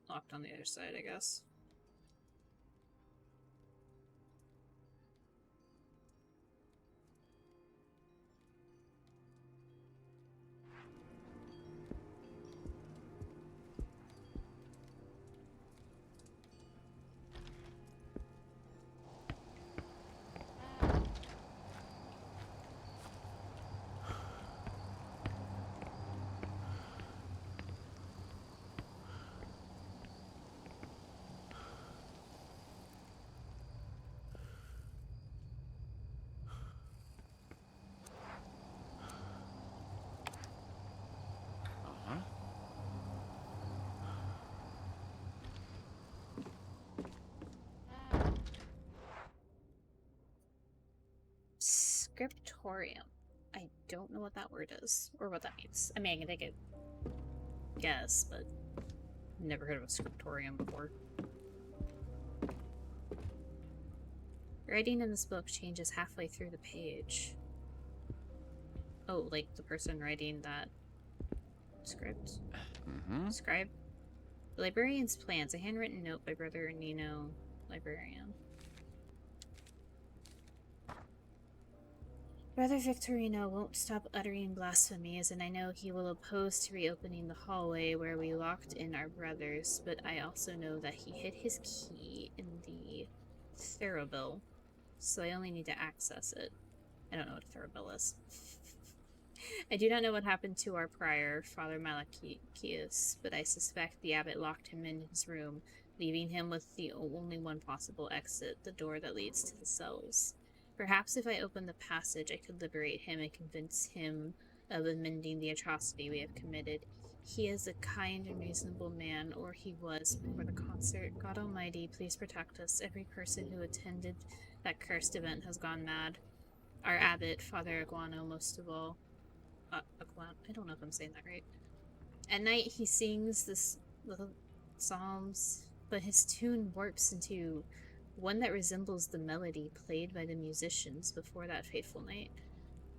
Locked on the other side, I guess. Scriptorium. I don't know what that word is, or what that means. I mean, I could guess, but never heard of a scriptorium before. Writing in this book changes halfway through the page. Oh, like the person writing that script? Scribe? The librarian's plans. A handwritten note by Brother Nino, librarian. Brother Victorino won't stop uttering blasphemies, and I know he will oppose to reopening the hallway where we locked in our brothers, but I also know that he hid his key in the Therabil, so I only need to access it. I don't know what a Therabil is. I do not know what happened to our prior, Father Malachius, but I suspect the abbot locked him in his room, leaving him with the only one possible exit, the door that leads to the cells. Perhaps if I opened the passage, I could liberate him and convince him of amending the atrocity we have committed. He is a kind and reasonable man, or he was before the concert. God Almighty, please protect us. Every person who attended that cursed event has gone mad. Our abbot, Father Iguano, most of all. I don't know if I'm saying that right. At night, he sings this little psalms, but his tune warps into one that resembles the melody played by the musicians before that fateful night.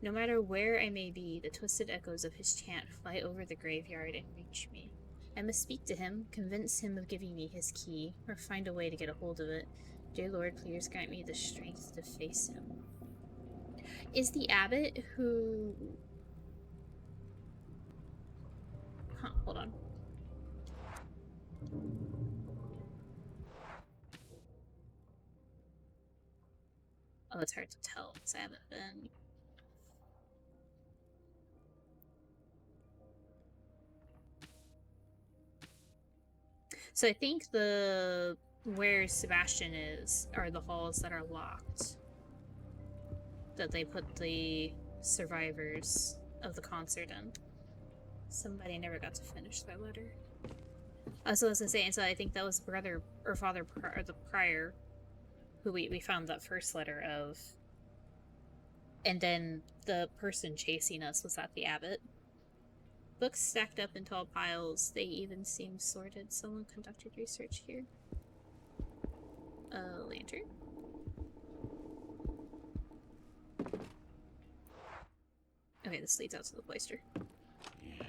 No matter where I may be, the twisted echoes of his chant fly over the graveyard and reach me. I must speak to him, convince him of giving me his key, or find a way to get a hold of it. Dear Lord, please grant me the strength to face him. Is the abbot who... Huh, hold on. Oh, it's hard to tell because I haven't been. So I think where Sebastian is are the halls that are locked. That they put the survivors of the concert in. Somebody never got to finish their letter. So I was gonna say, and so I think that was brother or father or the prior who we found that first letter of. And then the person chasing us was at the abbot. Books stacked up in tall piles. They even seem sorted. Someone conducted research here. A lantern. Okay, this leads out to the cloister. Yeah?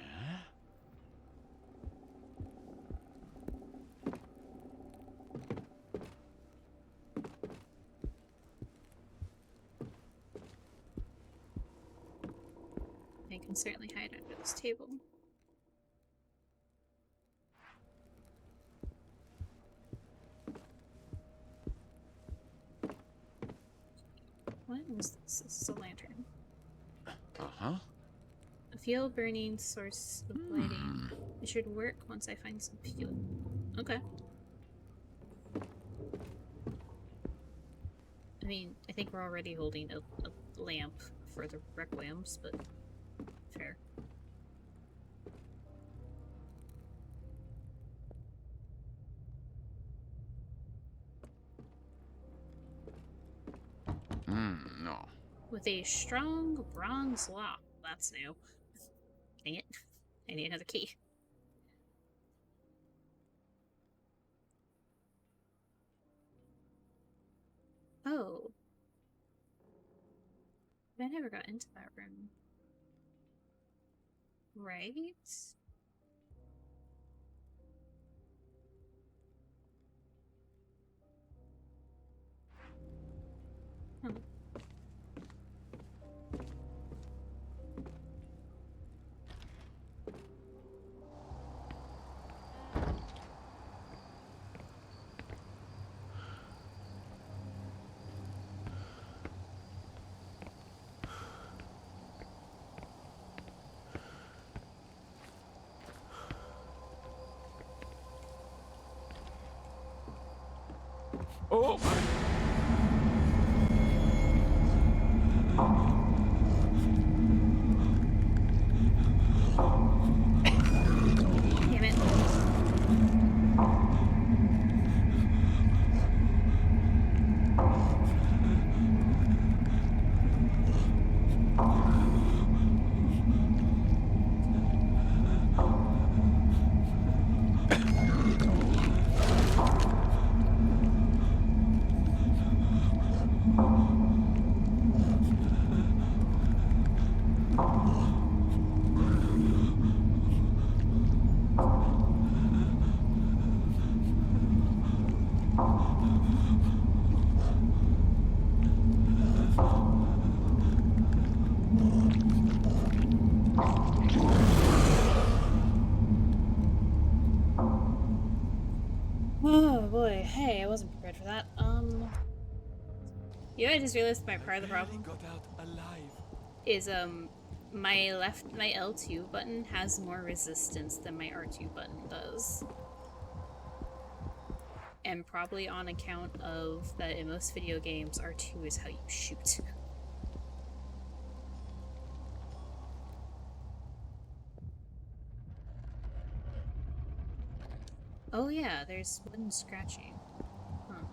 I can certainly hide under this table. What is this? This is a lantern. Uh-huh. A fuel burning source of lighting. It should work once I find some fuel. Okay. I mean, I think we're already holding a lamp for the requiems, but fair. No. With a strong bronze lock. That's new. Dang it. I need another key. Oh. But I never got into that room. Right? Hmm. Oh! Damn it. Okay, I wasn't prepared for that. You know, I just realized my part of the problem got out alive. is, my L2 button has more resistance than my R2 button does. And probably on account of that in most video games, R2 is how you shoot. Oh yeah, there's wooden scratching. Huh.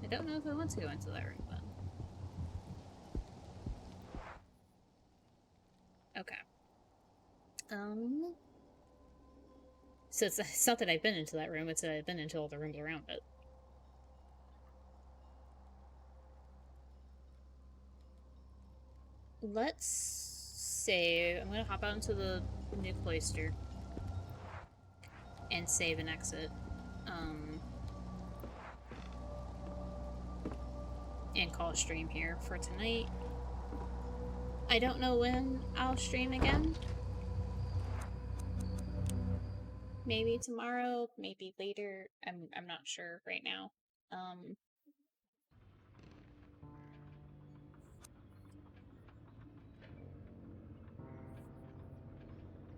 I don't know if I want to go into that room then. Okay. So it's not that I've been into that room, it's that I've been into all the rooms around it. Let's save. I'm gonna hop out into the new cloister and save and exit. And call a stream here for tonight. I don't know when I'll stream again. Maybe tomorrow, maybe later. I'm not sure right now.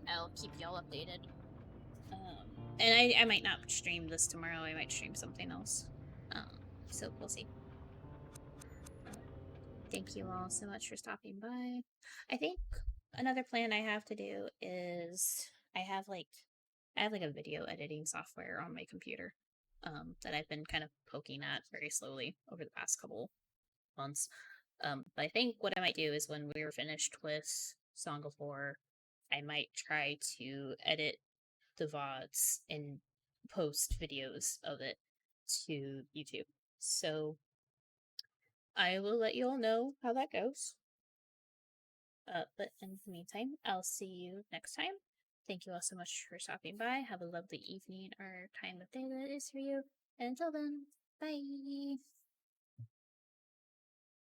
I'll keep y'all updated. And I might not stream this tomorrow. I might stream something else. So we'll see. Thank you all so much for stopping by. I think another plan I have to do is I have like a video editing software on my computer that I've been kind of poking at very slowly over the past couple months. But I think what I might do is when we're finished with Song of War, I might try to edit the VODs and post videos of it to YouTube. So I will let you all know how that goes. But in the meantime, I'll see you next time. Thank you all so much for stopping by. Have a lovely evening or time of day that is for you. And until then, bye!